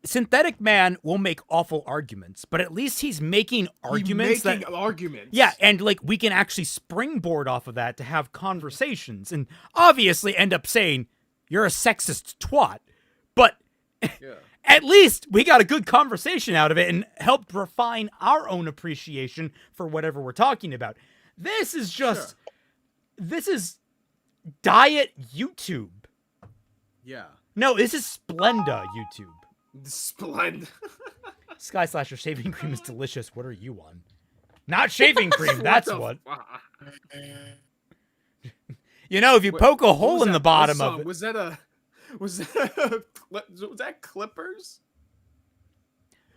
S1: Synthetic Man will make awful arguments, but at least he's making arguments. Yeah, and like we can actually springboard off of that to have conversations, and obviously end up saying you're a sexist twat, but at least we got a good conversation out of it and helped refine our own appreciation for whatever we're talking about. This is just, this is diet YouTube.
S3: Yeah.
S1: No, this is Splenda YouTube.
S3: Splenda.
S1: Sky Slasher shaving cream is delicious. What are you on? Not shaving cream, that's what. You know, if you poke a hole in the bottom of it.
S3: Was that Clippers?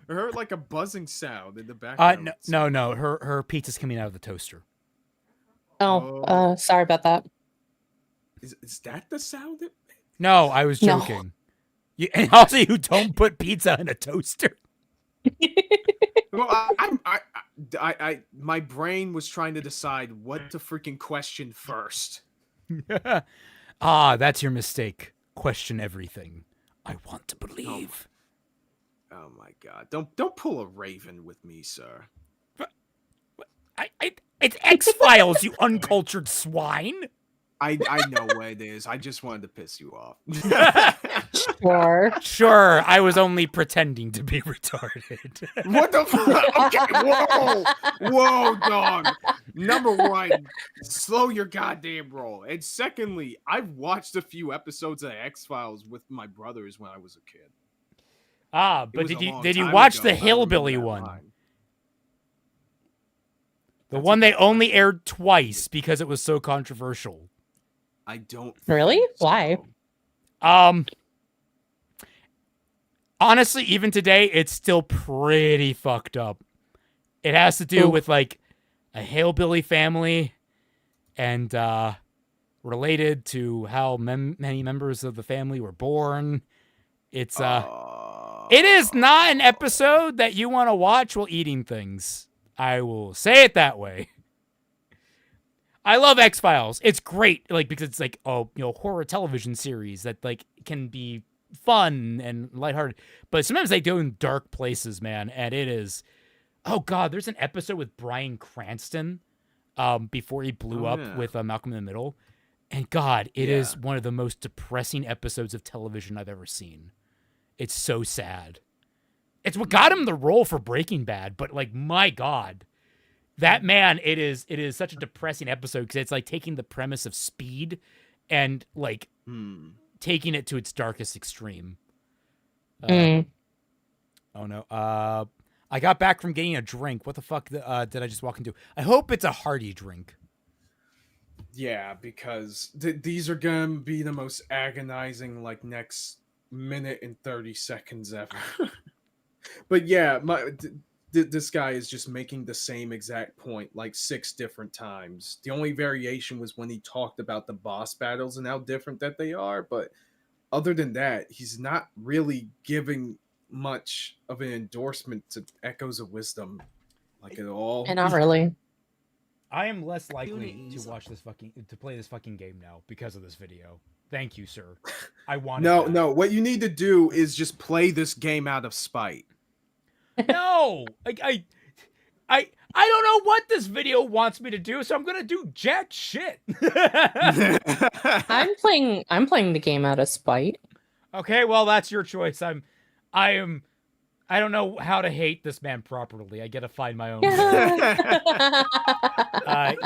S3: I heard like a buzzing sound in the background.
S1: No. Her pizza's coming out of the toaster.
S2: Oh, sorry about that.
S3: Is that the sound?
S1: No, I was joking. No. And also, you don't put pizza in a toaster.
S3: Well, my brain was trying to decide what to freaking question first.
S1: That's your mistake. Question everything. I want to believe.
S3: Oh my god! Don't pull a Raven with me, sir.
S1: It's X-Files, you uncultured swine.
S3: I know what it is. I just wanted to piss you off.
S1: Sure. I was only pretending to be retarded.
S3: What the fuck? Okay, whoa, dog. Number one, slow your goddamn roll. And secondly, I've watched a few episodes of X-Files with my brothers when I was a kid.
S1: But did you watch the Hillbilly one? The one they only aired twice because it was so controversial.
S3: I don't
S2: really? So. Why?
S1: Honestly, even today, it's still pretty fucked up. It has to do with like a hillbilly family and related to how many members of the family were born. It is not an episode that you want to watch while eating things. I will say it that way. I love X-Files. It's great, like, because it's like horror television series that like can be fun and lighthearted, but sometimes they go in dark places, man. And it is, oh god, there's an episode with Bryan Cranston, before he blew up with Malcolm in the Middle, and god, it is one of the most depressing episodes of television I've ever seen. It's so sad. It's what got him the role for Breaking Bad, but like, my god. That man, it is such a depressing episode because it's like taking the premise of Speed and like taking it to its darkest extreme. Oh no. I got back from getting a drink. What the fuck did I just walk into? I hope it's a hearty drink.
S3: Yeah, because these are gonna be the most agonizing like next minute and 30 seconds ever. But yeah, this guy is just making the same exact point like 6 different times. The only variation was when he talked about the boss battles and how different that they are. But other than that, he's not really giving much of an endorsement to Echoes of Wisdom, like at all.
S2: And not really.
S1: I am less likely to play this fucking game now because of this video. Thank you, sir. I want
S3: No. What you need to do is just play this game out of spite.
S1: No, I don't know what this video wants me to do, so I'm gonna do jack shit.
S2: I'm playing the game out of spite.
S1: Okay, well that's your choice. I don't know how to hate this man properly. I gotta find my own.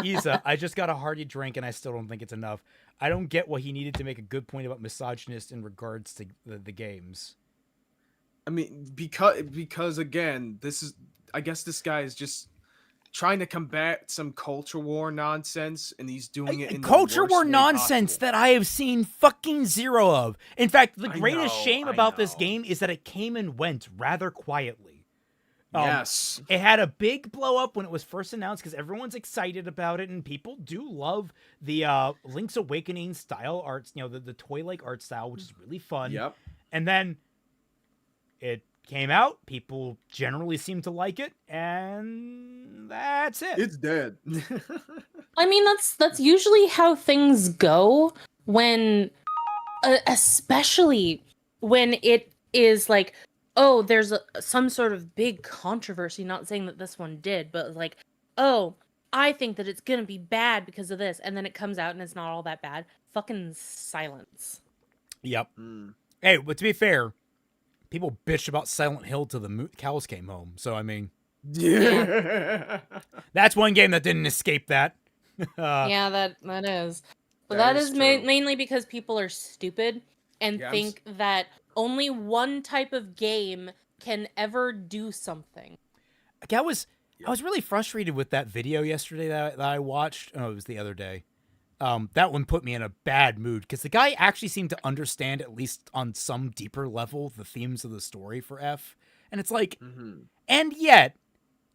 S1: Isa, I just got a hearty drink and I still don't think it's enough. I don't get what he needed to make a good point about misogynist in regards to the games.
S3: I mean, because again, I guess this guy is just trying to combat some culture war nonsense, and he's doing it in
S1: culture
S3: the worst
S1: war
S3: way
S1: nonsense
S3: possible.
S1: that I have seen fucking zero of. In fact, the greatest shame about this game is that it came and went rather quietly.
S3: Yes,
S1: it had a big blow up when it was first announced because everyone's excited about it, and people do love the Link's Awakening style arts. You know, the toy-like art style, which is really fun.
S3: Yep.
S1: And then it came out, people generally seem to like it, and that's it.
S3: It's dead.
S2: I mean, that's usually how things go when, especially when it is like, oh, there's some sort of big controversy. Not saying that this one did, but like, oh, I think that it's gonna be bad because of this, and then it comes out and it's not all that bad. Fucking silence.
S1: Yep. Hey, but to be fair, people bitched about Silent Hill till the cows came home. So, I mean,
S3: yeah,
S1: that's one game that didn't escape that.
S2: Yeah, that is. But
S3: That
S2: that
S3: is
S2: is
S3: true.
S2: mainly because people are stupid and
S3: Yeah,
S2: think that only one type of game can ever do something.
S1: Like, I was really frustrated with that video yesterday that I watched. Oh, it was the other day. That one put me in a bad mood because the guy actually seemed to understand, at least on some deeper level, the themes of the story for F. And it's like, and yet,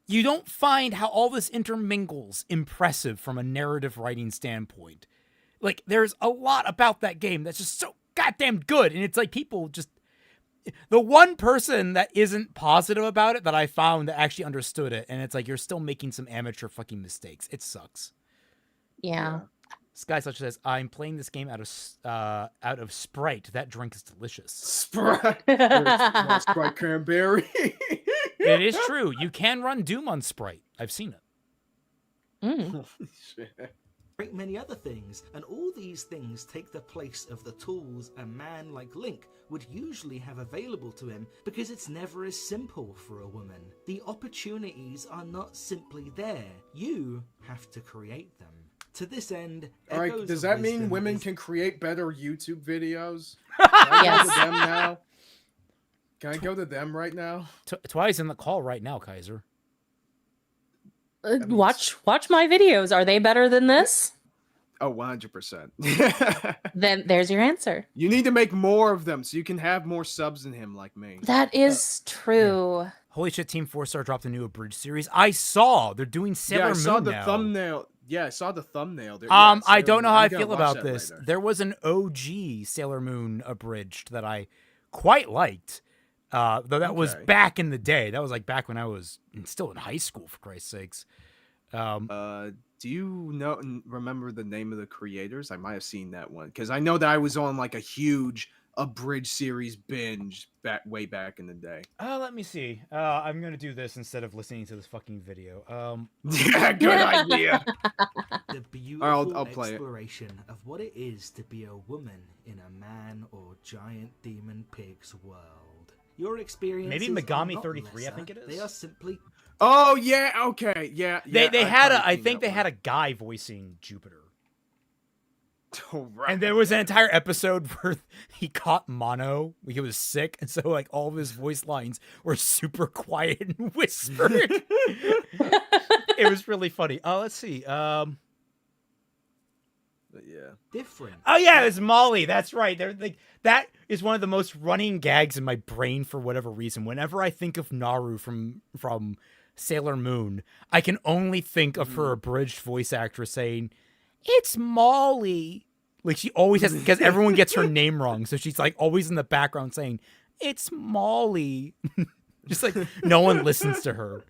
S1: you don't find how all this intermingles impressive from a narrative writing standpoint. Like, there's a lot about that game that's just so goddamn good. And it's like people just... The one person that isn't positive about it that I found that actually understood it, and it's like, you're still making some amateur fucking mistakes. It sucks.
S2: Yeah.
S1: Sky Such says, I'm playing this game out of Sprite. That drink is delicious.
S3: Sprite cranberry.
S1: It is true. You can run Doom on Sprite. I've seen it.
S3: Holy shit.
S4: Great many other things, and all these things take the place of the tools a man like Link would usually have available to him, because it's never as simple for a woman. The opportunities are not simply there. You have to create them. To this end,
S3: All right,
S4: Echoes
S3: does
S4: of
S3: that mean
S4: Wisdom
S3: women
S4: is-
S3: can create better YouTube videos? Can I
S2: Yes.
S3: go to them now? Can I go to them right now?
S1: Twice in the call right now, Kaiser.
S2: Watch my videos. Are they better than this?
S3: Oh, 100%.
S2: Then there's your answer.
S3: You need to make more of them so you can have more subs than him like me.
S2: That is true.
S1: Holy shit, Team 4-Star dropped a new abridged series. I saw. They're doing Sailor Moon
S3: I saw the
S1: now.
S3: thumbnail. Yeah, I saw the thumbnail. There,
S1: I don't know how I
S3: I'm gonna
S1: feel
S3: watch
S1: about
S3: that
S1: this.
S3: later.
S1: There was an OG Sailor Moon abridged that I quite liked. Though that was
S3: Okay.
S1: back in the day. That was like back when I was still in high school, for Christ's sakes.
S3: Do you remember the name of the creators? I might have seen that one because I know that I was on like a huge abridged series binge way back in the day.
S1: Let me see. I'm gonna do this instead of listening to this fucking video.
S3: Yeah, good idea.
S4: The beautiful
S3: I'll play it.
S4: exploration of what it is to be a woman in a man or giant demon pig's world. Your experiences
S1: Maybe
S4: are
S1: Megami
S4: not
S1: 33, I
S4: lesser.
S1: think it is.
S4: They are simply
S3: Oh yeah, okay, yeah.
S1: They had I think they had a guy voicing Jupiter.
S3: Oh, right.
S1: And there was an entire episode where he caught mono. He was sick, and so like all of his voice lines were super quiet and whispered. It was really funny. Oh, let's see.
S3: But yeah.
S4: different.
S1: Oh yeah, it's Molly. That's right. They're like that is one of the most running gags in my brain for whatever reason. Whenever I think of Naru from Sailor Moon, I can only think of her abridged voice actress saying, "It's Molly." Like she always has, because everyone gets her name wrong, so she's like always in the background saying, it's Molly. Just like no one listens to her.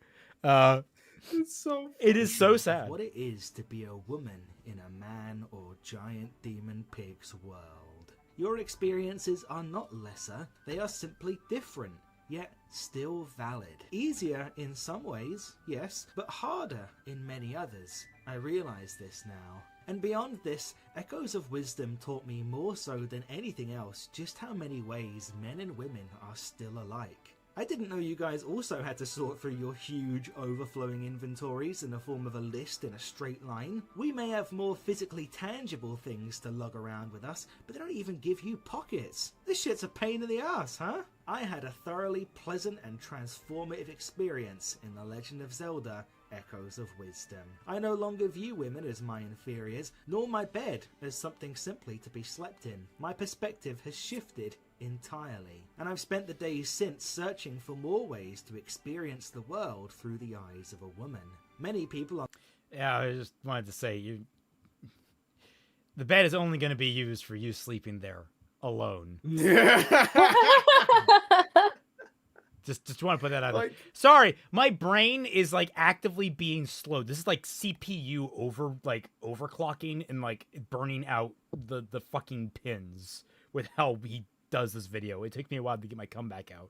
S3: It's so
S1: it is so sad.
S4: What it is to be a woman in a man or giant demon pig's world. Your experiences are not lesser, they are simply different, yet still valid. Easier in some ways, yes, but harder in many others. I realize this now. And beyond this, Echoes of Wisdom taught me more so than anything else just how many ways men and women are still alike. I didn't know you guys also had to sort through your huge overflowing inventories in the form of a list in a straight line. We may have more physically tangible things to lug around with us, but they don't even give you pockets. This shit's a pain in the ass, huh? I had a thoroughly pleasant and transformative experience in The Legend of Zelda Echoes of Wisdom. I no longer view women as my inferiors, nor my bed as something simply to be slept in. My perspective has shifted entirely, and I've spent the days since searching for more ways to experience the world through the eyes of a woman. Many people are...
S1: Yeah, I just wanted to say, the bed is only going to be used for you sleeping there alone. Just want to put that out there. Sorry, my brain is like actively being slowed. This is like CPU overclocking and like burning out the fucking pins with how he does this video. It took me a while to get my comeback out.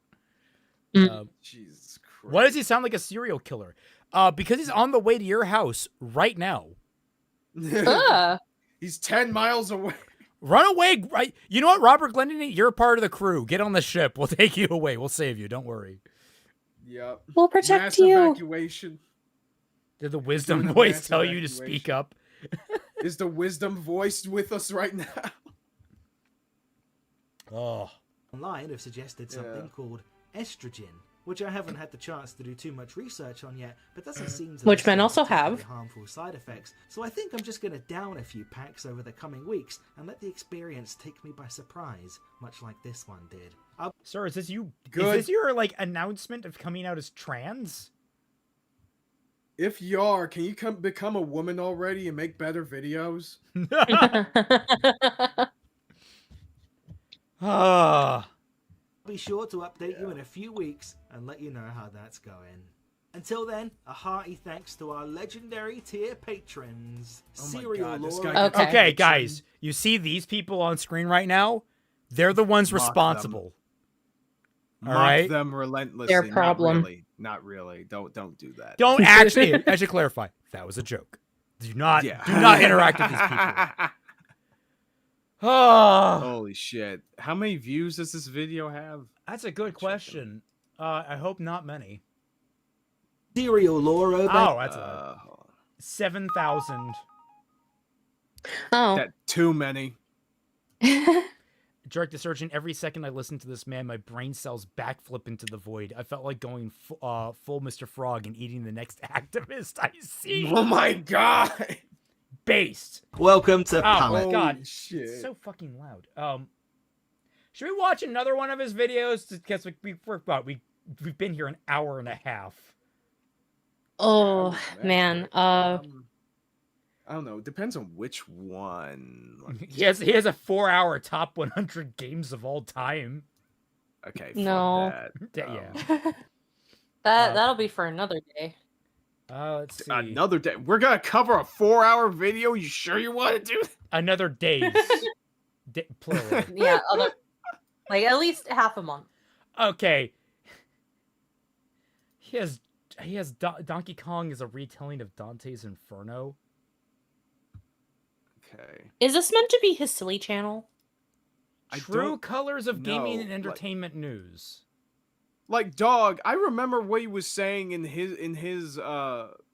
S3: Jesus Christ.
S1: Why does he sound like a serial killer? Because he's on the way to your house right now.
S3: He's 10 miles away.
S1: Run away! Right? You know what, Robert Glendon? You're a part of the crew. Get on the ship. We'll take you away. We'll save you. Don't worry.
S3: Yep.
S2: We'll protect
S3: Mass
S2: you.
S3: Evacuation.
S1: Did the wisdom voice tell you to speak up?
S3: Is the wisdom voice with us right now?
S1: Oh.
S4: Online have suggested something called estrogen, which I haven't had the chance to do too much research on yet, but doesn't seem to
S2: which men also have
S4: harmful side effects. So I think I'm just going to down a few packs over the coming weeks and let the experience take me by surprise, much like this one did.
S1: Sir, is this you?
S3: Good.
S1: Is this your like announcement of coming out as trans?
S3: If you are, can you become a woman already and make better videos?
S1: Ah.
S4: I'll be sure to update you in a few weeks and let you know how that's going. Until then, a hearty thanks to our legendary tier patrons.
S1: Okay, guys, you see these people on screen right now? They're the ones responsible. All right,
S3: them relentlessly.
S2: Their problem.
S3: Not really. Don't do that.
S1: Don't actually. I should clarify. That was a joke. Do not interact with these people. Oh,
S3: holy shit! How many views does this video have?
S1: That's a good question. I hope not many.
S4: Serial Laura.
S1: Oh, that's 7,000.
S2: Oh,
S3: that too many.
S1: Director Surgeon, every second I listen to this man, my brain cells backflip into the void. I felt like going full Mr. Frog and eating the next activist I see.
S3: Oh my god!
S1: Based.
S4: Welcome to
S1: Oh my god.
S3: Shit.
S1: It's so fucking loud. Should we watch another one of his videos? Because we've been here an hour and a half.
S2: Oh man.
S3: I don't know. It depends on which one.
S1: He has a 4-hour top 100 games of all time.
S3: Okay.
S2: No.
S1: Yeah.
S2: That'll be for another day.
S1: Let's see.
S3: Another day. We're gonna cover a 4-hour video. You sure you want to do that?
S1: Another days. Plural.
S2: Yeah, like at least half a month.
S1: Okay. He has Donkey Kong as a retelling of Dante's Inferno.
S3: Okay.
S2: Is this meant to be his silly channel?
S1: True colors of gaming and entertainment news.
S3: Like, dog, I remember what he was saying in his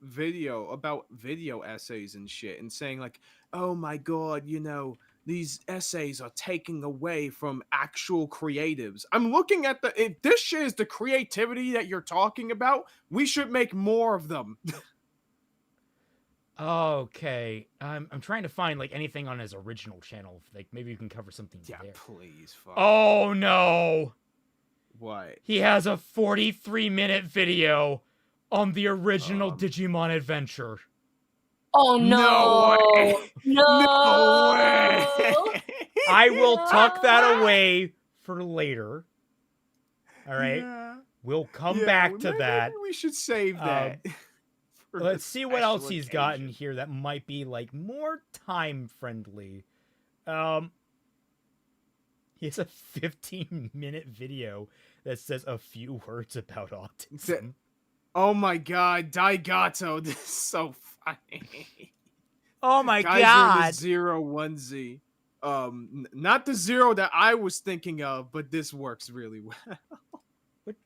S3: video about video essays and shit, and saying like, oh my god, you know, these essays are taking away from actual creatives. I'm looking at if this shit is the creativity that you're talking about, we should make more of them.
S1: Okay, I'm trying to find like anything on his original channel. Like maybe you can cover something there.
S3: Please. Fuck.
S1: Oh no!
S3: What?
S1: He has a 43-minute video on the original Digimon adventure.
S2: Oh no!
S3: No way!
S2: No
S3: way!
S1: I will tuck that away for later. All right.
S3: Yeah.
S1: We'll come back to that.
S3: Maybe we should save that.
S1: Let's see what else he's gotten here that might be like more time friendly. He has a 15-minute video that says a few words about autism.
S3: Oh my god, Daigato, this is so funny.
S1: Oh my
S3: Kaiser
S1: god.
S3: And the Zero onesie. Not the Zero that I was thinking of, but this works really well.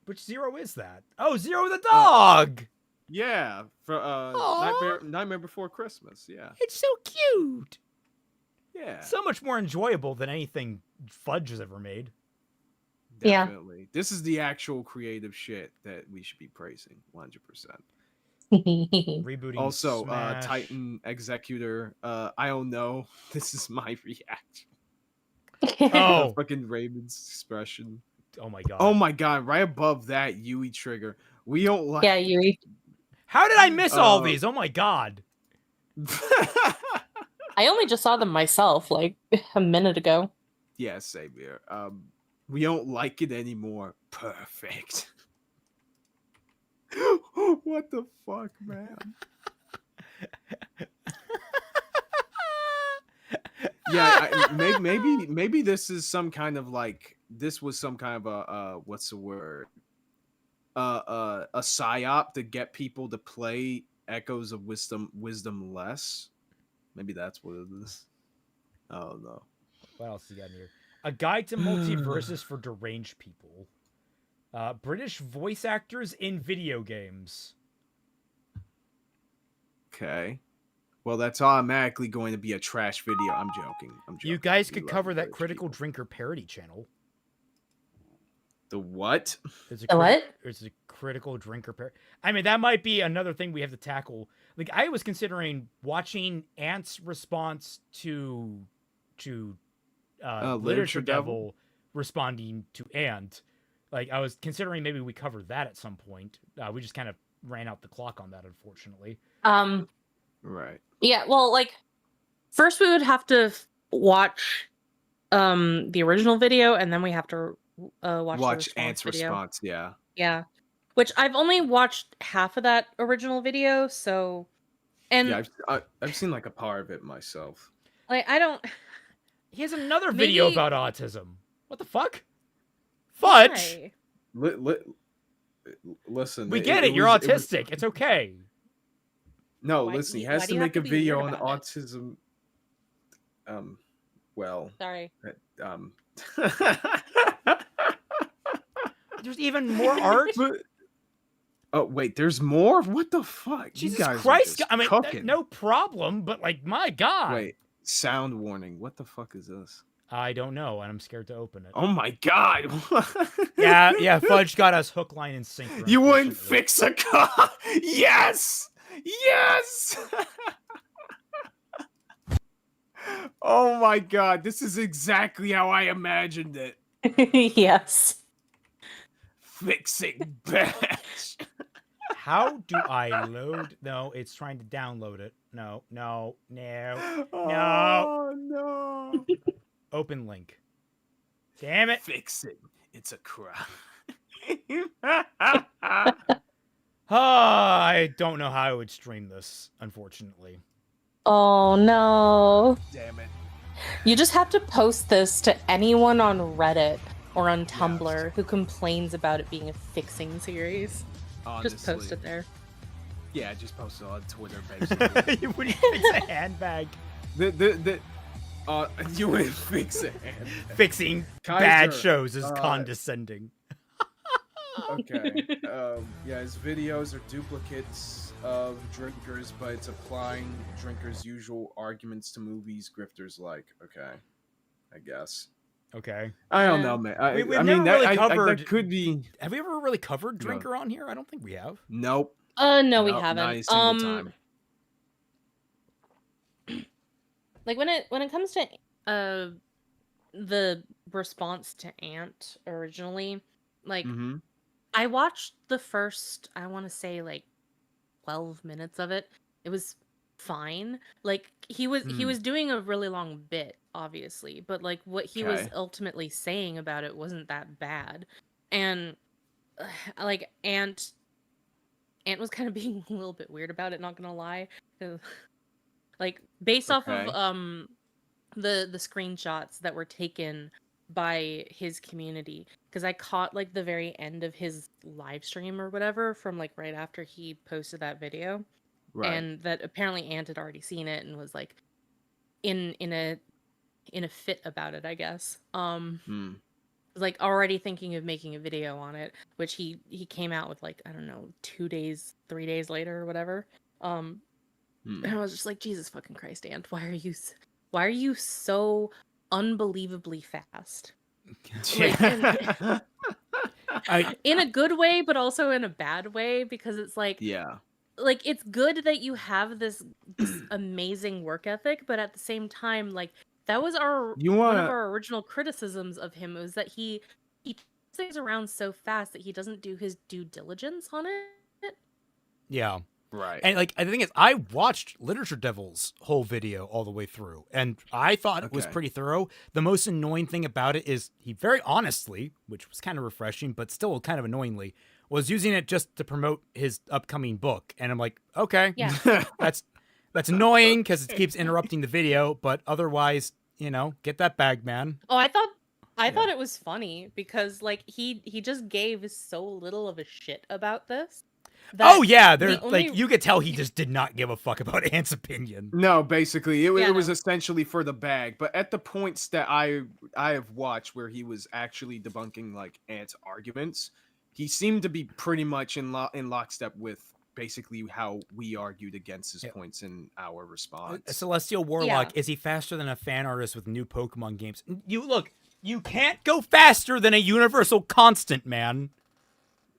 S1: Which Zero is that? Oh, Zero the dog.
S3: Yeah, for Nightmare Before Christmas. Yeah,
S1: it's so cute.
S3: Yeah,
S1: so much more enjoyable than anything Fudge has ever made.
S3: Definitely, this is the actual creative shit that we should be praising. 100%.
S1: Rebooting.
S3: Also,
S1: Smash.
S3: Titan Executor. I don't know. This is my reaction.
S1: Oh,
S3: fucking Raven's expression.
S1: Oh my god.
S3: Oh my god! Right above that, Yui trigger. We don't like.
S2: Yeah, Yui.
S1: How did I miss all these? Oh my god.
S2: I only just saw them myself like a minute ago.
S3: Yeah, same here. We don't like it anymore. Perfect. What the fuck, man? Yeah, maybe this is some kind of like this was some kind of a what's the word? A psyop to get people to play Echoes of Wisdom less. Maybe that's what it is. I don't know.
S1: What else you got in here? A guide to multiverses for deranged people. British voice actors in video games.
S3: Okay. Well, that's automatically going to be a trash video. I'm joking.
S1: You guys could cover that Critical Drinker parody channel.
S3: The what?
S2: The what?
S1: There's a Critical Drinker parody. I mean, that might be another thing we have to tackle. Like, I was considering watching Ant's response to Literature Devil responding to Ant. Like, I was considering maybe we cover that at some point. We just kind of ran out the clock on that, unfortunately.
S3: Right.
S2: Yeah, well, like, first we would have to watch the original video, and then we have to watch
S3: Ant's response.
S2: Yeah, which I've only watched half of that original video, so
S3: yeah, I've seen like a part of it myself.
S2: Like, I don't.
S1: He has another video about autism. What the fuck? Fudge.
S3: Listen,
S1: we get it. You're autistic. It's okay.
S3: No, listen. He has to make a video on autism. Well.
S2: Sorry.
S1: There's even more art.
S3: Oh wait, there's more. What the fuck?
S1: Jesus Christ! I mean, no problem, but like, my God.
S3: Wait, sound warning. What the fuck is this?
S1: I don't know, and I'm scared to open it.
S3: Oh my God!
S1: yeah. Fudge got us hook, line, and sinker.
S3: You wouldn't fix a car. Yes. Oh my God! This is exactly how I imagined it.
S2: Yes.
S3: Fixing badge.
S1: How do I load? No, it's trying to download it. No.
S3: Oh no.
S1: Open link. Damn it.
S3: Fixing. It's a crime.
S1: I don't know how I would stream this, unfortunately.
S2: Oh no.
S3: Damn it.
S2: You just have to post this to anyone on Reddit or on Tumblr who complains about it being a fixing series.
S3: Honestly.
S2: Just post it there.
S3: Yeah, just post it on Twitter, basically.
S1: You wouldn't fix a handbag.
S3: You wouldn't fix it.
S1: Fixing
S3: Kaiser,
S1: bad shows is condescending.
S3: Okay. Yeah, his videos are duplicates of drinkers, but it's applying drinkers' usual arguments to movies grifters like. Okay. I guess.
S1: Okay.
S3: I don't know, man. I
S1: mean,
S3: that,
S1: covered.
S3: That could be.
S1: Have we ever really covered Drinker on here? I don't think we have.
S3: Nope.
S2: No, we haven't.
S3: Not a single time.
S2: Like when it comes to the response to Ant originally, like I watched the first, I want to say like 12 minutes of it. It was fine. Like he was doing a really long bit, obviously, but like what he was ultimately saying about it wasn't that bad. And like Ant was kind of being a little bit weird about it, not gonna lie. Like based off of the screenshots that were taken by his community, because I caught like the very end of his live stream or whatever from like right after he posted that video, and that apparently Ant had already seen it and was like in a fit about it, I guess. Like already thinking of making a video on it, which he came out with like, I don't know, 2 days, 3 days later or whatever. And I was just like, Jesus fucking Christ, Ant, why are you so unbelievably fast? Like, in a good way, but also in a bad way, because it's like, like it's good that you have this amazing work ethic, but at the same time, like that was one of our original criticisms of him, was that he turns things around so fast that he doesn't do his due diligence on it.
S1: Yeah.
S3: Right.
S1: And like the thing is, I watched Literature Devil's whole video all the way through, and I thought it was pretty thorough. The most annoying thing about it is he very honestly, which was kind of refreshing, but still kind of annoyingly, was using it just to promote his upcoming book. And I'm like, okay,
S2: yeah,
S1: that's annoying because it keeps interrupting the video, but otherwise, get that bag, man.
S2: Oh, I thought it was funny because like he just gave so little of a shit about this.
S1: Oh yeah, like you could tell he just did not give a fuck about Ant's opinion.
S3: No, basically it was essentially for the bag. But at the points that I have watched where he was actually debunking like Ant's arguments, he seemed to be pretty much in lockstep with basically how we argued against his points in our response.
S1: A Celestial Warlock, is he faster than a fan artist with new Pokemon games? You can't go faster than a universal constant, man.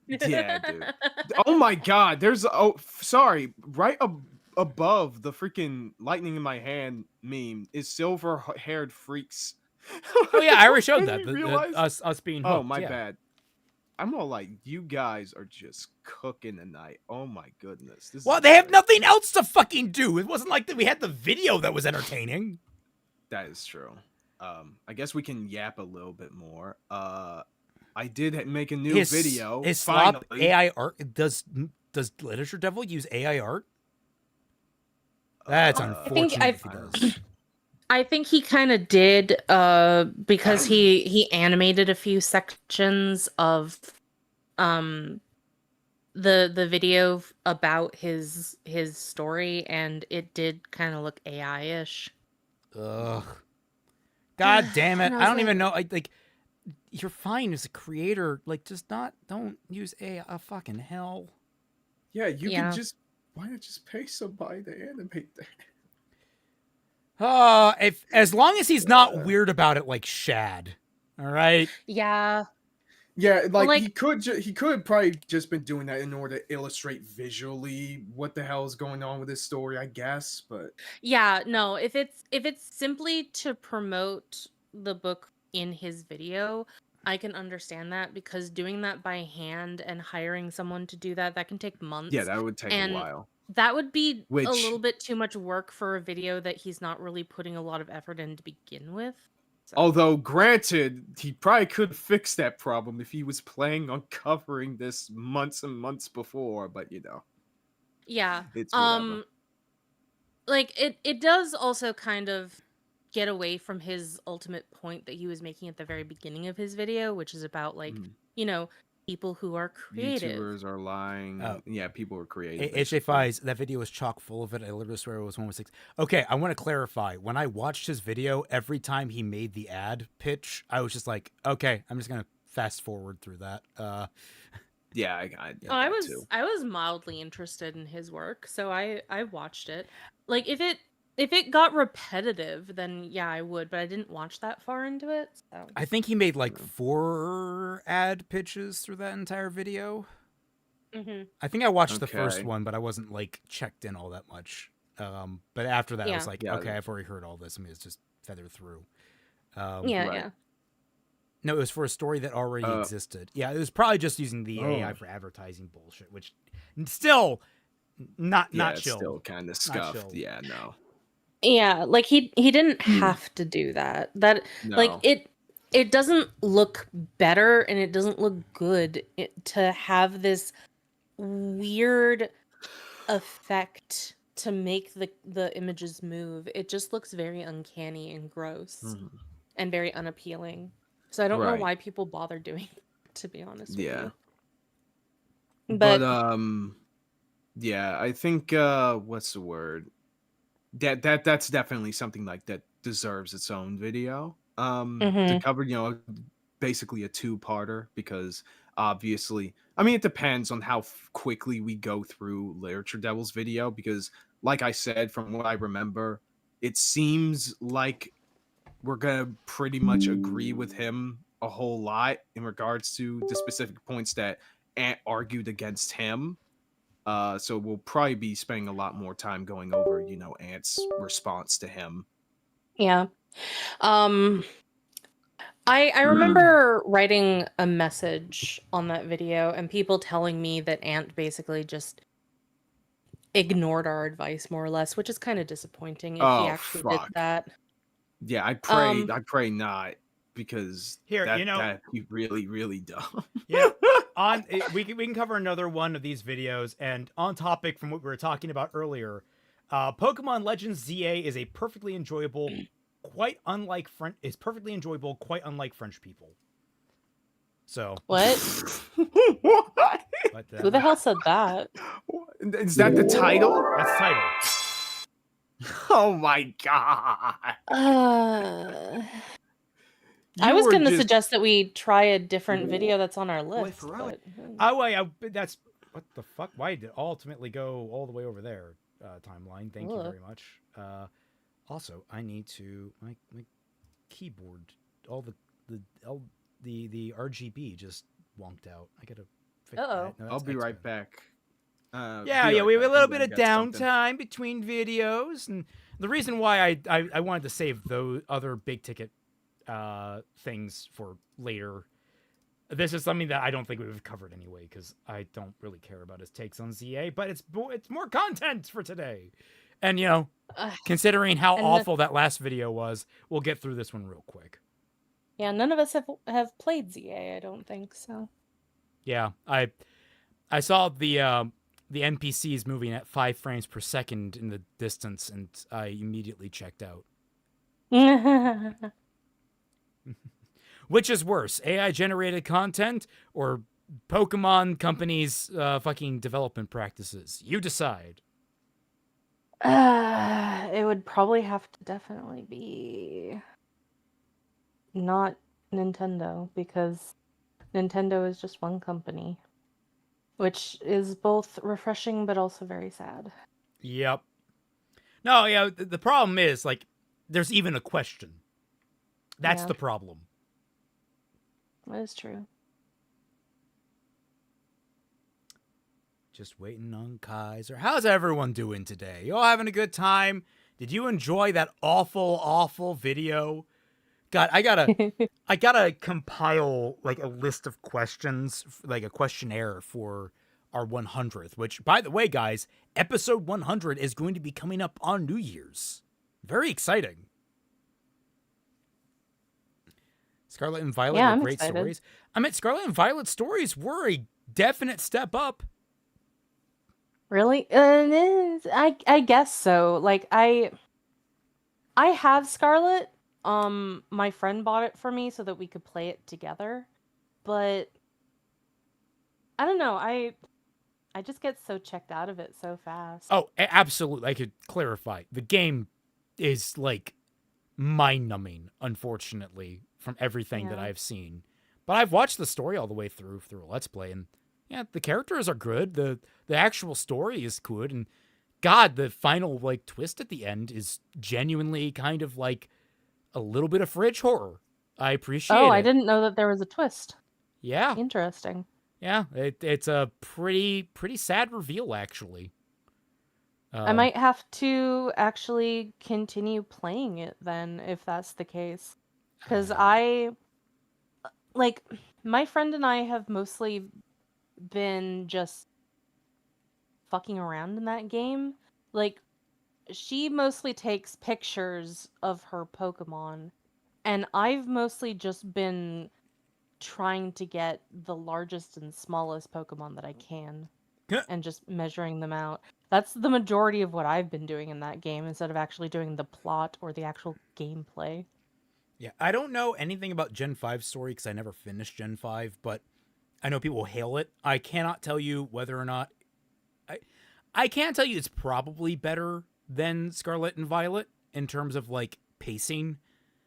S3: Yeah, dude. Oh my god, there's right above the freaking lightning in my hand meme is silver-haired freaks.
S1: Oh yeah, I already showed that. Us being hooked.
S3: Oh, my bad. I'm all like, you guys are just cooking tonight. Oh my goodness.
S1: They have nothing else to fucking do. It wasn't like that we had the video that was entertaining.
S3: That is true. I guess we can yap a little bit more. I did make a new video.
S1: His slop AI art. Does Literature Devil use AI art? That's unfortunate if he does.
S2: I think he kind of did, because he animated a few sections of the video about his story, and it did kind of look AI-ish.
S1: Ugh. God damn it. I don't even know. Like, you're fine as a creator. Like, just don't use AI. Fucking hell.
S3: Yeah, you can just, why not just pay somebody to animate that?
S1: As long as he's not weird about it like Shad. All right.
S2: Yeah.
S3: Yeah, like he could probably just been doing that in order to illustrate visually what the hell is going on with this story, I guess. But
S2: yeah, no, if it's simply to promote the book in his video, I can understand that, because doing that by hand and hiring someone to do that can take months.
S3: Yeah, that would take a while.
S2: That would be a little bit too much work for a video that he's not really putting a lot of effort in to begin with. So.
S3: Although, granted, he probably could fix that problem if he was planning on covering this months and months before, but
S2: Yeah.
S3: It's whatever.
S2: Like it does also kind of get away from his ultimate point that he was making at the very beginning of his video, which is about like, people who are creative.
S3: YouTubers are lying. Yeah, people are creative.
S1: HFIs, that video was chock full of it. I literally swear it was 116. Okay, I want to clarify. When I watched his video, every time he made the ad pitch, I was just like, okay, I'm just going to fast forward through that.
S3: Yeah, I
S2: was mildly interested in his work, so I watched it. Like, if it got repetitive, then yeah, I would, but I didn't watch that far into it. So.
S1: I think he made like 4 ad pitches through that entire video.
S2: Mm-hmm.
S1: I think I watched the first one, but I wasn't like checked in all that much. But after that, I was like, okay, I've already heard all this. I mean, it's just feather through.
S2: Yeah.
S1: No, it was for a story that already existed. Yeah, it was probably just using the AI for advertising bullshit, which still not chill.
S3: Still kind of scuffed. Yeah, no.
S2: Yeah, like he didn't have to do that. Like it doesn't look better and it doesn't look good to have this weird effect to make the images move. It just looks very uncanny and gross and very unappealing. So I don't know why people bother doing it, to be honest with you.
S3: But yeah, I think what's the word? That's definitely something like that deserves its own video. To cover, basically a two-parter, because obviously, I mean, it depends on how quickly we go through Literature Devil's video, because like I said, from what I remember, it seems like we're gonna pretty much agree with him a whole lot in regards to the specific points that Ant argued against him. So we'll probably be spending a lot more time going over, Ant's response to him.
S2: Yeah. I remember writing a message on that video and people telling me that Ant basically just ignored our advice more or less, which is kind of disappointing if he actually did that.
S3: Yeah, I pray not, because that'd be really, really dumb.
S1: Yeah. We can cover another one of these videos, and on topic from what we were talking about earlier, Pokemon Legends ZA is a perfectly enjoyable, quite unlike French people. So
S2: what?
S3: What?
S2: Who the hell said that?
S3: Is that the title?
S1: That's the title.
S3: Oh my god.
S2: I was going to suggest that we try a different video that's on our list.
S1: That's what the fuck? Why did it ultimately go all the way over there? Timeline. Thank you very much. Also, I need to my keyboard. All the RGB just wonked out. I gotta fix that. No,
S3: I'll be right back.
S1: We have a little bit of downtime between videos, and the reason why I wanted to save those other big ticket things for later. This is something that I don't think we've covered anyway, because I don't really care about his takes on ZA, but it's more content for today. And considering how awful that last video was, we'll get through this one real quick.
S2: Yeah, none of us have played ZA, I don't think so.
S1: Yeah, I saw the NPCs moving at 5 frames per second in the distance, and I immediately checked out. Which is worse, AI-generated content or Pokemon companies' fucking development practices? You decide.
S2: It would probably have to definitely be not Nintendo, because Nintendo is just one company, which is both refreshing but also very sad.
S1: Yep. No, yeah, the problem is, like, there's even a question. That's the problem.
S2: That is true.
S1: Just waiting on Kaiser. How's everyone doing today? You all having a good time? Did you enjoy that awful video? God, I gotta compile like a list of questions, like a questionnaire for our 100th, which, by the way, guys, episode 100 is going to be coming up on New Year's. Very exciting. Scarlet and Violet are great stories. I mean, Scarlet and Violet stories were a definite step up.
S2: Really? I guess so. Like, I have Scarlet. My friend bought it for me so that we could play it together. But I don't know. I just get so checked out of it so fast.
S1: Oh, absolutely. I could clarify. The game is like mind-numbing, unfortunately, from everything that I've seen. But I've watched the story all the way through a Let's Play, and yeah, the characters are good. The actual story is good, and God, the final like twist at the end is genuinely kind of like a little bit of fridge horror. I appreciate it.
S2: Oh, I didn't know that there was a twist.
S1: Yeah.
S2: Interesting.
S1: Yeah, it's a pretty sad reveal, actually.
S2: I might have to actually continue playing it then, if that's the case. Because my friend and I have mostly been just fucking around in that game. Like, she mostly takes pictures of her Pokemon and I've mostly just been trying to get the largest and smallest Pokemon that I can and just measuring them out. That's the majority of what I've been doing in that game instead of actually doing the plot or the actual gameplay.
S1: Yeah, I don't know anything about Gen 5's story because I never finished Gen 5, but I know people hail it. I cannot tell you whether or not... I can't tell you it's probably better than Scarlet and Violet in terms of, like, pacing.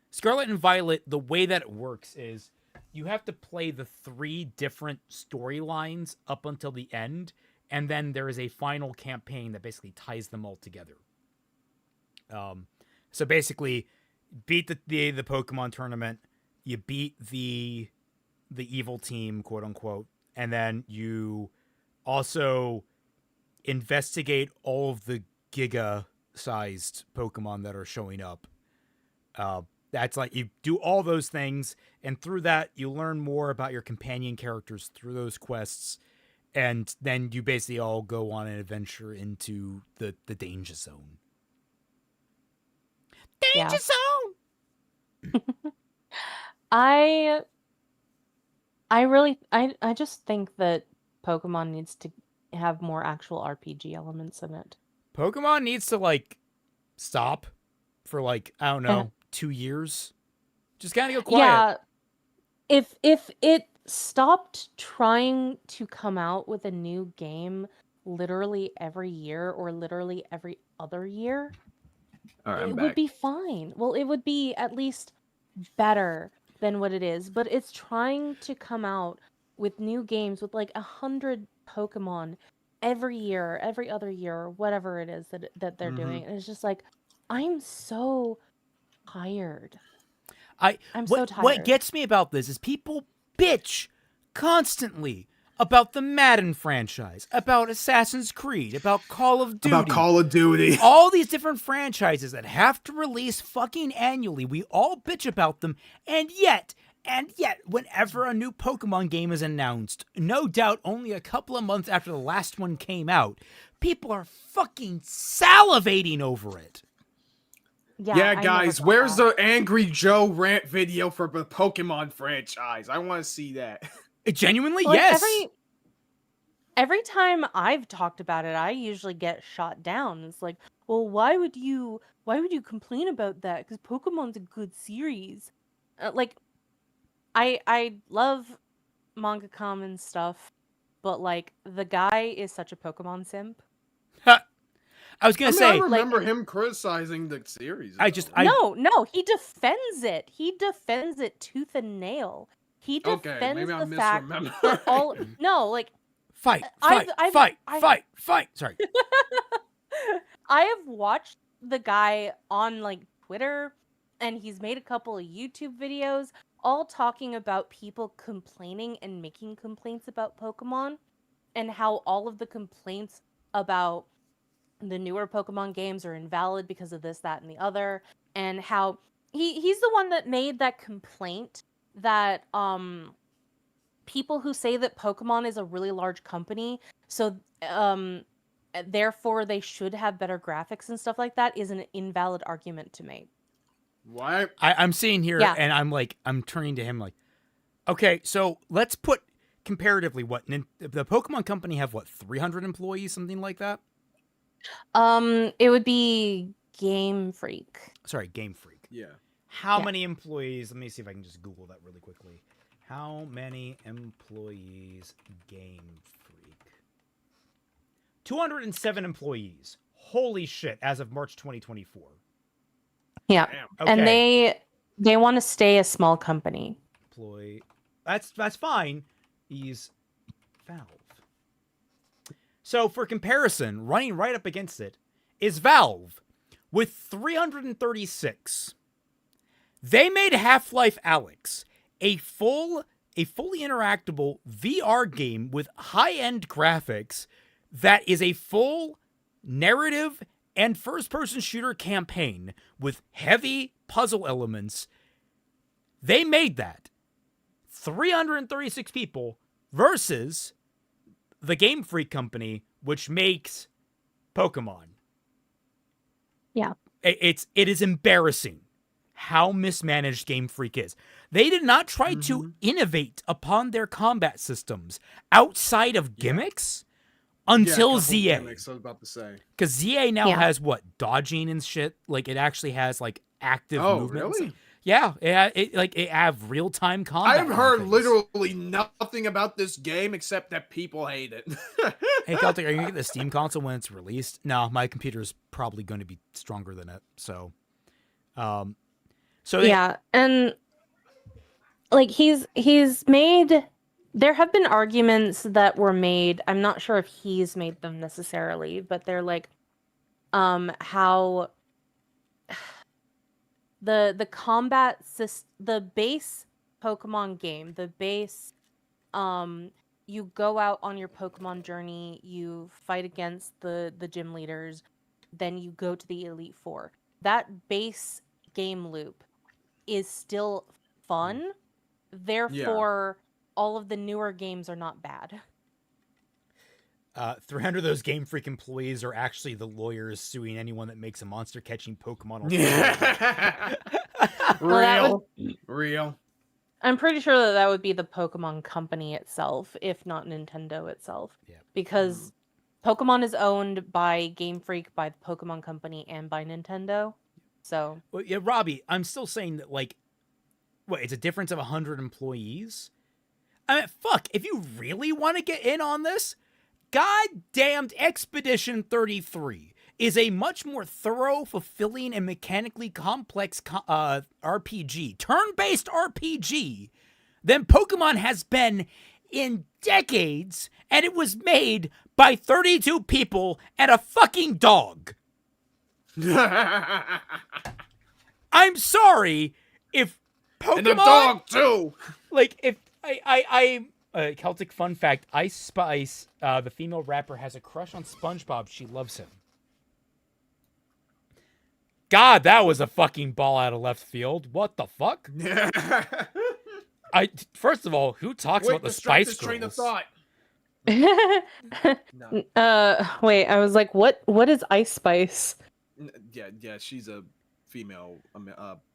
S1: Scarlet and Violet, the way that it works is you have to play the 3 different storylines up until the end, and then there is a final campaign that basically ties them all together. So basically, beat the Pokemon tournament, you beat the evil team, quote unquote, and then you also investigate all of the giga-sized Pokemon that are showing up. That's like, you do all those things, and through that, you learn more about your companion characters through those quests, and then you basically all go on an adventure into the Danger Zone. Danger Zone!
S2: I just think that Pokemon needs to have more actual RPG elements in it.
S1: Pokemon needs to, like, stop for, like, I don't know, 2 years. Just kind of go quiet.
S2: Yeah. If it stopped trying to come out with a new game literally every year or literally every other year, it would be fine. Well, it would be at least better than what it is, but it's trying to come out with new games with like 100 Pokemon every year, every other year, whatever it is that they're doing. And it's just like, I'm so tired. I'm so tired.
S1: What gets me about this is people bitch constantly about the Madden franchise, about Assassin's Creed, about Call of Duty. All these different franchises that have to release fucking annually. We all bitch about them, and yet, whenever a new Pokemon game is announced, no doubt only a couple of months after the last one came out, people are fucking salivating over it.
S3: Yeah, guys, where's the Angry Joe rant video for the Pokemon franchise? I want to see that.
S1: Genuinely, like, yes.
S2: Every time I've talked about it, I usually get shot down. It's like, well, why would you complain about that? Because Pokemon's a good series. Like, I love mangakam and stuff, but like the guy is such a Pokemon simp.
S1: I was gonna say,
S3: I remember him criticizing the series.
S2: No, he defends it. He defends it tooth and nail. He defends the fact that all
S1: fight. Sorry.
S2: I have watched the guy on like Twitter, and he's made a couple of YouTube videos all talking about people complaining and making complaints about Pokemon, and how all of the complaints about the newer Pokemon games are invalid because of this, that, and the other, and how he's the one that made that complaint that people who say that Pokemon is a really large company, so therefore they should have better graphics and stuff like that, is an invalid argument to make.
S3: What?
S1: I'm seeing here, and I'm turning to him like, okay, so let's put comparatively what the Pokemon Company have, 300 employees, something like that.
S2: It would be Game Freak.
S1: Sorry, Game Freak.
S3: Yeah.
S1: How many employees? Let me see if I can just Google that really quickly. How many employees Game Freak? 207 employees. Holy shit, as of March 2024.
S2: Yeah.
S1: Okay.
S2: And they want to stay a small company.
S1: Employee. That's fine. He's Valve. So for comparison, running right up against it is Valve with 336. They made Half-Life Alyx, a fully interactable VR game with high-end graphics that is a full narrative and first-person shooter campaign with heavy puzzle elements. They made that. 336 people versus the Game Freak company, which makes Pokemon.
S2: Yeah.
S1: It is embarrassing how mismanaged Game Freak is. They did not try to innovate upon their combat systems outside of gimmicks until ZA.
S3: Gimmicks, I was about to say.
S1: Because ZA now has what? Dodging and shit? Like, it actually has, like, active movement.
S3: Oh, really?
S1: Yeah, it have real-time combat.
S3: I've heard literally nothing about this game except that people hate it.
S1: Hey, Celtic, are you going to get the Steam console when it's released? No, my computer is probably going to be stronger than it, so...
S2: yeah, and like he's made, there have been arguments that were made, I'm not sure if he's made them necessarily, but they're like how the combat the base Pokemon game, the base you go out on your Pokemon journey, you fight against the gym leaders, then you go to the Elite Four. That base game loop is still fun, therefore all of the newer games are not bad.
S1: 300 of those Game Freak employees are actually the lawyers suing anyone that makes a monster catching Pokemon.
S3: Real.
S2: I'm pretty sure that would be the Pokemon company itself, if not Nintendo itself.
S1: Yeah.
S2: Because Pokemon is owned by Game Freak, by the Pokemon company, and by Nintendo. So,
S1: well, yeah, Robbie, I'm still saying that, like, what, it's a difference of 100 employees? I mean, fuck, if you really want to get in on this, goddamned Expedition 33 is a much more thorough, fulfilling, and mechanically complex RPG, turn-based RPG, than Pokemon has been in decades, and it was made by 32 people and a fucking dog. I'm sorry if Pokemon...
S3: And the dog, too!
S1: Like, if Celtic fun fact, Ice Spice, the female rapper, has a crush on SpongeBob. She loves him. God, that was a fucking ball out of left field. What the fuck? First of all, who talks about the Spice Girls?
S3: Train of thought.
S2: Wait, I was like, what is Ice Spice?
S3: Yeah, she's a female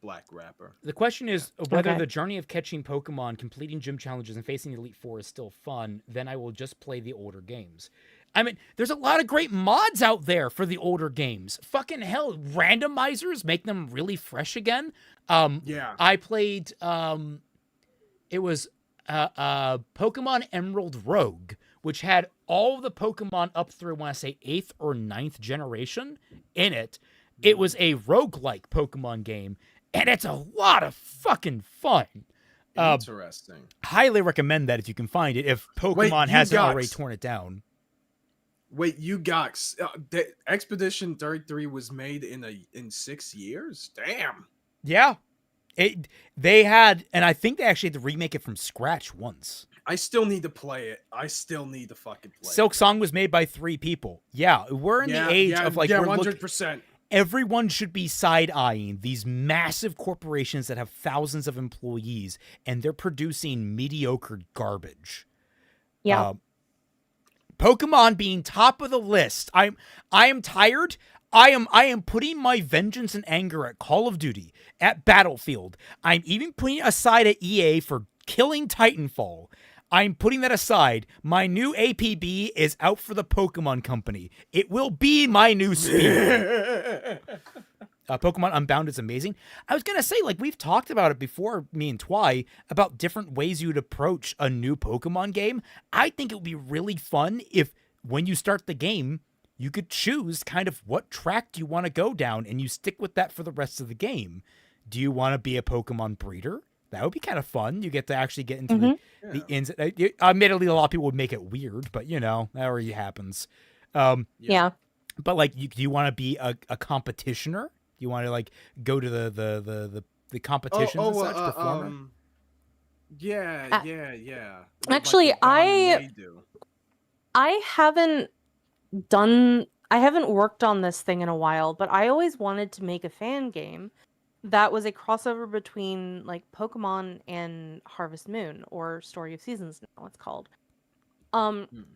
S3: black rapper.
S1: The question is whether the journey of catching Pokemon, completing gym challenges, and facing the Elite Four is still fun. Then I will just play the older games. I mean, there's a lot of great mods out there for the older games. Fucking hell, randomizers make them really fresh again. I played, it was Pokemon Emerald Rogue, which had all the Pokemon up through, I want to say, 8th or 9th generation in it. It was a roguelike Pokemon game, and it's a lot of fucking fun.
S3: Interesting.
S1: Highly recommend that if you can find it, if Pokemon hasn't already torn it down.
S3: Wait, you got the Expedition 33 was made in 6 years? Damn.
S1: Yeah. They had, and I think they actually had to remake it from scratch once.
S3: I still need to play it. I still need to fucking play
S1: Silk Song was made by 3 people. Yeah, we're in the age of like...
S3: 100%.
S1: Everyone should be side-eyeing these massive corporations that have thousands of employees, and they're producing mediocre garbage.
S2: Yeah.
S1: Pokemon being top of the list. I am tired. I am putting my vengeance and anger at Call of Duty, at Battlefield. I'm even putting aside at EA for killing Titanfall. I'm putting that aside. My new APB is out for the Pokemon Company. It will be my new spear. Pokemon Unbound is amazing. I was going to say, like, we've talked about it before, me and Twy, about different ways you'd approach a new Pokemon game. I think it would be really fun if, when you start the game, you could choose kind of what track do you want to go down, and you stick with that for the rest of the game. Do you want to be a Pokemon breeder? That would be kind of fun. You get to actually get into the ins. Admittedly, a lot of people would make it weird, but, you know, that already happens.
S2: Yeah.
S1: But, like, do you want to be a competitioner? Do you want to, like, go to the competitions and such, performer?
S3: Yeah.
S2: Actually,
S3: like
S2: I haven't worked on this thing in a while, but I always wanted to make a fan game that was a crossover between, like, Pokemon and Harvest Moon, or Story of Seasons now it's called.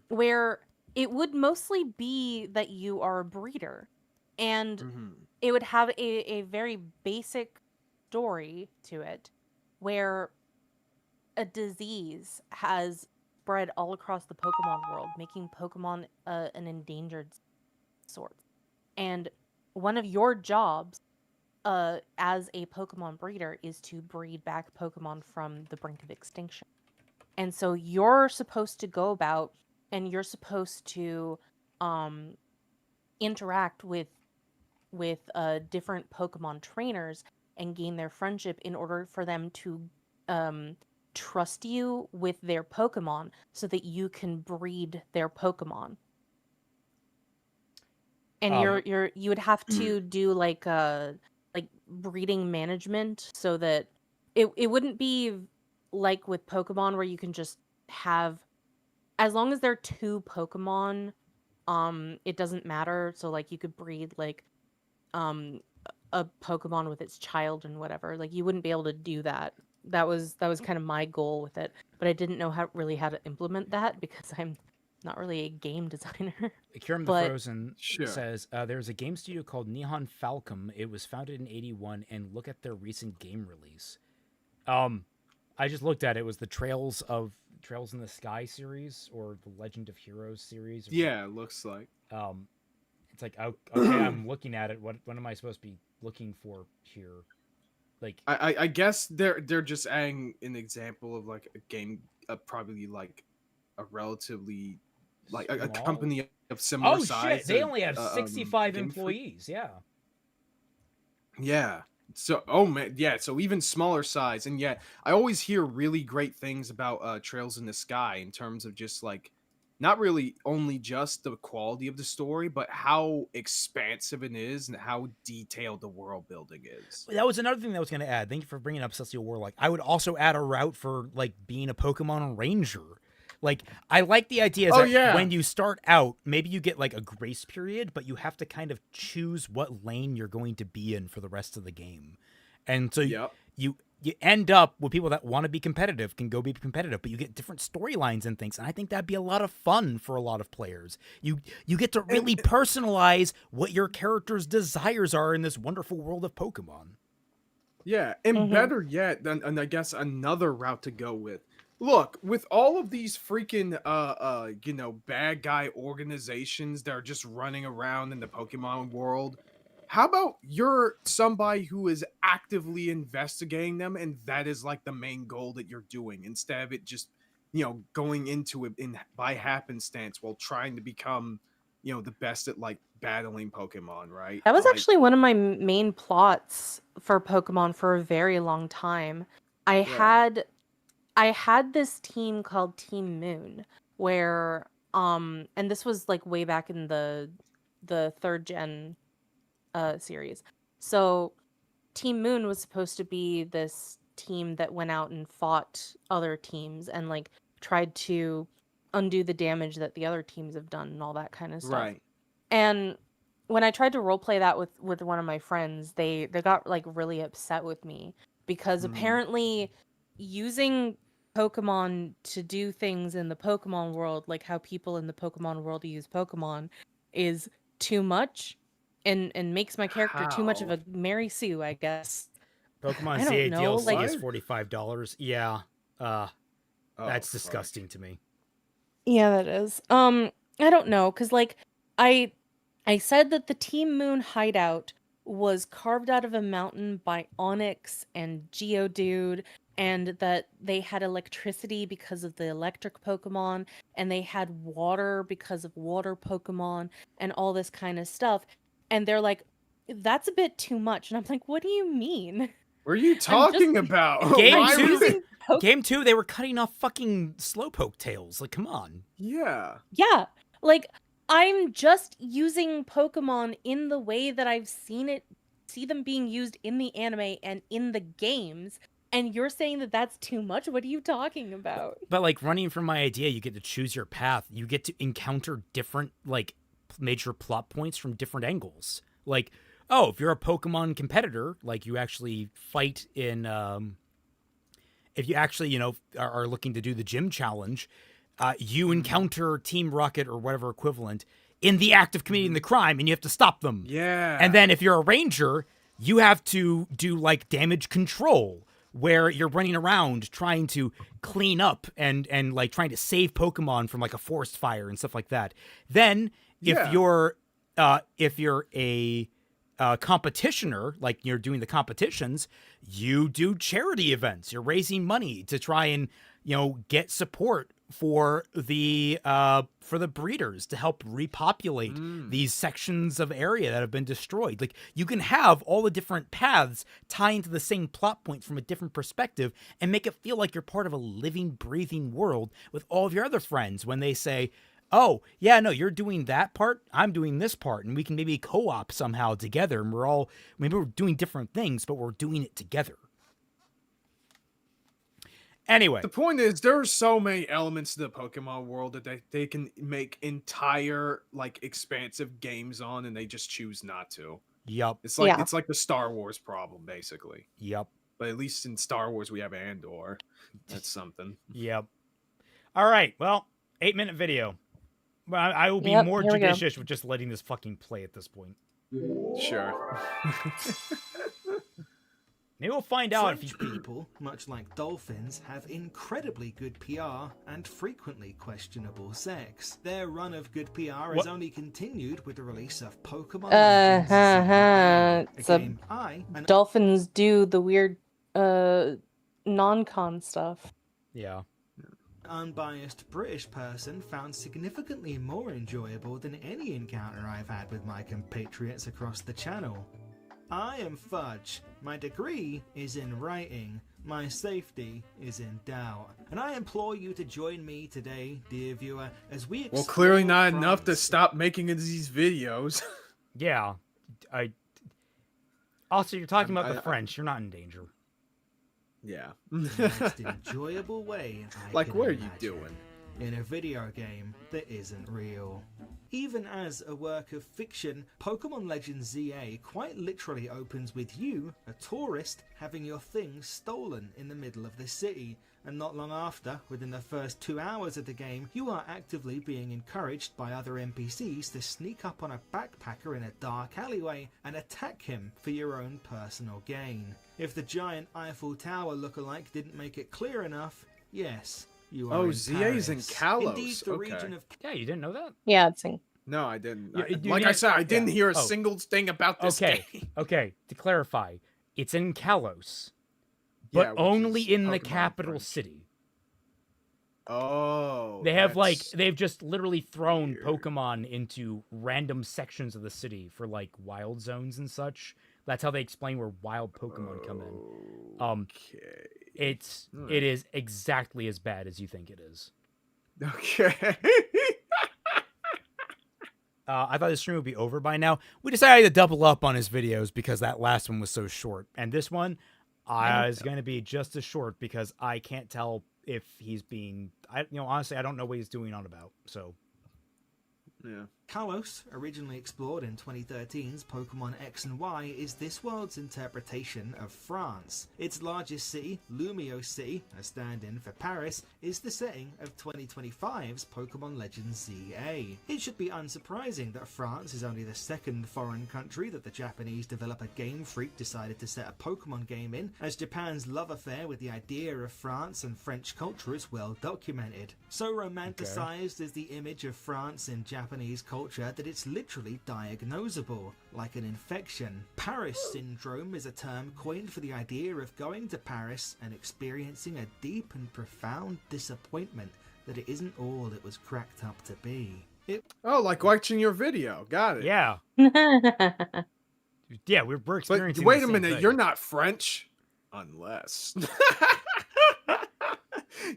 S2: Where it would mostly be that you are a breeder, and it would have a very basic story to it where a disease has spread all across the Pokemon world, making Pokemon an endangered sort. And one of your jobs as a Pokemon breeder is to breed back Pokemon from the brink of extinction. And so you're supposed to go about and you're supposed to interact with different Pokemon trainers and gain their friendship in order for them to trust you with their Pokemon so that you can breed their Pokemon. And you would have to do like breeding management so that it wouldn't be like with Pokemon where you can just have, as long as they're 2 Pokemon, it doesn't matter. So like you could breed like a Pokemon with its child and whatever. Like you wouldn't be able to do that. That was kind of my goal with it, but I didn't know how to implement that because I'm not really a game designer.
S1: Kiram the Frozen says there's a game studio called Nihon Falcom. It was founded in '81, and look at their recent game release. I just looked at it. It was the Trails in the Sky series or the Legend of Heroes series.
S3: Yeah, it looks like.
S1: It's like okay, I'm looking at it. What am I supposed to be looking for here? Like
S3: I guess they're just adding an example of like a game, probably like a relatively like a company of similar size.
S1: Shit, they only have 65 employees. Yeah.
S3: Yeah. So, oh man, yeah. So even smaller size, and yet I always hear really great things about Trails in the Sky in terms of just like not really only just the quality of the story, but how expansive it is and how detailed the world building is.
S1: That was another thing that I was going to add. Thank you for bringing up Celestial Warlock. I would also add a route for like being a Pokemon Ranger. Like, I like the idea that when you start out, maybe you get like a grace period, but you have to kind of choose what lane you're going to be in for the rest of the game. And so you end up with people that want to be competitive can go be competitive, but you get different storylines and things. And I think that'd be a lot of fun for a lot of players. You get to really personalize what your character's desires are in this wonderful world of Pokemon.
S3: Yeah, and better yet, and I guess another route to go with. Look, with all of these freaking bad guy organizations that are just running around in the Pokemon world, how about you're somebody who is actively investigating them, and that is like the main goal that you're doing, instead of it just, going into it by happenstance while trying to become, the best at like battling Pokemon, right?
S2: That was actually one of my main plots for Pokemon for a very long time. I had this team called Team Moon where and this was like way back in the 3rd gen series. So Team Moon was supposed to be this team that went out and fought other teams and like tried to undo the damage that the other teams have done and all that kind of stuff.
S3: Right.
S2: And when I tried to roleplay that with one of my friends, they got like really upset with me because apparently using Pokemon to do things in the Pokemon world, like how people in the Pokemon world use Pokemon, is too much and makes my character too much of a Mary Sue, I guess.
S1: Pokemon ZA DLC is $45. Yeah. That's disgusting to me.
S2: Yeah, that is. I don't know, because like I said that the Team Moon hideout was carved out of a mountain by Onyx and Geodude, and that they had electricity because of the electric Pokemon, and they had water because of water Pokemon, and all this kind of stuff. And they're like, that's a bit too much. And I'm like, what do you mean?
S3: What are you talking about?
S1: Game 2, they were cutting off fucking Slowpoke tails. Like, come on.
S3: Yeah.
S2: Yeah. Like, I'm just using Pokemon in the way that I've see them being used in the anime and in the games. And you're saying that that's too much? What are you talking about?
S1: But like, running from my idea, you get to choose your path. You get to encounter different, like, major plot points from different angles. Like, oh, if you're a Pokemon competitor, like you actually fight in, if you actually, are looking to do the gym challenge, you encounter Team Rocket or whatever equivalent in the act of committing the crime, and you have to stop them.
S3: Yeah.
S1: And then if you're a ranger, you have to do like damage control, where you're running around trying to clean up and like trying to save Pokemon from like a forest fire and stuff like that. Then if you're a competitioner, like you're doing the competitions, you do charity events. You're raising money to try and, you know, get support for the breeders to help repopulate these sections of area that have been destroyed. Like, you can have all the different paths tie into the same plot points from a different perspective and make it feel like you're part of a living, breathing world with all of your other friends when they say, oh, yeah, no, you're doing that part, I'm doing this part, and we can maybe co-op somehow together, and maybe we're doing different things, but we're doing it together. Anyway.
S3: The point is, there are so many elements to the Pokemon world that they can make entire, like, expansive games on, and they just choose not to.
S1: Yep.
S3: It's like the Star Wars problem, basically.
S1: Yep.
S3: But at least in Star Wars, we have Andor. That's something.
S1: Yep. All right, well, 8-minute video. Well, I will be more judicious with just letting this fucking play at this point.
S3: Sure.
S1: Maybe we'll find out
S4: if people, much like dolphins, have incredibly good PR and frequently questionable sex. Their run of good PR is only continued with the release of Pokemon Legends.
S2: Dolphins do the weird non-con stuff.
S1: Yeah.
S4: Unbiased British person found significantly more enjoyable than any encounter I've had with my compatriots across the channel. I am Fudge. My degree is in writing. My safety is in doubt. And I implore you to join me today, dear viewer, as we explore
S3: clearly not enough to stop making these videos.
S1: Yeah. Also, you're talking about the French. You're not in danger.
S3: Yeah.
S4: The most enjoyable way
S3: what are you doing?
S4: In a video game that isn't real. Even as a work of fiction, Pokemon Legends ZA quite literally opens with you, a tourist, having your things stolen in the middle of the city. And not long after, within the first 2 hours of the game, you are actively being encouraged by other NPCs to sneak up on a backpacker in a dark alleyway and attack him for your own personal gain. If the giant Eiffel Tower lookalike didn't make it clear enough, yes, you are in
S3: ZA's in Kalos.
S4: Indeed, the region of...
S1: Yeah, you didn't know that?
S2: Yeah, it's in...
S3: No, I didn't.
S1: I
S3: said, I didn't hear a single thing about this game.
S1: Okay, to clarify, it's in Kalos, but only in the capital city.
S3: Oh.
S1: They've just literally thrown weird Pokemon into random sections of the city for like wild zones and such. That's how they explain where wild Pokemon come in. It is exactly as bad as you think it is.
S3: Okay.
S1: I thought the stream would be over by now. We decided to double up on his videos because that last one was so short. And this one is going to be just as short because I can't tell if he's being... honestly, I don't know what he's doing on about, so...
S3: Yeah.
S4: Kalos, originally explored in 2013's Pokemon X and Y, is this world's interpretation of France. Its largest city, Lumio City, a stand-in for Paris, is the setting of 2025's Pokemon Legends ZA. It should be unsurprising that France is only the second foreign country that the Japanese developer Game Freak decided to set a Pokemon game in, as Japan's love affair with the idea of France and French culture is well documented. So romanticized is the image of France in Japanese culture that it's literally diagnosable, like an infection. Paris syndrome is a term coined for the idea of going to Paris and experiencing a deep and profound disappointment that it isn't all it was cracked up to be.
S3: Like watching your video. Got it.
S1: Yeah. Yeah, we're experiencing.
S3: But wait a minute,
S1: thing.
S3: You're not French, unless.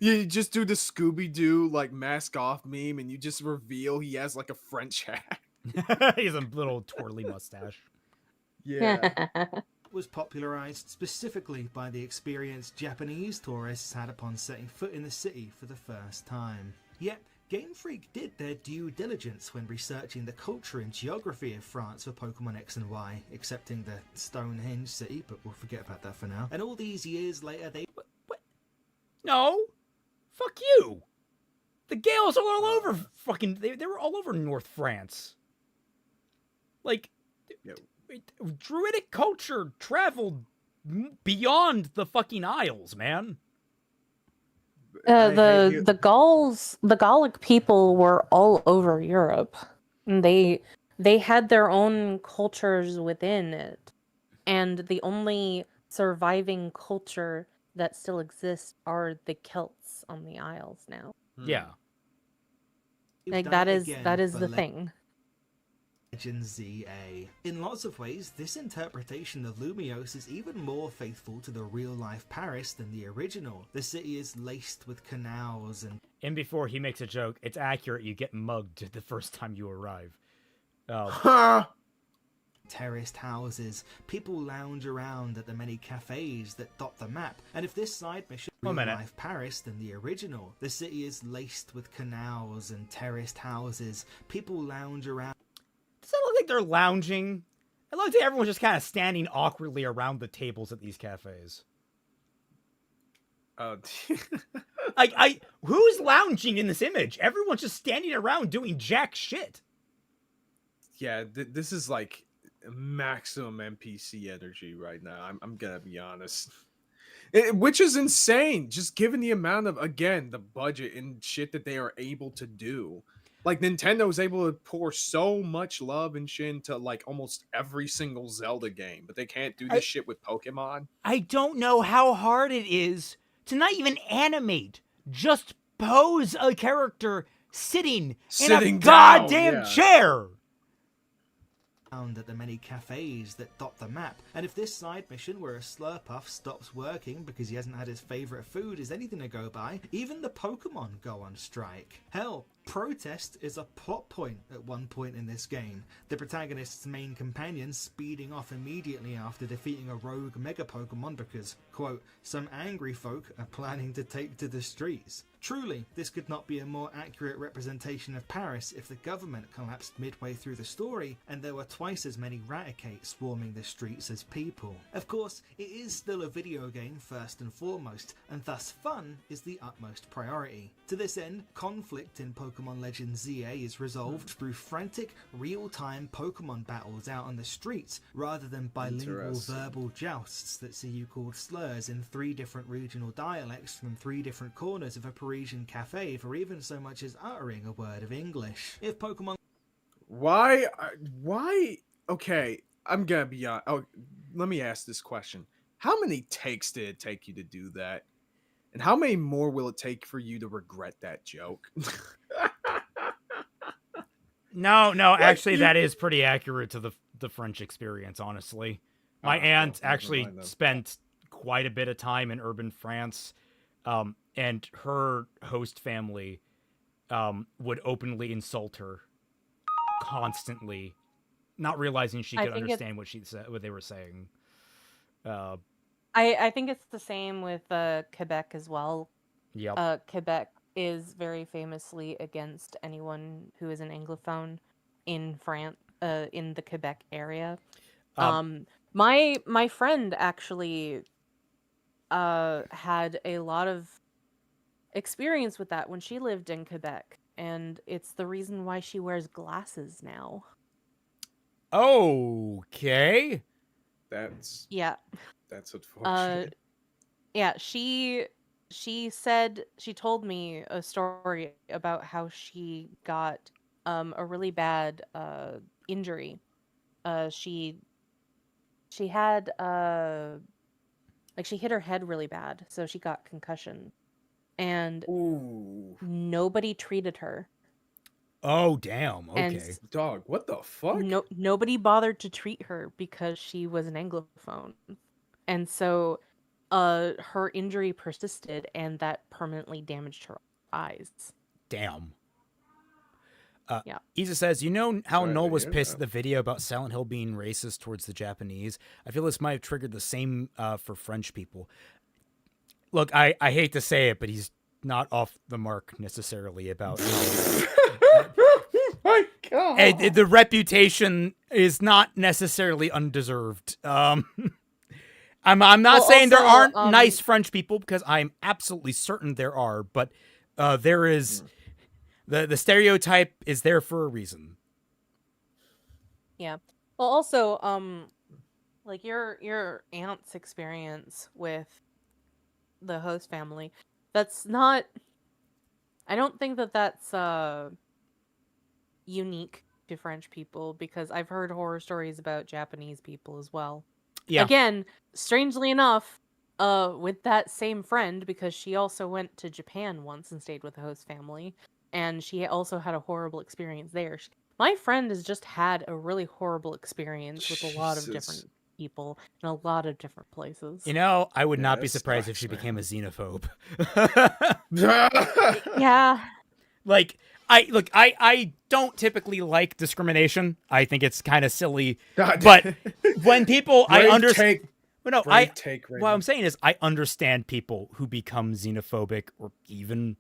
S3: You just do the Scooby-Doo like mask off meme and you just reveal he has like a French hat.
S1: He has a little twirly mustache.
S3: Yeah.
S4: Was popularized specifically by the experience Japanese tourists had upon setting foot in the city for the first time. Yet, Game Freak did their due diligence when researching the culture and geography of France for Pokemon X and Y, excepting the Stonehenge city, but we'll forget about that for now. And all these years later, they...
S1: What? No! Fuck you! The Gales are all over fucking... They were all over North France. Like... Druidic culture traveled beyond the fucking Isles, man.
S2: The Gallic people were all over Europe. They had their own cultures within it, and the only surviving culture that still exists are the Celts on the Isles now.
S1: Yeah.
S2: Like that is the thing.
S4: Legend ZA. In lots of ways, this interpretation of Lumiose is even more faithful to the real-life Paris than the original. The city is laced with canals and
S1: before he makes a joke, it's accurate, you get mugged the first time you arrive.
S4: terraced houses. People lounge around at the many cafes that dot the map. And if this side mission is real-life Paris than the original, the city is laced with canals and terraced houses. People lounge around.
S1: Does it look like they're lounging? It looks like everyone's just kind of standing awkwardly around the tables at these cafes. Who's lounging in this image? Everyone's just standing around doing jack shit.
S3: Yeah, this is like maximum NPC energy right now. I'm gonna be honest. Which is insane, just given the amount of, again, the budget and shit that they are able to do. Like, Nintendo is able to pour so much love and shit into, like, almost every single Zelda game, but they can't do this shit with Pokemon.
S1: I don't know how hard it is to not even animate, just pose a character sitting in a goddamn chair.
S4: At the many cafes that dot the map. And if this side mission where a Slurpuff stops working because he hasn't had his favourite food is anything to go by, even the Pokemon go on strike. Hell, protest is a plot point at one point in this game. The protagonist's main companion speeding off immediately after defeating a rogue Mega Pokemon because, quote, some angry folk are planning to take to the streets. Truly, this could not be a more accurate representation of Paris if the government collapsed midway through the story and there were twice as many Raticates swarming the streets as people. Of course, it is still a video game first and foremost, and thus fun is the utmost priority. To this end, conflict in Pokemon Legend ZA is resolved through frantic, real-time Pokemon battles out on the streets, rather than bilingual verbal jousts that see you called slurs in 3 different regional dialects from 3 different corners of a Parisian cafe for even so much as uttering a word of English. If Pokemon...
S3: Why? Okay, I'm gonna be honest. Oh, let me ask this question. How many takes did it take you to do that? And how many more will it take for you to regret that joke?
S1: No, actually, that is pretty accurate to the French experience, honestly. My aunt actually spent quite a bit of time in urban France, and her host family would openly insult her constantly, not realizing she could understand what they were saying.
S2: I think it's the same with Quebec as well.
S1: Yep.
S2: Quebec is very famously against anyone who is an Anglophone in France, in the Quebec area. My friend actually had a lot of experience with that when she lived in Quebec, and it's the reason why she wears glasses now.
S1: Okay.
S3: That's unfortunate.
S2: Yeah, she told me a story about how she got a really bad injury. She had she hit her head really bad, so she got concussion. And nobody treated her.
S1: Oh, damn. Okay.
S2: And
S3: dog, what the fuck?
S2: Nobody bothered to treat her because she was an Anglophone. And so her injury persisted, and that permanently damaged her eyes.
S1: Damn.
S2: Yeah.
S1: Isa says, you know how Noel was pissed at the video about Silent Hill being racist towards the Japanese? I feel this might have triggered the same for French people. Look, I hate to say it, but he's not off the mark necessarily about
S3: my God.
S1: The reputation is not necessarily undeserved. I'm not saying there aren't nice French people, because I'm absolutely certain there are, but there is the stereotype is there for a reason.
S2: Yeah. Well, also, like your aunt's experience with the host family, that's not. I don't think that that's unique to French people because I've heard horror stories about Japanese people as well.
S1: Yeah.
S2: Again, strangely enough, with that same friend, because she also went to Japan once and stayed with the host family, and she also had a horrible experience there. My friend has just had a really horrible experience with a lot of different people in a lot of different places.
S1: You know, I would not be
S3: that
S1: surprised if
S3: sucks,
S1: she became a
S3: man.
S1: xenophobe.
S2: Yeah.
S1: Like, I don't typically like discrimination. I think it's kind of silly.
S3: God.
S1: But when people, I
S3: Brave
S1: understand.
S3: take.
S1: But no,
S3: Brave take,
S1: what I'm saying is, I understand people who become xenophobic or even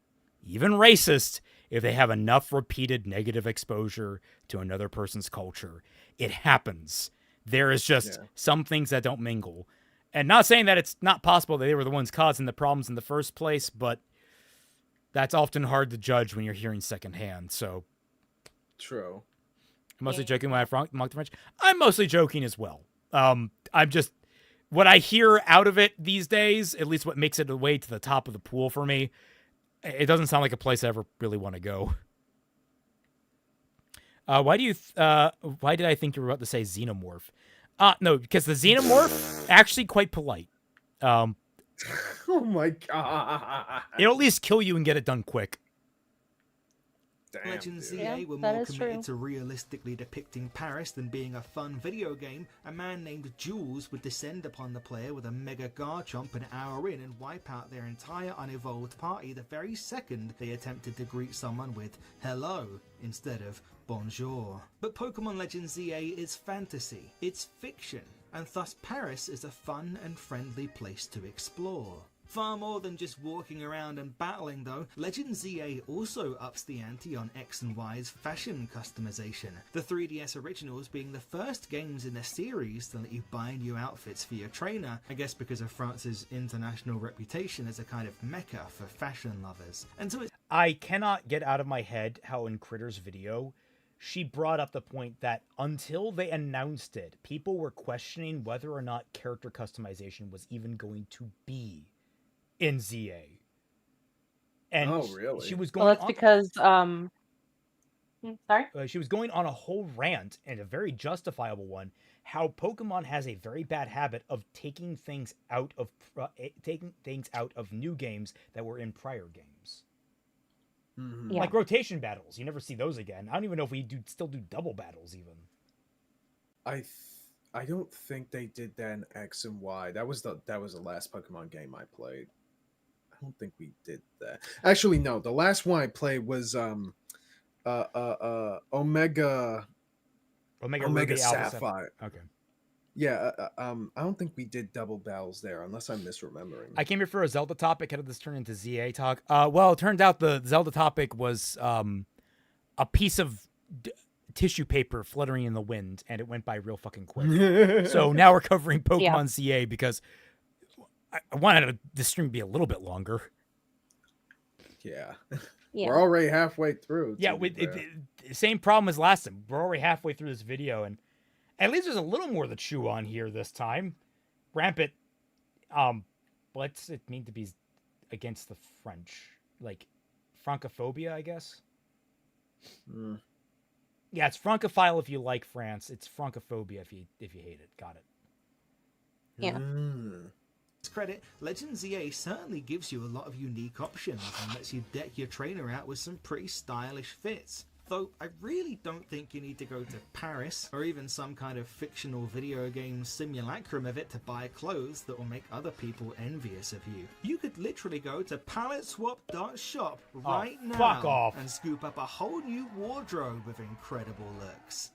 S1: racist if they have enough repeated negative exposure to another person's culture. It happens. There is just some things that don't mingle. And not saying that it's not possible that they were the ones causing the problems in the first place, but that's often hard to judge when you're hearing secondhand. So,
S3: True.
S1: I'm mostly joking when I mock the French. I'm mostly joking as well. I'm just, what I hear out of it these days, at least what makes it the way to the top of the pool for me, it doesn't sound like a place I ever really want to go. Why did I think you were about to say xenomorph? No, because the xenomorph actually quite polite.
S3: Oh my god!
S1: It'll at least kill you and get it done quick.
S3: Damn,
S4: Legend
S3: dude.
S4: ZA were
S2: that
S4: more
S2: is
S4: committed
S2: true.
S4: to realistically depicting Paris than being a fun video game. A man named Jules would descend upon the player with a mega Garchomp an hour in and wipe out their entire unevolved party the very second they attempted to greet someone with hello instead of bonjour. But Pokemon Legend ZA is fantasy, it's fiction, and thus Paris is a fun and friendly place to explore. Far more than just walking around and battling though, Legend ZA also ups the ante on X and Y's fashion customization, the 3DS originals being the first games in the series to let you buy new outfits for your trainer, I guess because of France's international reputation as a kind of mecca for fashion lovers. And so
S1: I cannot get out of my head how in Critter's video, she brought up the point that until they announced it, people were questioning whether or not character customization was even going to be in ZA. And
S3: really?
S1: she was going
S2: Well, that's because sorry.
S1: She was going on a whole rant, and a very justifiable one, how Pokemon has a very bad habit of taking things out of new games that were in prior games.
S3: Mm-hmm.
S2: Yeah.
S1: Like rotation battles, you never see those again. I don't even know if we still do double battles even.
S3: I don't think they did that in X and Y. That was the last Pokemon game I played. I don't think we did that. Actually, no. The last one I played was Omega
S1: Ruby,
S3: Sapphire.
S1: Okay.
S3: Yeah, I don't think we did double battles there, unless I'm misremembering.
S1: I came here for a Zelda topic. How did this turn into ZA talk? Well, it turned out the Zelda topic was a piece of tissue paper fluttering in the wind, and it went by real fucking quick. So now we're covering Pokemon ZA because I wanted this stream to be a little bit longer.
S3: Yeah.
S2: Yeah.
S3: We're already halfway through.
S1: Yeah, same problem as last time. We're already halfway through this video, and at least there's a little more to chew on here this time. Rampant, what's it mean to be against the French? Like, Francophobia, I guess?
S3: Mm.
S1: Yeah, it's Francophile if you like France. It's Francophobia if you hate it. Got it.
S2: Yeah.
S3: Mm.
S4: credit, Legend ZA certainly gives you a lot of unique options and lets you deck your trainer out with some pretty stylish fits. Though I really don't think you need to go to Paris or even some kind of fictional video game simulacrum of it to buy clothes that will make other people envious of you. You could literally go to paletteswap.shop right now
S1: fuck off.
S4: and scoop up a whole new wardrobe with incredible looks.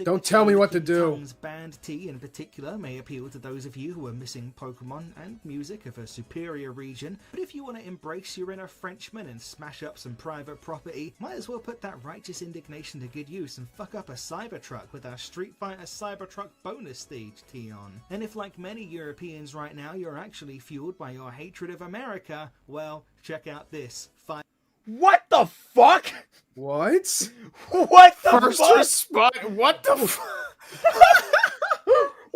S3: Don't tell me what to do.
S4: Tongue's band T in particular may appeal to those of you who are missing Pokemon and music of a superior region, but if you want to embrace your inner Frenchman and smash up some private property, might as well put that righteous indignation to good use and fuck up a Cybertruck with our Street Fighter Cybertruck bonus stage tee on. And if, like many Europeans right now, you're actually fueled by your hatred of America, well, check out this.
S1: What the fuck?
S3: What?
S1: What the
S3: First
S1: fuck?
S3: response? What the fuck?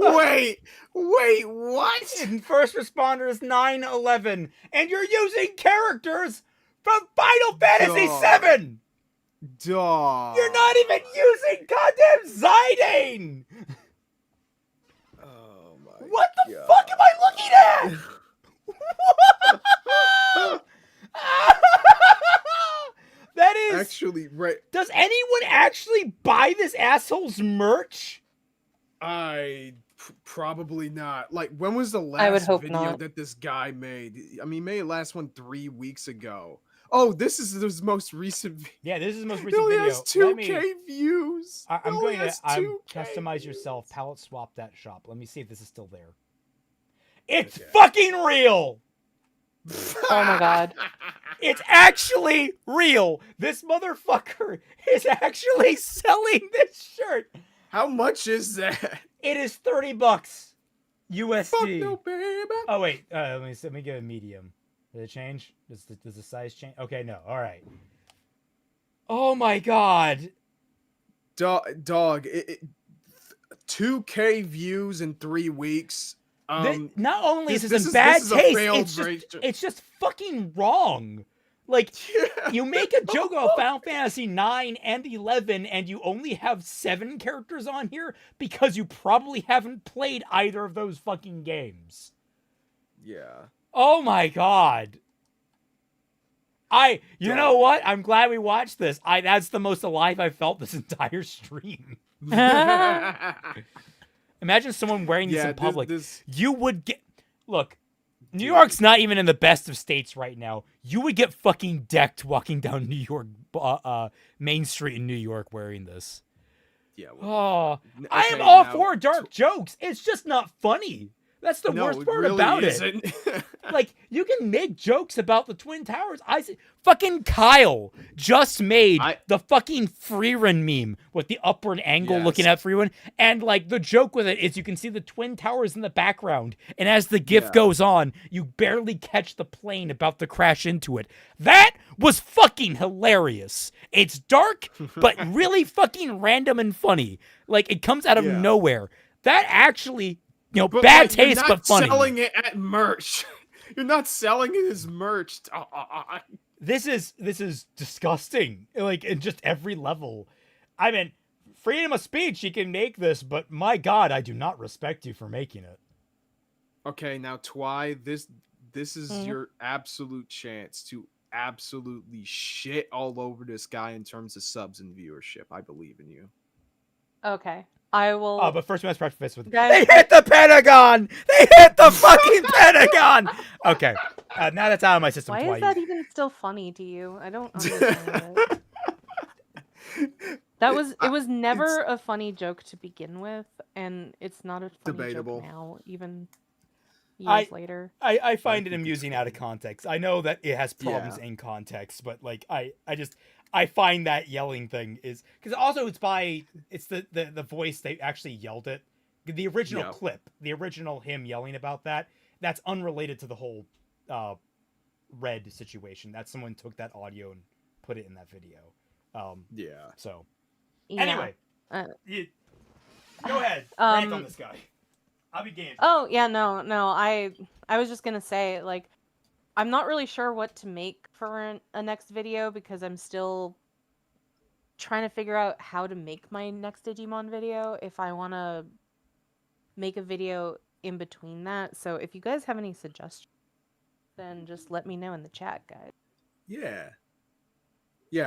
S3: Wait, what?
S1: In First Responders 9/11, and you're using characters from Final Fantasy VII.
S3: Dog.
S1: You're not even using goddamn Zidane.
S3: Oh my
S1: What the
S3: God.
S1: fuck am I looking at? That is
S3: Actually, right.
S1: Does anyone actually buy this asshole's merch?
S3: Probably not. Like, when was the
S2: I would
S3: last
S2: hope
S3: video
S2: not.
S3: that this guy made? I mean, he made the last one 3 weeks ago. Oh, this is his most recent video.
S1: Yeah, this is the most
S3: It
S1: recent
S3: only
S1: video.
S3: has 2K views.
S1: I'm
S3: It
S1: going
S3: only
S1: to
S3: has 2K
S1: customize
S3: views.
S1: yourself. Palette swap that shop. Let me see if this is still there. It's
S3: Okay.
S1: fucking real.
S2: Oh my God.
S1: It's actually real. This motherfucker is actually selling this shirt.
S3: How much is that?
S1: It is $30 USD.
S3: Fuck no, baby.
S1: Oh wait, let me give it a medium. Did it change? Does the size change? Okay, no. All right. Oh my God.
S3: Dog. 2K views in 3 weeks.
S1: Not only is this in
S3: is
S1: bad
S3: a
S1: taste,
S3: failed
S1: it's just fucking wrong. Like,
S3: Yeah.
S1: you make a joke about Final Fantasy 9 and 11, and you only have 7 characters on here because you probably haven't played either of those fucking games.
S3: Yeah.
S1: Oh my God. You know what? I'm glad we watched this. That's the most alive I've felt this entire stream. Imagine someone wearing these in public. You would get... Look, New York's not even in the best of states right now. You would get fucking decked walking down New York, Main Street in New York wearing this.
S3: Yeah.
S1: Well,
S3: Okay,
S1: I am all
S3: now-
S1: for dark jokes. It's just not funny. That's the worst part
S3: really
S1: about
S3: isn't.
S1: it. Like, you can make jokes about the Twin Towers. Fucking Kyle just made the fucking Freerun meme with the upward angle looking at Freerun. And, like, the joke with it is you can see the Twin Towers in the background. And as the GIF goes on, you barely catch the plane about to crash into it. That was fucking hilarious. It's dark, but really fucking random and funny. Like, it comes out of nowhere. That actually...
S3: But
S1: bad taste, but funny.
S3: You're not selling it at merch. You're not selling it as merch.
S1: This is disgusting. Like, in just every level. I mean, freedom of speech, you can make this, but my God, I do not respect you for making it.
S3: Okay, now Twy, this is your absolute chance to absolutely shit all over this guy in terms of subs and viewership. I believe in you.
S2: Okay. I will.
S1: Oh, but first we must preface with
S2: Guys,
S1: they hit the Pentagon. They hit the fucking Pentagon. Okay, now that's out of my system.
S2: Why
S1: Twice.
S2: is that even still funny to you? I don't understand it. It was never a funny joke to begin with, and it's not a funny
S3: Debatable.
S2: joke now, even years later.
S1: I find it amusing out of context. I know that it has problems in context, but like I find that yelling thing is because also it's the voice they actually yelled it. The original clip, the original him yelling about that's unrelated to the whole Red situation. That someone took that audio and put it in that video. So anyway, go ahead. Rant on this guy. I'll be game.
S2: Oh yeah, no. I was just gonna say, like, I'm not really sure what to make for a next video because I'm still trying to figure out how to make my next Digimon video if I want to make a video in between that. So if you guys have any suggestions, then just let me know in the chat, guys.
S3: Yeah,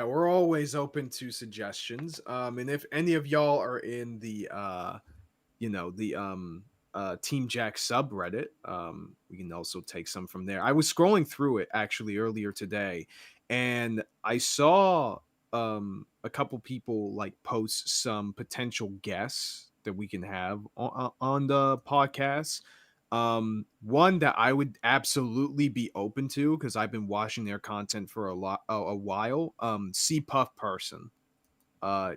S3: we're always open to suggestions. And if any of y'all are in the Team Jack subreddit, we can also take some from there. I was scrolling through it actually earlier today, and I saw a couple people like post some potential guests that we can have on the podcast. One that I would absolutely be open to because I've been watching their content for a while. C Puff Person.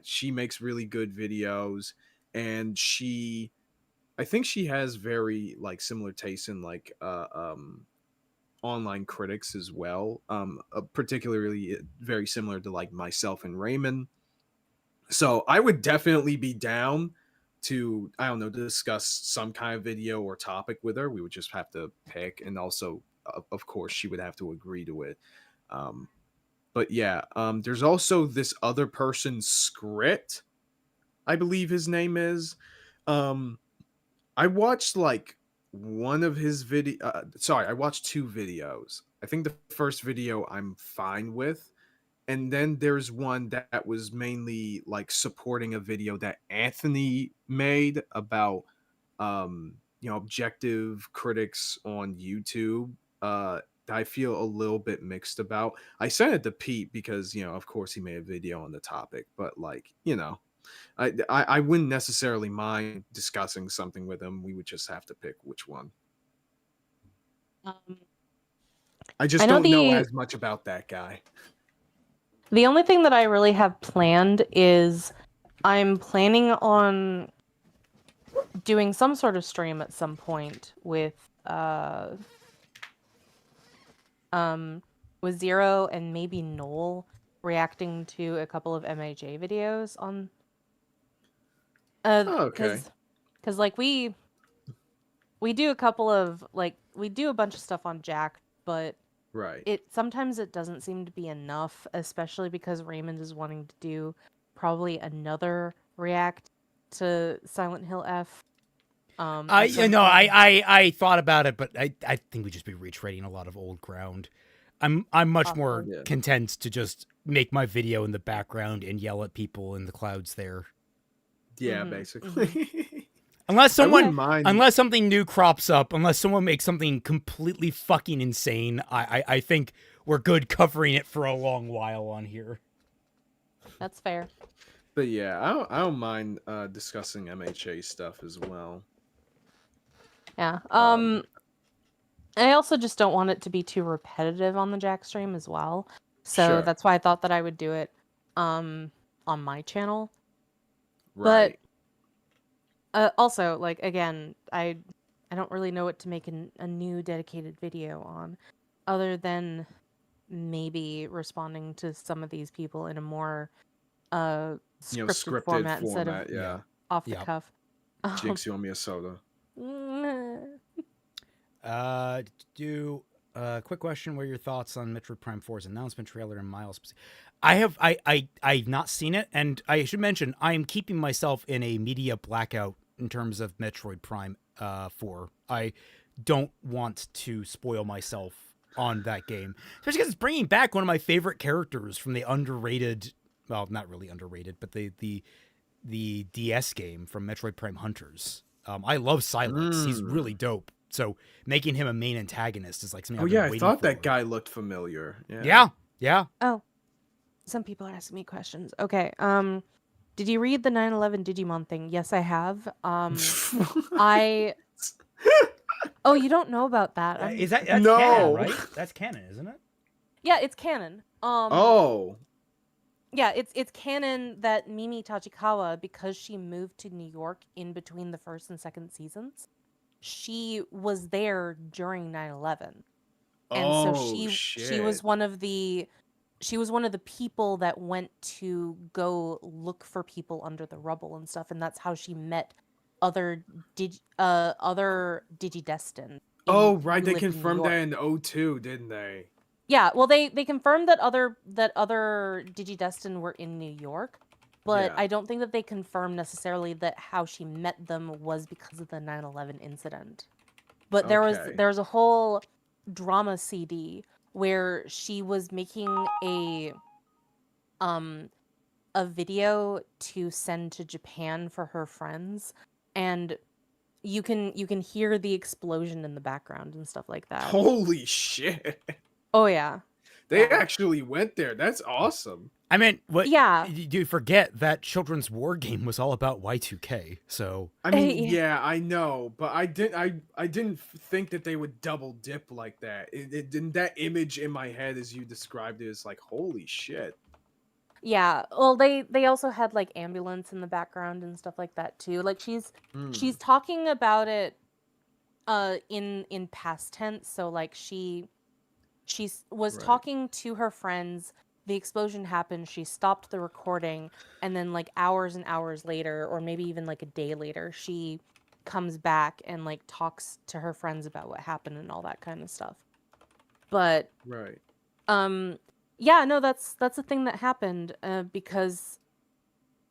S3: She makes really good videos, and I think she has very like similar tastes in like online critics as well. Particularly very similar to like myself and Raymond. So I would definitely be down to, I don't know, discuss some kind of video or topic with her. We would just have to pick, and also, of course, she would have to agree to it. But yeah, there's also this other person's script, I believe his name is. I watched like one of his video. Sorry, I watched 2 videos. I think the first video I'm fine with, and then there's one that was mainly like supporting a video that Anthony made about objective critics on YouTube. That I feel a little bit mixed about. I sent it to Pete because, of course he made a video on the topic, but like, I wouldn't necessarily mind discussing something with him. We would just have to pick which one. I just don't know as much about that guy.
S2: The only thing that I really have planned is I'm planning on doing some sort of stream at some point with Zero and maybe Noel reacting to a couple of MHA videos on
S3: okay.
S2: Because like we do a couple of we do a bunch of stuff on Jack, but
S3: right,
S2: sometimes it doesn't seem to be enough, especially because Raymond is wanting to do probably another react to Silent Hill F.
S1: I thought about it, but I think we'd just be retreading a lot of old ground. I'm much more content to just make my video in the background and yell at people in the clouds there.
S3: Yeah, basically.
S1: Unless something new crops up, unless someone makes something completely fucking insane, I think we're good covering it for a long while on here.
S2: That's fair.
S3: But yeah, I don't mind discussing MHA stuff as well.
S2: Yeah. I also just don't want it to be too repetitive on the Jack stream as well. So that's why I thought that I would do it on my channel.
S3: Right.
S2: But also, like, again, I don't really know what to make a new dedicated video on, other than maybe responding to some of these people in a more scripted format instead of off the cuff.
S3: Jinx, you owe me a soda.
S1: Do quick question: what are your thoughts on Metroid Prime 4's announcement trailer and Miles? I've not seen it, and I should mention I am keeping myself in a media blackout in terms of Metroid Prime 4. I don't want to spoil myself on that game, especially because it's bringing back one of my favorite characters from the underrated, well, not really underrated, but the DS game from Metroid Prime Hunters. I love Silex. He's really dope. So making him a main antagonist is like something.
S3: I thought that guy looked familiar. Yeah.
S2: Oh, some people are asking me questions. Okay. Did you read the 9/11 Digimon thing? Yes, I have. Oh, you don't know about that?
S1: That's canon, right? That's canon, isn't it?
S2: Yeah, it's canon.
S3: Oh.
S2: Yeah, it's canon that Mimi Tachikawa, because she moved to New York in between the first and second seasons, she was there during 9/11. And so she was one of the people that went to go look for people under the rubble and stuff, and that's how she met other Digidestin.
S3: Oh, right, they confirmed that in 2002, didn't they?
S2: Yeah, well, they confirmed that other Digidestin were in New York, but I don't think that they confirmed necessarily that how she met them was because of the 9/11 incident. But there was a whole drama CD where she was making a video to send to Japan for her friends, and you can hear the explosion in the background and stuff like that.
S3: Holy shit.
S2: Oh yeah.
S3: They actually went there. That's awesome.
S1: I mean, what?
S2: Yeah.
S1: You forget that children's war game was all about Y2K. So
S3: I mean, yeah, I know, but I didn't think that they would double dip like that. That image in my head, as you described it, is like, holy shit.
S2: Yeah. Well, they also had like ambulance in the background and stuff like that too. Like she's talking about it in past tense. So like she was talking to her friends the explosion happened, she stopped the recording, and then like hours and hours later, or maybe even like a day later, she comes back and like talks to her friends about what happened and all that kind of stuff. But
S3: Right.
S2: yeah, no, that's a thing that happened, because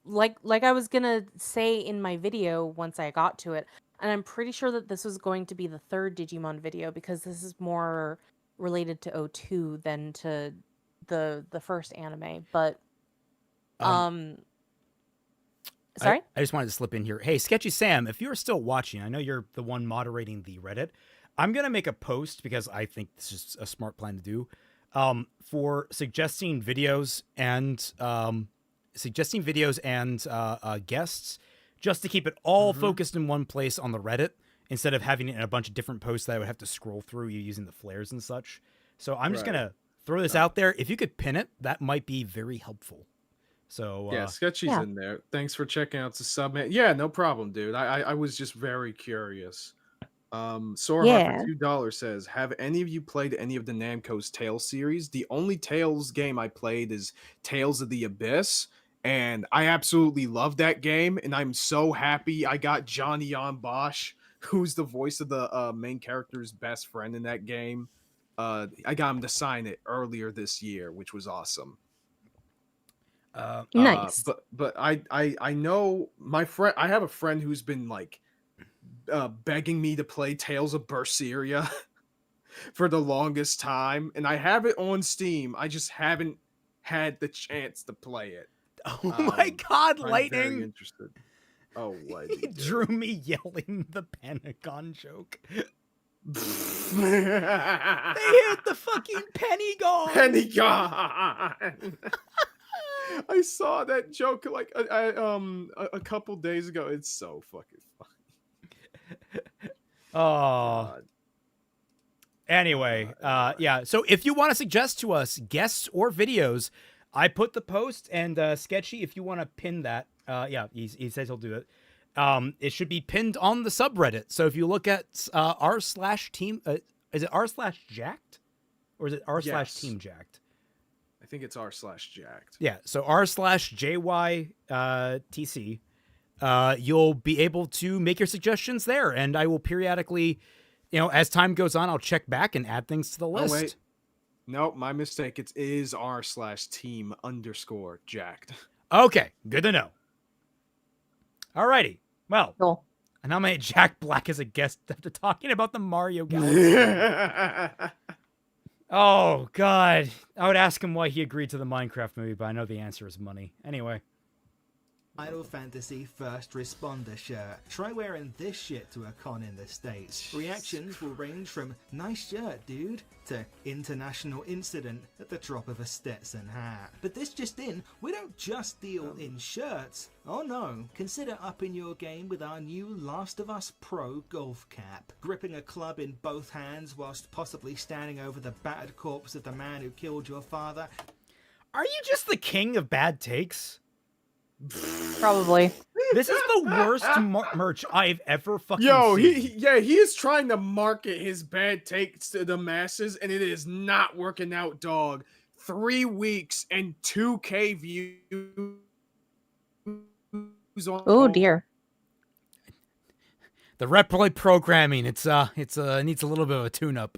S2: like I was gonna say in my video once I got to it, and I'm pretty sure that this was going to be the third Digimon video because this is more related to O2 than to the first anime. But sorry?
S1: I just wanted to slip in here. Hey, Sketchy Sam, if you're still watching, I know you're the one moderating the Reddit. I'm going to make a post because I think this is a smart plan to do, for suggesting videos and guests, just to keep it all focused in one place on the Reddit instead of having it in a bunch of different posts that I would have to scroll through you using the flares and such. So I'm just going to throw this out there. If you could pin it, that might be very helpful. So
S3: yeah, Sketchy's in there. Thanks for checking out the sub, man. Yeah, no problem, dude. I was just very curious. Sorahar for $2 says, have any of you played any of the Namco's Tales series? The only Tales game I played is Tales of the Abyss, and I absolutely love that game, and I'm so happy I got Johnny on Bosch, who's the voice of the main character's best friend in that game. I got him to sign it earlier this year, which was awesome.
S2: Nice.
S3: But I know my friend. I have a friend who's been like begging me to play Tales of Berseria for the longest time, and I have it on Steam. I just haven't had the chance to play it.
S1: Oh my god,
S3: I'm
S1: Lightning!
S3: very interested. Oh, what?
S1: He drew me yelling the Pentagon joke. They hit the fucking Pentagon!
S3: Pentagon! I saw that joke like a couple days ago. It's so fucking funny.
S1: Oh. God. Anyway, yeah. So if you want to suggest to us guests or videos, I put the post, and Sketchy, if you want to pin that, yeah, he says he'll do it. It should be pinned on the subreddit. So if you look at r/team, is it r/jacked, or is it r/team jacked?
S3: I think it's r/jacked.
S1: Yeah. So r/JYTC. You'll be able to make your suggestions there, and I will periodically, as time goes on, I'll check back and add things to the list.
S3: Oh, wait. Nope, my mistake. It is r/team_jacked.
S1: Okay, good to know. Alrighty. Well,
S2: cool.
S1: I nominate Jack Black as a guest after talking about the Mario Galaxy. Oh, God. I would ask him why he agreed to the Minecraft movie, but I know the answer is money. Anyway.
S4: Final Fantasy First Responder shirt. Try wearing this shit to a con in the States. Reactions will range from nice shirt, dude, to international incident at the drop of a Stetson hat. But this just in, we don't just deal in shirts. Oh no, consider upping your game with our new Last of Us Pro golf cap. Gripping a club in both hands whilst possibly standing over the battered corpse of the man who killed your father.
S1: Are you just the king of bad takes?
S2: Probably.
S1: This is the worst merch I've ever fucking
S3: seen. He is trying to market his bad takes to the masses, and it is not working out, dog. 3 weeks and 2K views.
S2: Oh dear.
S1: The replay programming, it's needs a little bit of a tune-up.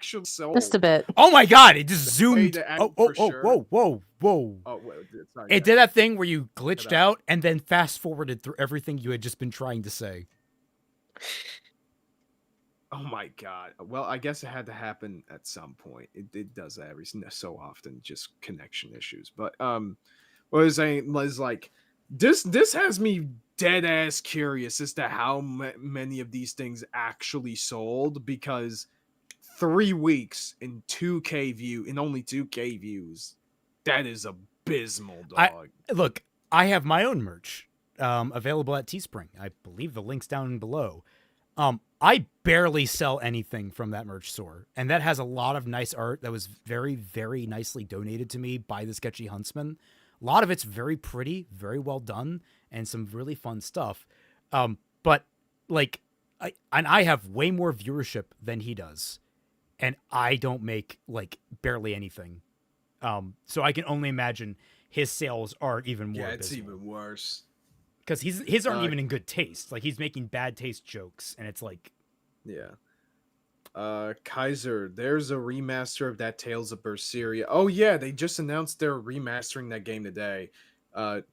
S2: Just a bit.
S1: Oh my god, it just zoomed. Whoa. Oh, sorry, it did that thing where you glitched out and then fast-forwarded through everything you had just been trying to say.
S3: Oh my god. Well, I guess it had to happen at some point. It does that every so often, just connection issues. But what I was saying was like, this has me dead ass curious as to how many of these things actually sold, because 3 weeks in 2K view, in only 2K views, that is abysmal, dog.
S1: Look, I have my own merch available at Teespring. I believe the link's down below. I barely sell anything from that merch store, and that has a lot of nice art that was very, very nicely donated to me by the Sketchy Huntsman. A lot of it's very pretty, very well done, and some really fun stuff. But like, I have way more viewership than he does. And I don't make like barely anything. So I can only imagine his sales are even more.
S3: Yeah, it's
S1: abysmal.
S3: even worse.
S1: Because his aren't even in good taste. Like, he's making bad taste jokes, and it's like,
S3: yeah. Kaiser, there's a remaster of that Tales of Berseria. Oh yeah, they just announced they're remastering that game today.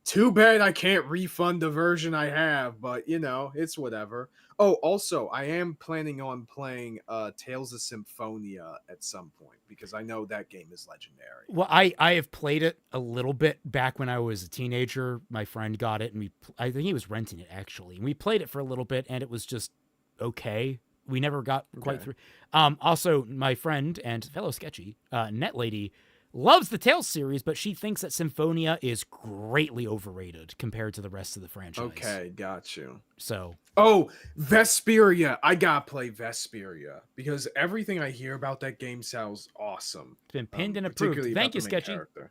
S3: Too bad I can't refund the version I have, but you know, it's whatever. Oh, also, I am planning on playing Tales of Symphonia at some point because I know that game is legendary.
S1: well, I have played it a little bit back when I was a teenager. My friend got it, and I think he was renting it actually, and we played it for a little bit, and it was just okay. We never got quite through. Also, my friend and fellow sketchy Net Lady loves the Tales series, but she thinks that Symphonia is greatly overrated compared to the rest of the franchise.
S3: Okay, got you.
S1: So,
S3: oh, Vesperia, I gotta play Vesperia because everything I hear about that game sounds awesome.
S1: It's been pinned and approved. Thank you, Sketchy. Character.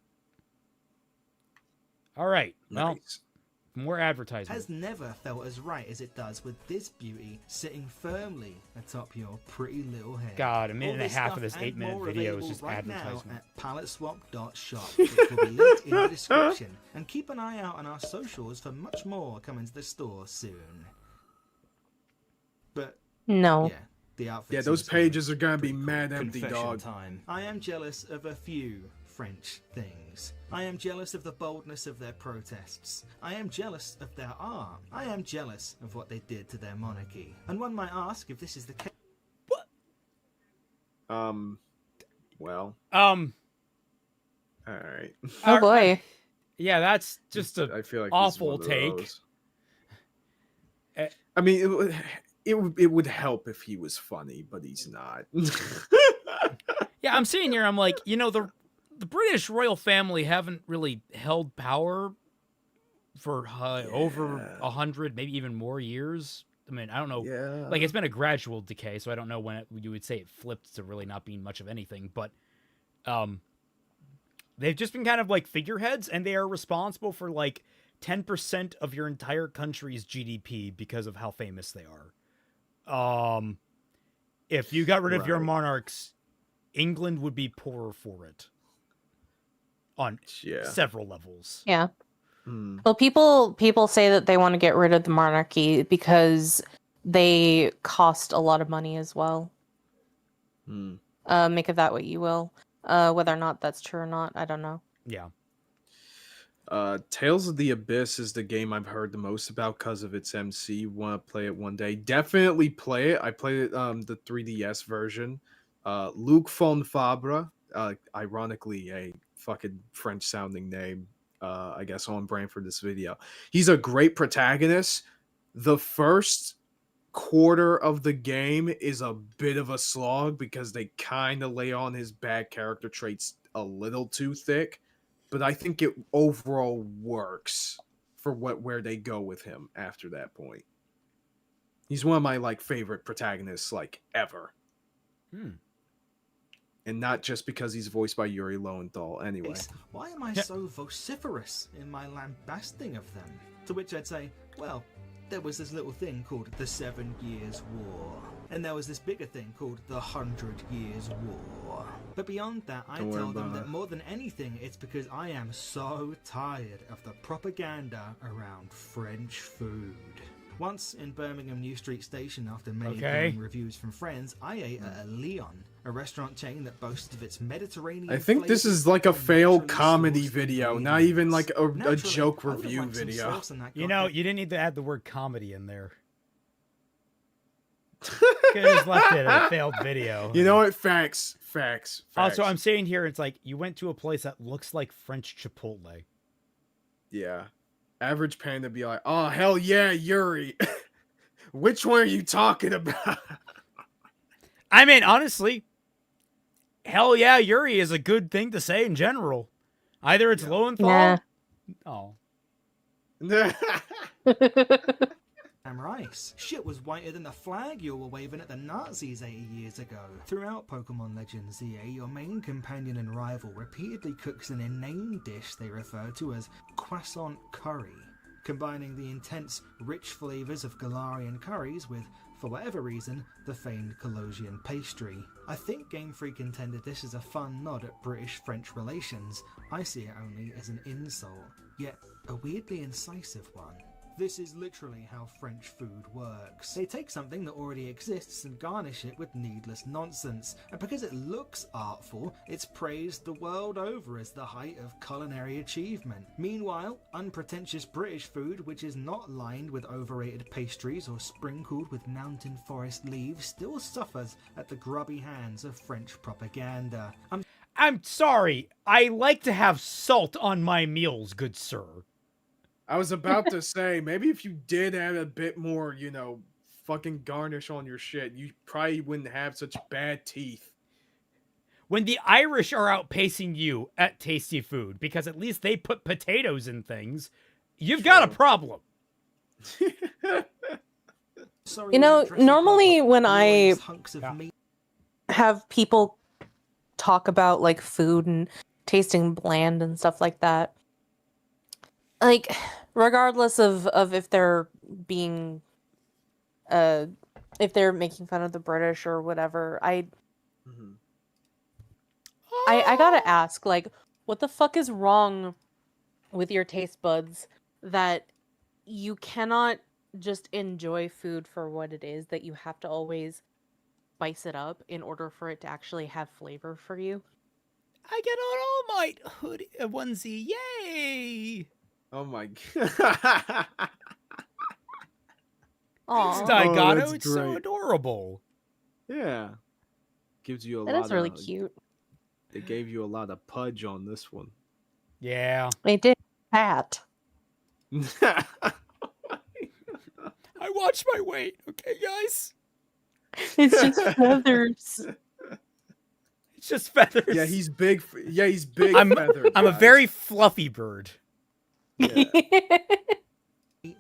S1: All right, well,
S3: nice.
S1: More advertising.
S4: Has never felt as right as it does with this beauty sitting firmly atop your pretty little head.
S1: God, a minute and a half of this 8-minute video is just
S4: right
S1: advertisement.
S4: Now at paletteswap.shop, which will be linked in the description. And keep an eye out on our socials for much more coming to the store soon. But
S2: no.
S4: Yeah, the outfits.
S3: Yeah, those pages are gonna be mad empty, dog.
S4: Time. I am jealous of a few French things. I am jealous of the boldness of their protests. I am jealous of their art. I am jealous of what they did to their monarchy. And one might ask if this is the case.
S1: What?
S3: Well.
S1: Alright.
S2: Oh boy.
S1: Yeah, that's just a
S3: I feel like
S1: awful take.
S3: I mean, it would help if he was funny, but he's not.
S1: Yeah, I'm sitting here, I'm like, you know, the British royal family haven't really held power for over 100, maybe even more years. I mean, I don't know.
S3: Yeah.
S1: Like, it's been a gradual decay, so I don't know when you would say it flipped to really not being much of anything. But they've just been kind of like figureheads, and they are responsible for like 10% of your entire country's GDP because of how famous they are. If you got rid of your monarchs, England would be poorer for it. On several levels.
S2: Yeah. Well, people say that they want to get rid of the monarchy because they cost a lot of money as well. Make of that what you will. Whether or not that's true or not, I don't know.
S1: Yeah.
S3: Tales of the Abyss is the game I've heard the most about because of its MC. Want to play it one day? Definitely play it. I played it the 3DS version. Luc Fonfabre, ironically a fucking French sounding name, I guess on brand for this video. He's a great protagonist. The first quarter of the game is a bit of a slog because they kind of lay on his bad character traits a little too thick, but I think it overall works for where they go with him after that point. He's one of my favorite protagonists ever. And not just because he's voiced by Yuri Lowenthal. Anyway.
S4: Why am I so vociferous in my lambasting of them? To which I'd say, well, there was this little thing called the 7 Years' War. And there was this bigger thing called the 100 Years' War. But beyond that, I tell them that more than anything, it's because I am so tired of the propaganda around French food. Once in Birmingham New Street Station, after many glowing reviews from friends, I ate at a Leon, a restaurant chain that boasts of its Mediterranean.
S3: I think this is like a failed comedy video, not even like a joke review video.
S1: You know, you didn't need to add the word comedy in there. Could have just left it as a failed video.
S3: You know what? Facts.
S1: Also, I'm sitting here, it's like, you went to a place that looks like French Chipotle.
S3: Yeah. Average Panda be like, oh, hell yeah, Yuri. Which one are you talking about?
S1: I mean, honestly, hell yeah, Yuri is a good thing to say in general. Either it's Lowenthal.
S2: Yeah.
S1: Oh.
S4: Rice. Shit was whiter than the flag you were waving at the Nazis 80 years ago. Throughout Pokemon Legends ZA, your main companion and rival repeatedly cooks an inane dish they refer to as croissant curry, combining the intense, rich flavors of Galarian curries with
S5: for whatever reason, the famed Colossian pastry. I think Game Freak intended this as a fun nod at British-French relations. I see it only as an insult, yet a weirdly incisive one. This is literally how French food works. They take something that already exists and garnish it with needless nonsense, and because it looks artful, it's praised the world over as the height of culinary achievement. Meanwhile, unpretentious British food, which is not lined with overrated pastries or sprinkled with mountain forest leaves, still suffers at the grubby hands of French propaganda.
S1: I'm sorry, I like to have salt on my meals, good sir.
S3: I was about to say, maybe if you did add a bit more, fucking garnish on your shit, you probably wouldn't have such bad teeth.
S1: When the Irish are outpacing you at tasty food, because at least they put potatoes in things, you've got a problem.
S2: Normally when I have people talk about like food and tasting bland and stuff like that, like regardless of if they're being if they're making fun of the British or whatever, I gotta ask, like, what the fuck is wrong with your taste buds that you cannot just enjoy food for what it is, that you have to always spice it up in order for it to actually have flavor for you?
S1: I get on All Might hoodie onesie, yay!
S3: Oh my god.
S1: It's Daigato, it's so adorable.
S3: Yeah. Gives you a lot.
S2: That is really cute.
S3: They gave you a lot of pudge on this one.
S1: Yeah.
S2: They did that.
S1: I watch my weight, okay, guys?
S2: It's just feathers.
S1: It's just feathers.
S3: Yeah, he's big. He's big.
S1: I'm
S3: feathered,
S1: a very fluffy bird.
S3: Yeah.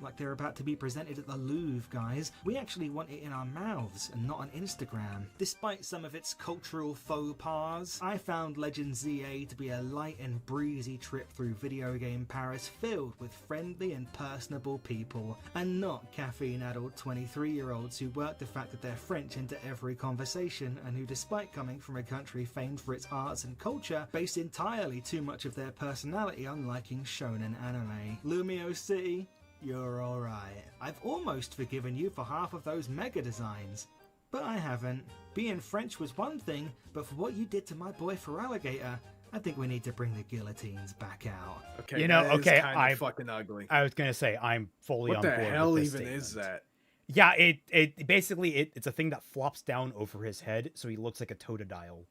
S5: Like they're about to be presented at the Louvre, guys. We actually want it in our mouths and not on Instagram. Despite some of its cultural faux pas, I found Legend ZA to be a light and breezy trip through video game Paris filled with friendly and personable people, and not caffeine-addled 23-year-olds who work the fact that they're French into every conversation, and who, despite coming from a country famed for its arts and culture, base entirely too much of their personality on liking shonen anime. Lumio City, you're alright. I've almost forgiven you for half of those mega designs. But I haven't. Being French was one thing, but for what you did to my boy for Alligator, I think we need to bring the guillotines back out.
S3: Okay, I'm fucking ugly.
S1: I was gonna say, I'm fully on board with this
S3: What the hell even
S1: statement.
S3: is that?
S1: Yeah, it basically it's a thing that flops down over his head, so he looks like a totodile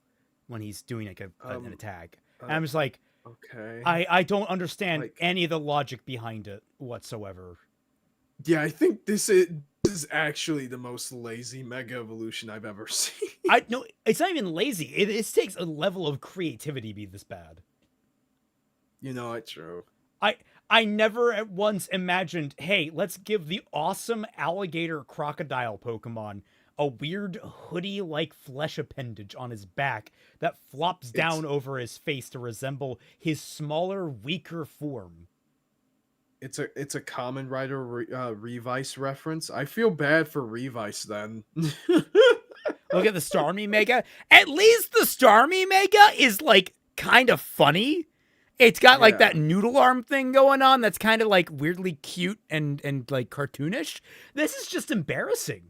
S1: when he's doing like an attack. And I'm just like,
S3: okay.
S1: I don't understand any of the logic behind it whatsoever.
S3: Yeah, I think this is actually the most lazy Mega Evolution I've ever seen.
S1: No, it's not even lazy. It takes a level of creativity to be this bad.
S3: You know, it's true.
S1: I never at once imagined, hey, let's give the awesome alligator crocodile Pokemon a weird hoodie-like flesh appendage on his back that flops down over his face to resemble his smaller, weaker form.
S3: It's a Kamen Rider Revice reference. I feel bad for Revice then.
S1: Look at the Starmie Mega. At least the Starmie Mega is like kind of funny. It's got like that noodle arm thing going on that's kind of like weirdly cute and like cartoonish. This is just embarrassing.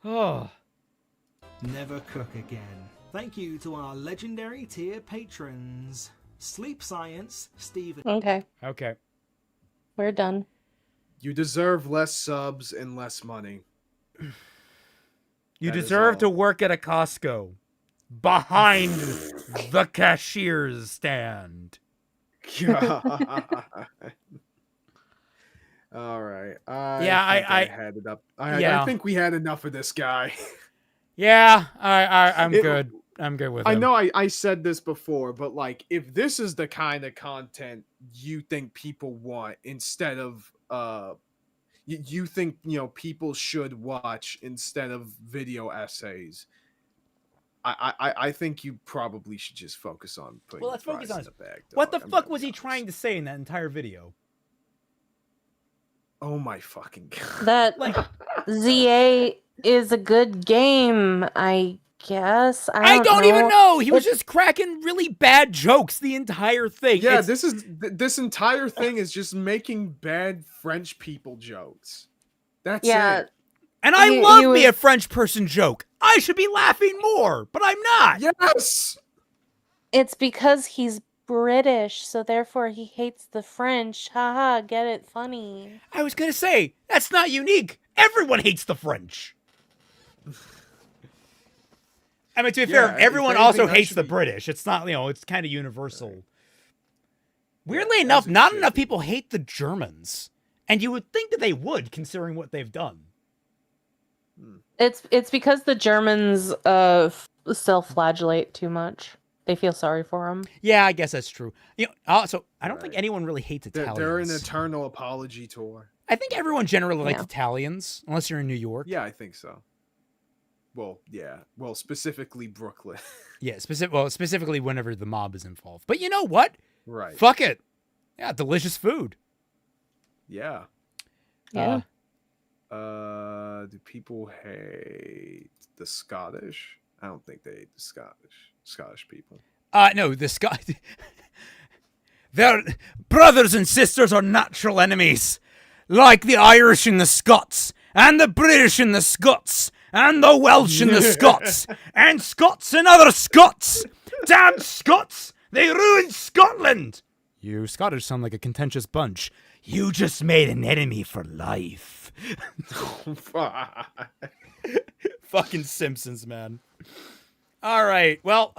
S1: Oh.
S5: Never cook again. Thank you to our legendary tier patrons. Sleep Science, Steven.
S2: Okay. We're done.
S3: You deserve less subs and less money.
S1: You deserve to work at a Costco. Behind the cashier's stand.
S3: All right.
S1: I
S3: had it up. I think we had enough of this guy.
S1: Yeah, I'm good. I'm good with him.
S3: I know I said this before, but like, if this is the kind of content you think people want instead of you think people should watch instead of video essays, I think you probably should just focus on putting
S1: let's focus on
S3: the bag.
S1: What the fuck was he trying to say in that entire video?
S3: Oh my fucking god.
S2: That
S1: Like,
S2: ZA is a good game, I guess.
S1: I don't even
S2: know.
S1: know. He was just cracking really bad jokes the entire thing.
S3: Yeah, this entire thing is just making bad French people jokes. That's it.
S1: And I
S2: he
S1: love me
S2: was-
S1: a French person joke. I should be laughing more, but I'm not.
S3: Yes.
S2: It's because he's British, so therefore he hates the French. Haha, get it? Funny.
S1: I was gonna say, that's not unique. Everyone hates the French. I mean, to be fair,
S3: Yeah,
S1: everyone
S3: if
S1: also
S3: anything, I
S1: hates
S3: should
S1: the
S3: be-
S1: British. It's not, it's kind of universal.
S3: Right.
S1: Weirdly
S3: Yeah,
S1: enough,
S3: as it
S1: not
S3: should
S1: enough
S3: be.
S1: people hate the Germans. And you would think that they would, considering what they've done.
S2: It's because the Germans self-flagellate too much. They feel sorry for him.
S1: Yeah, I guess that's true. Also, I don't think
S3: Right.
S1: anyone really hates Italians.
S3: They're an eternal apology tour.
S1: I think everyone generally likes
S2: Yeah.
S1: Italians, unless you're in New York.
S3: Yeah, I think so. Well, yeah. Well, specifically Brooklyn.
S1: Yeah, specifically whenever the mob is involved. But you know what?
S3: Right.
S1: Fuck it. Yeah, delicious food.
S3: Yeah.
S2: Yeah.
S3: Do people hate the Scottish? I don't think they hate the Scottish people.
S1: No, the Scott. Their brothers and sisters are natural enemies, like the Irish and the Scots, and the British and the Scots, and the Welsh and the Scots, and Scots and other Scots. Damn Scots! They ruined Scotland! You Scottish sound like a contentious bunch. You just made an enemy for life. Fucking Simpsons, man. All right. Well,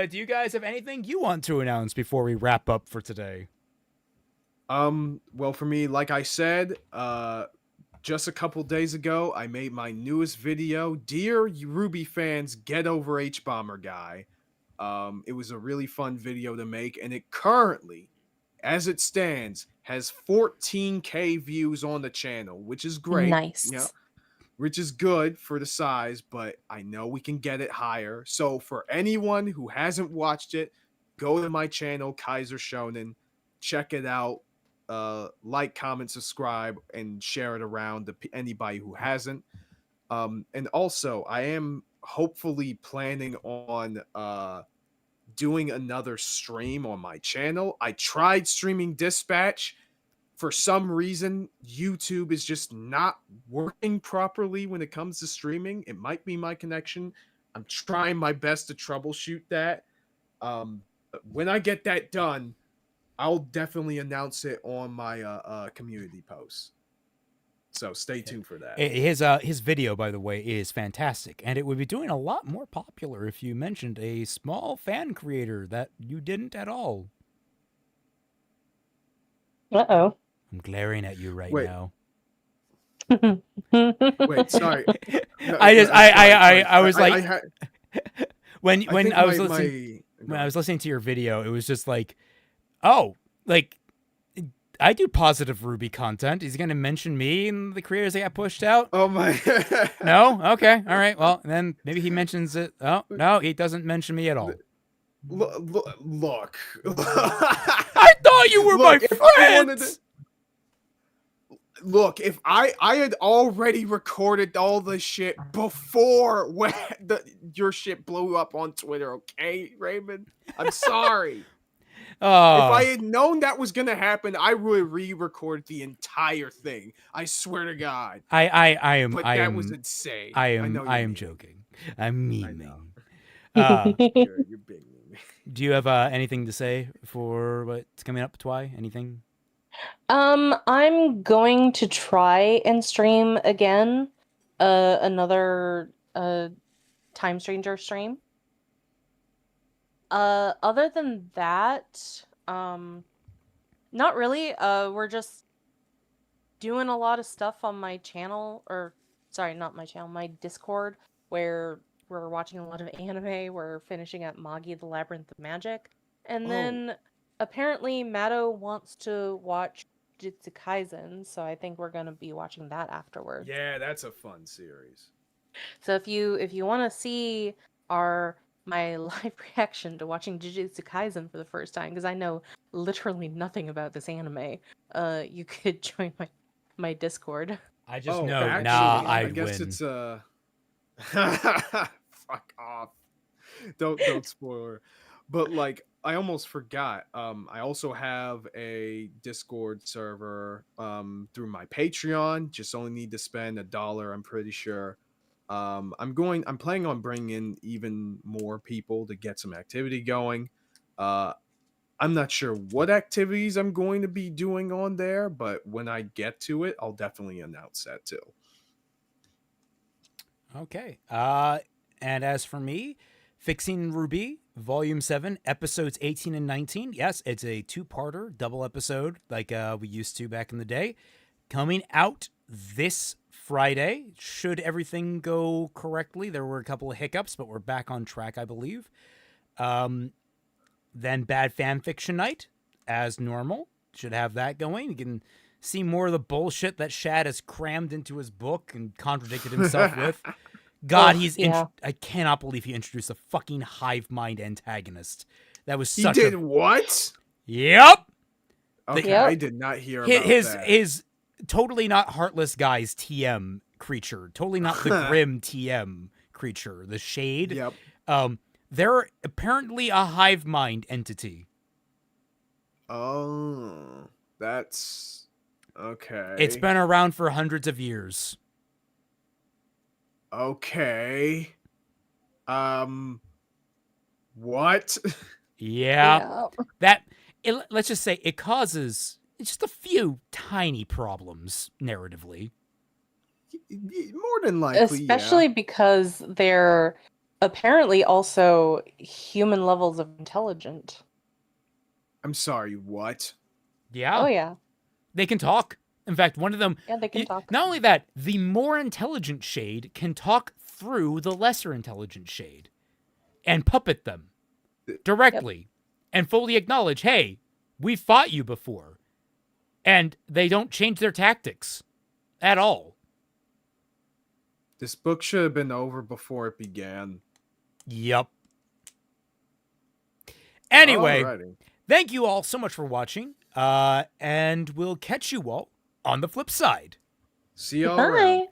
S1: do you guys have anything you want to announce before we wrap up for today?
S3: Well, for me, like I said, just a couple days ago, I made my newest video. Dear Ruby fans, get over H-Bomber Guy. It was a really fun video to make, and it currently, as it stands, has 14K views on the channel, which is great.
S2: Nice.
S3: Yeah, which is good for the size, but I know we can get it higher. So for anyone who hasn't watched it, go to my channel, Kaiser Shonen, check it out. Like, comment, subscribe, and share it around to anybody who hasn't. And also, I am hopefully planning on doing another stream on my channel. I tried streaming Dispatch. For some reason, YouTube is just not working properly when it comes to streaming. It might be my connection. I'm trying my best to troubleshoot that. When I get that done, I'll definitely announce it on my community posts. So stay tuned for that.
S1: His video, by the way, is fantastic, and it would be doing a lot more popular if you mentioned a small fan creator that you didn't at all.
S2: Uh-oh.
S1: I'm glaring at you right
S3: Wait.
S1: now.
S3: Wait, sorry. No,
S1: I was like,
S3: I
S1: when
S3: think
S1: I was
S3: my-
S1: listening,
S3: my-
S1: when I was listening to your video, it was just like, oh, like I do positive Ruby content. He's gonna mention me and the creators that got pushed out.
S3: Oh my!
S1: No, okay, all right. Well, then maybe he mentions it. Oh no, he doesn't mention me at all.
S3: Look.
S1: I thought you were my
S3: If I wanted
S1: friends.
S3: Look, if I had already recorded all the shit before when your shit blew up on Twitter, okay, Raymond? I'm sorry.
S1: Oh,
S3: If I had known that was gonna happen, I would re-record the entire thing. I swear to God.
S1: I am.
S3: But
S1: I
S3: that
S1: am.
S3: was insane.
S1: I
S3: know
S1: am.
S3: you're
S1: I am
S3: mean.
S1: joking. I'm
S3: I
S1: memeing.
S3: know. You're being mean.
S1: Do you have anything to say for what's coming up, Twy? Anything?
S2: I'm going to try and stream again another Time Stranger stream. Other than that, not really. We're just doing a lot of stuff on my channel, or sorry, not my channel, my Discord, where we're watching a lot of anime. We're finishing up Magi the Labyrinth of Magic. And then apparently Matto wants to watch Jujutsu Kaisen, so I think we're gonna be watching that afterwards.
S3: Yeah, that's a fun series.
S2: So if you want to see my live reaction to watching Jujutsu Kaisen for the first time, because I know literally nothing about this anime, you could join my Discord.
S1: I just
S3: Oh,
S1: know.
S3: actually,
S1: Nah, I
S3: guess
S1: win.
S3: it's fuck off. Don't spoil her. But like I almost forgot. I also have a Discord server through my Patreon. Just only need to spend $1, I'm pretty sure. I'm planning on bringing in even more people to get some activity going. I'm not sure what activities I'm going to be doing on there, but when I get to it, I'll definitely announce that too.
S1: Okay. And as for me, Fixing Ruby, Volume 7, Episodes 18 and 19. Yes, it's a 2-parter, double episode, like we used to back in the day. Coming out this Friday, should everything go correctly. There were a couple of hiccups, but we're back on track, I believe. Then Bad Fan Fiction Night, as normal. Should have that going. You can see more of the bullshit that Shad has crammed into his book and contradicted himself with. God, I cannot believe he introduced a fucking hive mind antagonist. That was such
S3: He did what?
S1: Yep.
S3: Okay, I did not hear about that.
S1: His totally not heartless guys TM creature. Totally not the grim TM creature. The shade.
S3: Yep.
S1: They're apparently a hive mind entity.
S3: Oh, that's okay.
S1: It's been around for hundreds of years.
S3: Okay. What?
S1: Yeah. Let's just say it causes just a few tiny problems narratively.
S3: More than likely,
S2: especially because they're apparently also human levels of intelligent.
S3: I'm sorry, what?
S1: Yeah.
S2: Oh yeah.
S1: They can talk. In fact, one of them...
S2: Yeah, they can talk.
S1: Not only that, the more intelligent shade can talk through the lesser intelligent shade and puppet them directly and fully acknowledge, hey, we fought you before. And they don't change their tactics at all.
S3: This book should have been over before it began.
S1: Yep. Anyway,
S3: Alrighty.
S1: Thank you all so much for watching. And we'll catch you all on the flip side.
S3: See y'all
S2: Bye.
S3: around.